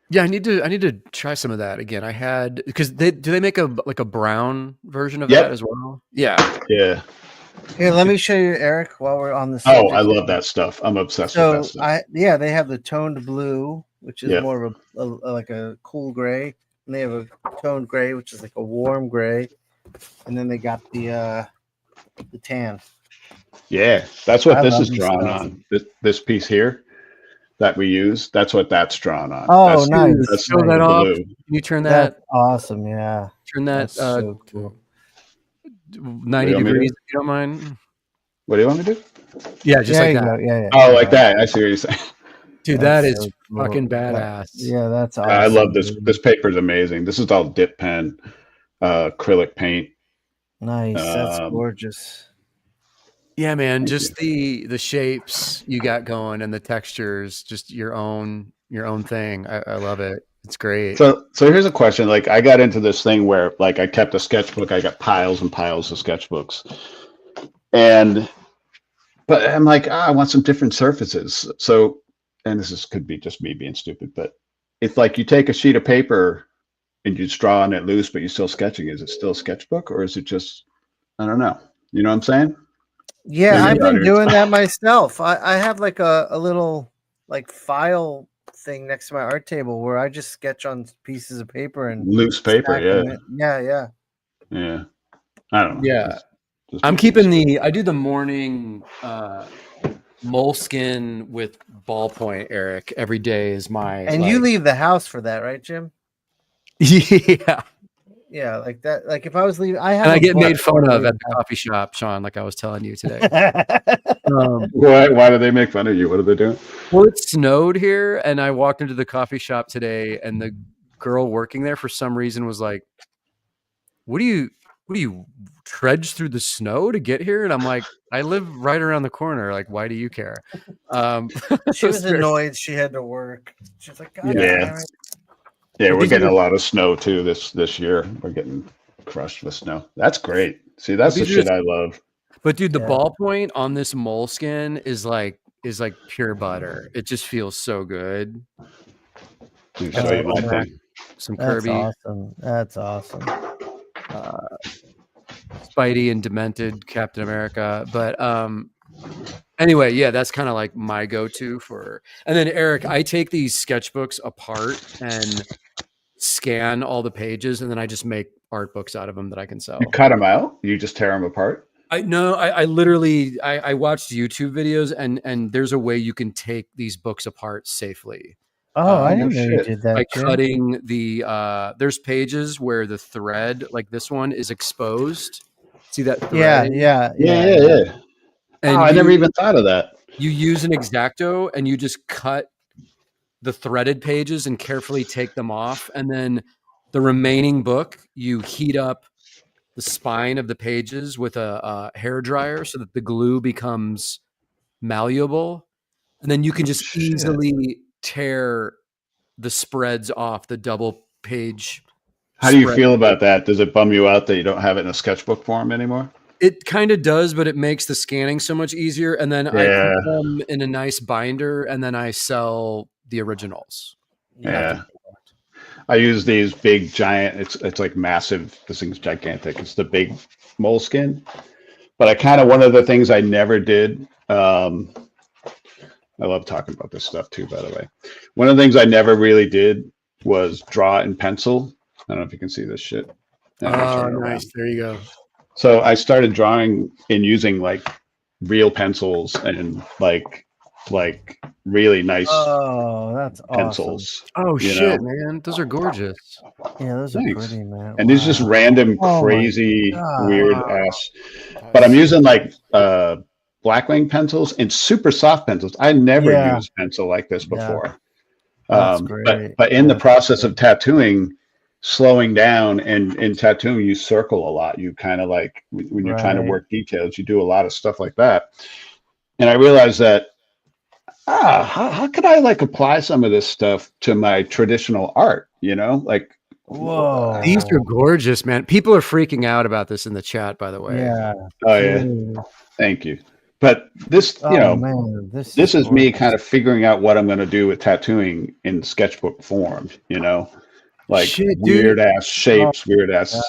Yeah, I need to try some of that again. I had, because do they make a brown version of that as well? Yeah. Here, let me show you, Eric, while we're on the Oh, subject. I love that stuff. I'm obsessed with that So stuff. they have the toned blue, which is Yep. more of like a cool gray, and they have a toned gray, which is like a warm gray, and then they got the tan. Yeah, that's what I this love is this drawn stuff. on. This piece here that we use, that's what that's drawn on. Oh, that's, nice. That's Show that the off. blue. Can you turn That's that? awesome. Yeah. Turn that That's so cool. 90 degrees, if you don't mind. What do you want me to do? Yeah, just There like you that. go. Yeah. Oh, like that. I see what you're saying. Dude, That's that is so cool. fucking badass. Yeah, that's awesome. I love this. dude. This paper is amazing. This is all dip pen, acrylic paint. Nice. That's Um, gorgeous. Yeah, man, just the shapes you got going and the textures, just your own thing. I love it. It's great. So here's a question. Like, I got into this thing where, like, I kept a sketchbook. I got piles and piles of sketchbooks, but I'm like, I want some different surfaces. So, and could be just me being stupid, but it's like you take a sheet of paper and you just draw on it loose, but you're still sketching. Is it still a sketchbook, or is it just, I don't know. You know what I'm saying? Yeah, Maybe I've the been audience- doing that myself. I have like a little like file thing next to my art table where I just sketch on pieces of paper and Loose paper. stack Yeah. them in. Yeah. Yeah. I don't know. Yeah. Just I'm keeping I do the morning moleskin with ballpoint, Eric. Every day is my And you leave the house for that, right, Jim? Yeah. Yeah, like that. Like if I was leaving, I have. And I a get book made fun for of at leaving the coffee shop, Sean, like I was telling you today. the Why do they make fun of you? What are they doing? Well, it snowed here, and I walked into the coffee shop today, and the girl working there for some reason was like, what do you trudge through the snow to get here? And I'm like, I live right around the corner. Like, why do you care? She was annoyed. She had to work. She was like, God Yeah. damn it. Yeah, But we're these getting are- a lot of snow too this year. We're getting crushed with snow. That's great. See, that's the these are shit just- I love. But dude, the Yeah. ballpoint on this moleskin is like pure butter. It just feels so good. Let me show you my thing. Some That's Kirby, awesome. That's awesome. Spidey, and Demented Captain America. But anyway, yeah, that's kind of like my go-to for. And then Eric, I take these sketchbooks apart and scan all the pages, and then I just make art books out of them that I can sell. You cut them out. You just tear them apart. I literally watched YouTube videos, and there's a way you can take these books apart safely. Oh, I no didn't know you shit. did that. By Jim. cutting there's pages where the thread, like this one, is exposed. See that thread? Yeah. And I never even thought of that. you use an X-Acto and you just cut the threaded pages and carefully take them off, and then the remaining book you heat up the spine of the pages with a hair dryer so that the glue becomes malleable, and then you can just Shit. easily tear the spreads off the double page. How do you spread. feel about that? Does it bum you out that you don't have it in a sketchbook form anymore? It kind of does, but it makes the scanning so much easier. And then I Yeah. put them in a nice binder, and then I sell the originals. Yeah. I use these big giant. It's like massive. This thing's gigantic. It's the big moleskin. But I kind of, one of the things I never did. I love talking about this stuff too, by the way. One of the things I never really did was draw in pencil. I don't know if you can see this shit. Oh, Turn it around. nice. There you go. So I started drawing and using like real pencils and like really nice Oh, that's awesome. pencils. Oh, You shit, know? man. Those are gorgeous. Yeah, those Thanks. are pretty, man. And these just Wow. random, Oh my crazy, God. weird ass. But I'm using like Blackwing pencils and super soft pencils. I never Yeah. used pencil like this Yeah. before. That's great. But in the That's process of tattooing, slowing down and in tattooing, you circle a lot. You kind of like when you're trying to Right. work details, you do a lot of stuff like that. And I realized that how could I like apply some of this stuff to my traditional art? You know, like Whoa. These are gorgeous, man. People are freaking out about this in the chat, by the way. Yeah. oh yeah, Dude. thank you. But this, Oh, you know, man. this is me kind of figuring out what I'm going to do with tattooing in sketchbook form, you know, like Shit, dude. weird ass shapes, weird ass.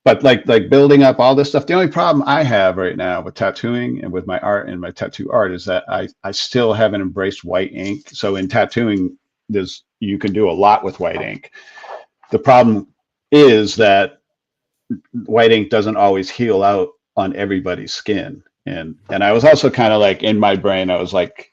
but like building up all this stuff. The only problem I have right now with tattooing and with my art and my tattoo art is that I still haven't embraced white ink. So in tattooing, you can do a lot with white ink. The problem is that white ink doesn't always heal out on everybody's skin. And I was also kind of like, in my brain, I was like,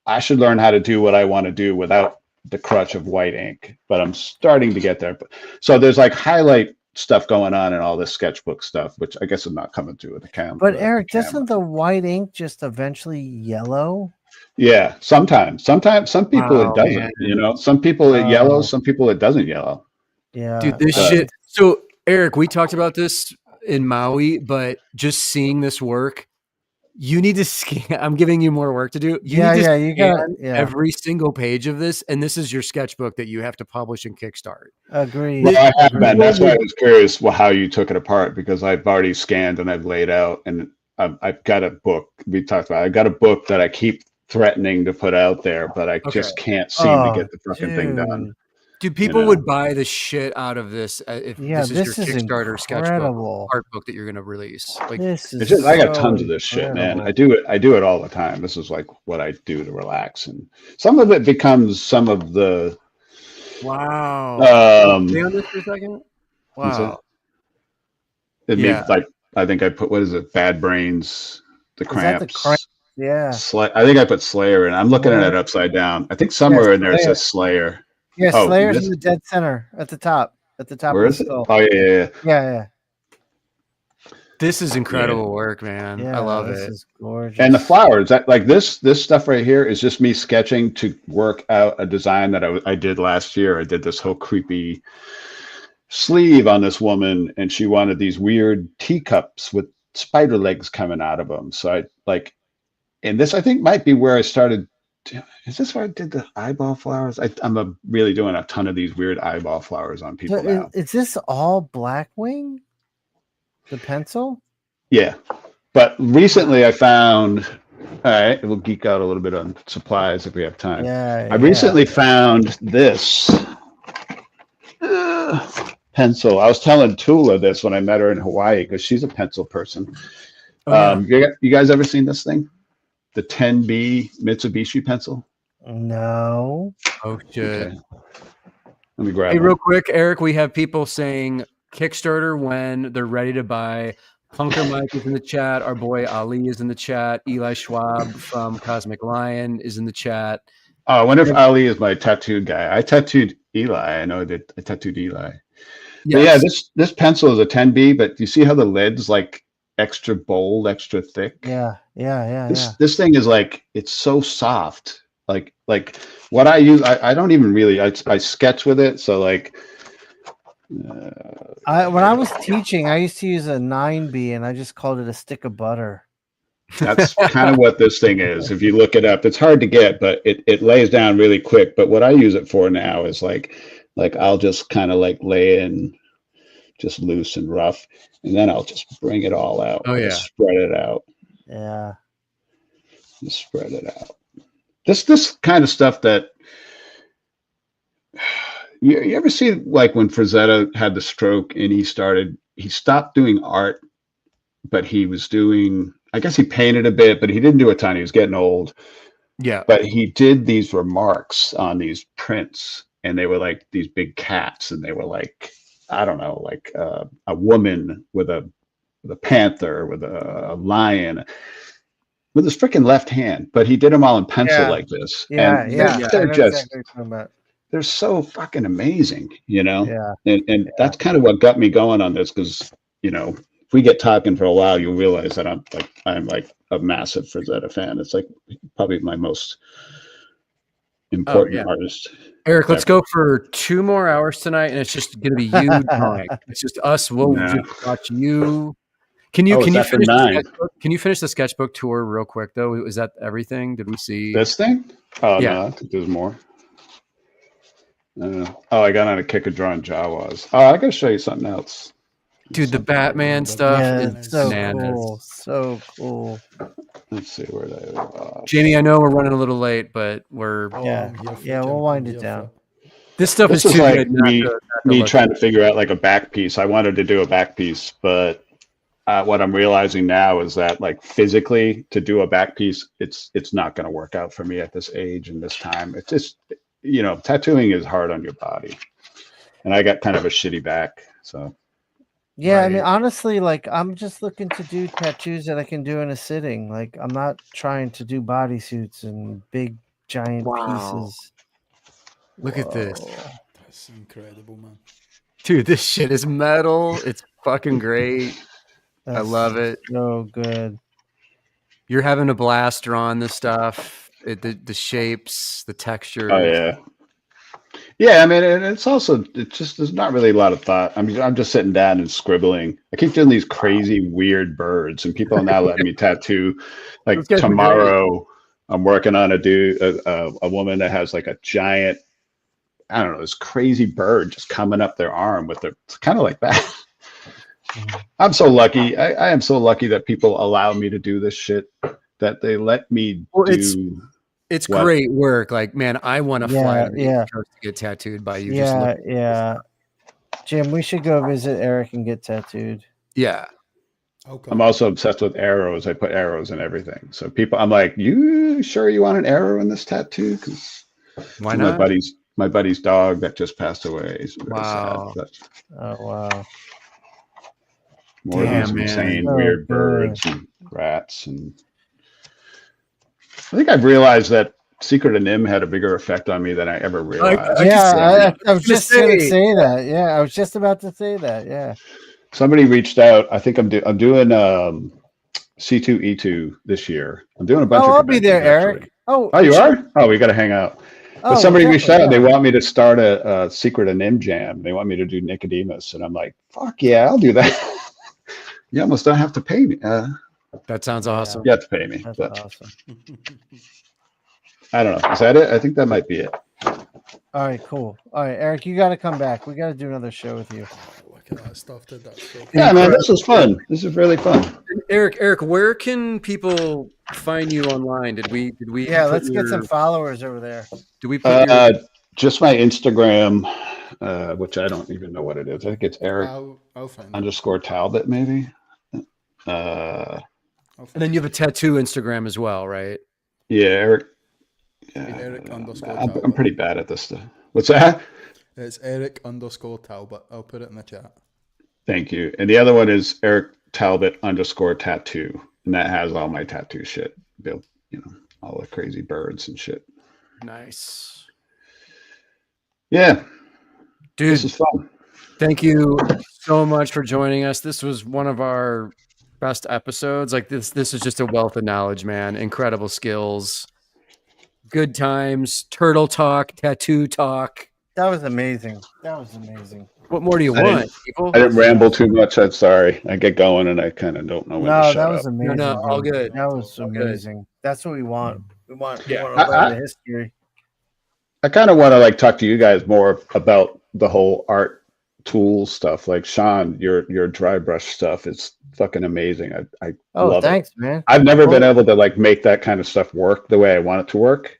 I should learn how to do what I want to do without the crutch of white ink, but I'm starting to get there. So there's like highlight stuff going on and all this sketchbook stuff, which I guess is not coming through with the camera. But Eric, doesn't the white ink just eventually yellow? Yeah, sometimes some people it doesn't, man. you know, some people it yellows, some people it doesn't yellow. Yeah, Dude, this shit. So Eric, we talked about this in Maui, but just seeing this work, you need to scan. I'm giving you more work to do. You need to you got every single page of this, and this is your sketchbook that you have to publish and Kickstart. Agree. Well, I have been. That's why I was curious how you took it apart, because I've already scanned and I've laid out, and I've got a book. We talked about. I've got a book that I keep threatening to put out there, but I just can't seem to get the fucking thing done. Dude, people would buy the shit out of this if this is your Kickstarter sketchbook art book that you're going to release. Like, I got tons of this shit, man. I do it all the time. This is like what I do to relax, and some of it becomes some of the. Wow. Stay on this for a second. Wow. It means like I think I put what is it? Bad Brains, the Cramps. Yeah. I think I put Slayer in. I'm looking at it upside down. I think somewhere in there it says Slayer. Yeah, Slayer's in the dead center at the top. At the top. Where of is the it? skull. Oh yeah. Yeah. This is incredible work, man. Yeah, I love this it. is gorgeous. And the flowers, that like this stuff right here is just me sketching to work out a design that I did last year. I did this whole creepy sleeve on this woman, and she wanted these weird teacups with spider legs coming out of them. So I like, and this I think might be where I started. Is this where I did the eyeball flowers? I'm really doing a ton of these weird eyeball flowers on people now. Is this all Blackwing? The pencil? Yeah. But recently I found, all right, we'll geek out a little bit on supplies if we have time. I recently found this pencil. I was telling Tula this when I met her in Hawaii because she's a pencil person. You guys ever seen this thing? The 10B Mitsubishi pencil? No. Oh shit. Okay. Let me grab it. Hey, real quick, Eric, we have people saying Kickstarter when they're ready to buy. Punker Mike is in the chat. Our boy Ali is in the chat. Eli Schwab from Cosmic Lion is in the chat. Oh, I wonder if Ali is my tattooed guy. I tattooed Eli. I know that I tattooed Eli. Yes. But yeah, this pencil is a 10B, but you see how the lid's like extra bold, extra thick? Yeah. This thing is like, it's so soft. Like what I use, I don't even really, I sketch with it. So like, when I was teaching, I used to use a 9B and I just called it a stick of butter. That's kind of what this thing is. If you look it up, it's hard to get, but it lays down really quick. But what I use it for now is like I'll just kind of like lay in just loose and rough, and then I'll just bring it all out. Oh yeah, spread it out. Yeah, just spread it out. This kind of stuff that you ever see, like when Frazetta had the stroke and he stopped doing art, but he was doing, I guess he painted a bit, but he didn't do a ton. He was getting old. Yeah. But he did these remarks on these prints, and they were like these big cats, and they were like, I don't know, like a woman with a panther, with a lion, with his freaking left hand. But he did them all in pencil like this. They're just, they're so fucking amazing, you know? Yeah. And that's kind of what got me going on this, because, you know, if we get talking for a while, you'll realize that I'm like a massive Frazetta fan. It's like probably my most important artist. Eric, let's go for 2 more hours tonight, and it's just going to be you drawing. It's just us. We'll just watch you. Can you finish can you finish the sketchbook tour real quick though? Is that everything? Did we see this thing? Oh no, I think there's more. I got on a kick of drawing Jawas. Oh, I gotta show you something else. Dude, the Batman stuff is so bananas. Cool. So cool. Let's see where they are. Jamie, I know we're running a little late, but we're we'll wind it down. This stuff This is is too like good. not me to me look trying at. to figure out like a back piece. I wanted to do a back piece, but what I'm realizing now is that like physically to do a back piece, it's not going to work out for me at this age and this time. It's just, tattooing is hard on your body, and I got kind of a shitty back, so. Yeah, I mean, Right. honestly, like I'm just looking to do tattoos that I can do in a sitting. Like I'm not trying to do bodysuits and big giant Wow. pieces. Look at this. Whoa. That's incredible, man. Dude, this shit is metal. It's fucking great. I That's love it. so good. You're having a blast drawing this stuff. The shapes, the textures. Oh yeah. Yeah, I mean, and it's just there's not really a lot of thought. I mean, I'm just sitting down and scribbling. I keep doing these crazy weird birds, and people are now letting me tattoo. Like Those guys are great. tomorrow, I'm working on a woman that has like a giant, I don't know, this crazy bird just coming up their arm with their, it's kind of like that. I'm so lucky. I am so lucky that people allow me to do this shit, that they let me Well, do. It's What? great work. Like, man, I want to fly to the Yeah. East Coast to get tattooed by you. Just Yeah, look. yeah. Jim, we should go visit Eric and get tattooed. Yeah. I'll come. I'm also obsessed with arrows. I put arrows in everything. So I'm like, you sure you want an arrow in this tattoo? Because Why my not? buddy's dog that just passed away. Is really Wow. sad. But Oh wow. more Damn, of these man. insane So weird good. birds and rats, and I think I've realized that Secret of Nim had a bigger effect on me than I ever realized. I Yeah, just- I was gonna just gonna say. say that. Yeah, I was just about to say that. Yeah. Somebody reached out. I think I'm doing C2E2 this year. I'm doing a bunch Oh, of I'll be there, conventions, Eric. actually. Oh, Oh, you are? Oh, we got to hang out. But Oh, somebody reached definitely, out. They yeah. want me to start a Secret of Nim jam. They want me to do Nicodemus, and I'm like, fuck yeah, I'll do that. You almost don't have to pay me. That sounds awesome. You have to pay me, That's but awesome. I don't know. Is that it? I think that might be it. All right, cool. All right, Eric, you got to come back. We got to do another show with you. Look at that stuff, dude. That's so Yeah, man, this was fun. This is really fun. Eric, where can people find you online? Did we? Yeah, put let's get some your- followers over there. Did we put your? Just my Instagram, which I don't even know what it is. I think it's Eric I'll find it. underscore Talbot, maybe. I'll And find then you have a tattoo Instagram as well, right? Yeah, Eric. Eric underscore I'm Talbot. pretty bad at this stuff. What's that? It's Eric underscore Talbot. I'll put it in the chat. Thank you. And the other one is Eric Talbot underscore tattoo. And that has all my tattoo shit built, all the crazy birds and shit. Nice, Yeah, dude. this is fun. Thank you so much for joining us. This was one of our best episodes. Like this is just a wealth of knowledge, man. Incredible skills, good times, turtle talk, tattoo talk. That was amazing. That was amazing. What more do you I want, didn't- people? I didn't ramble too much. I'm sorry. I get going and I kind of don't know when to No, shut that up. was amazing. No, all dude. good. That was All good. amazing. That's what we want. We want Yeah. to learn the history. I kind of want to talk to you guys more about the whole art tool stuff. Like Sean, your dry brush stuff is fucking amazing. I Oh, love thanks, it. man. I've never been able to make that kind of stuff work the way I want it to work.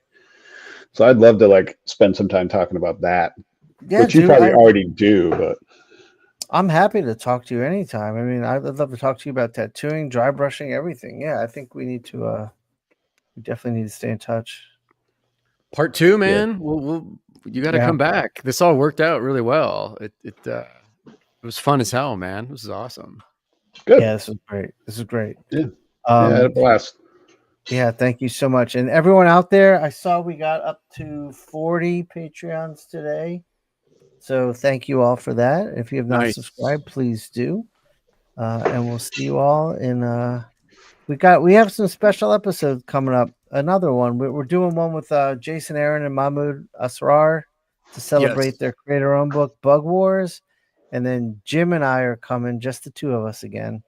So I'd love to spend some time talking about that, Yeah, which you dude, probably already do, but I'm happy to talk to you anytime. I mean, I'd love to talk to you about tattooing, dry brushing, everything. Yeah, I think we need to. We definitely need to stay in touch. Part 2, man. You got to come back. This all worked out really well. It was fun as hell, man. This is awesome. good. Yeah, this is great. This is great. Yeah. I had a blast. Yeah, thank you so much. And everyone out there, I saw we got up to 40 Patreons today. So thank you all for that. If you have not subscribed, please do. And we'll see you all in we have some special episodes coming up. Another one. We're doing one with Jason Aaron and Mahmoud Asrar to celebrate their creator-owned book, Bug Wars. And then Jim and I are coming, just the two of us again.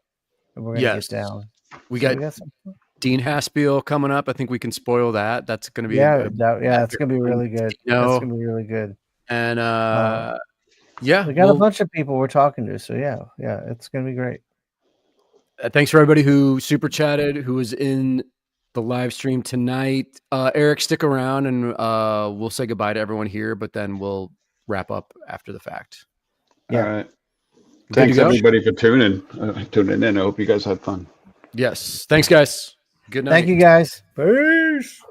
And we're gonna get down. We got some Dean Haspiel coming up. I think we can spoil that. That's going to be it's going to be really good. That's going to be really good. And we got a bunch of people we're talking to, so yeah, it's going to be great. Thanks for everybody who super chatted, who was in the live stream tonight. Eric, stick around and we'll say goodbye to everyone here, but then we'll wrap up after the fact. Yeah. All right. Good Thanks to go? everybody for tuning in. I hope you guys had fun. Yes. Thanks, guys. Good night. Thank you guys. Peace.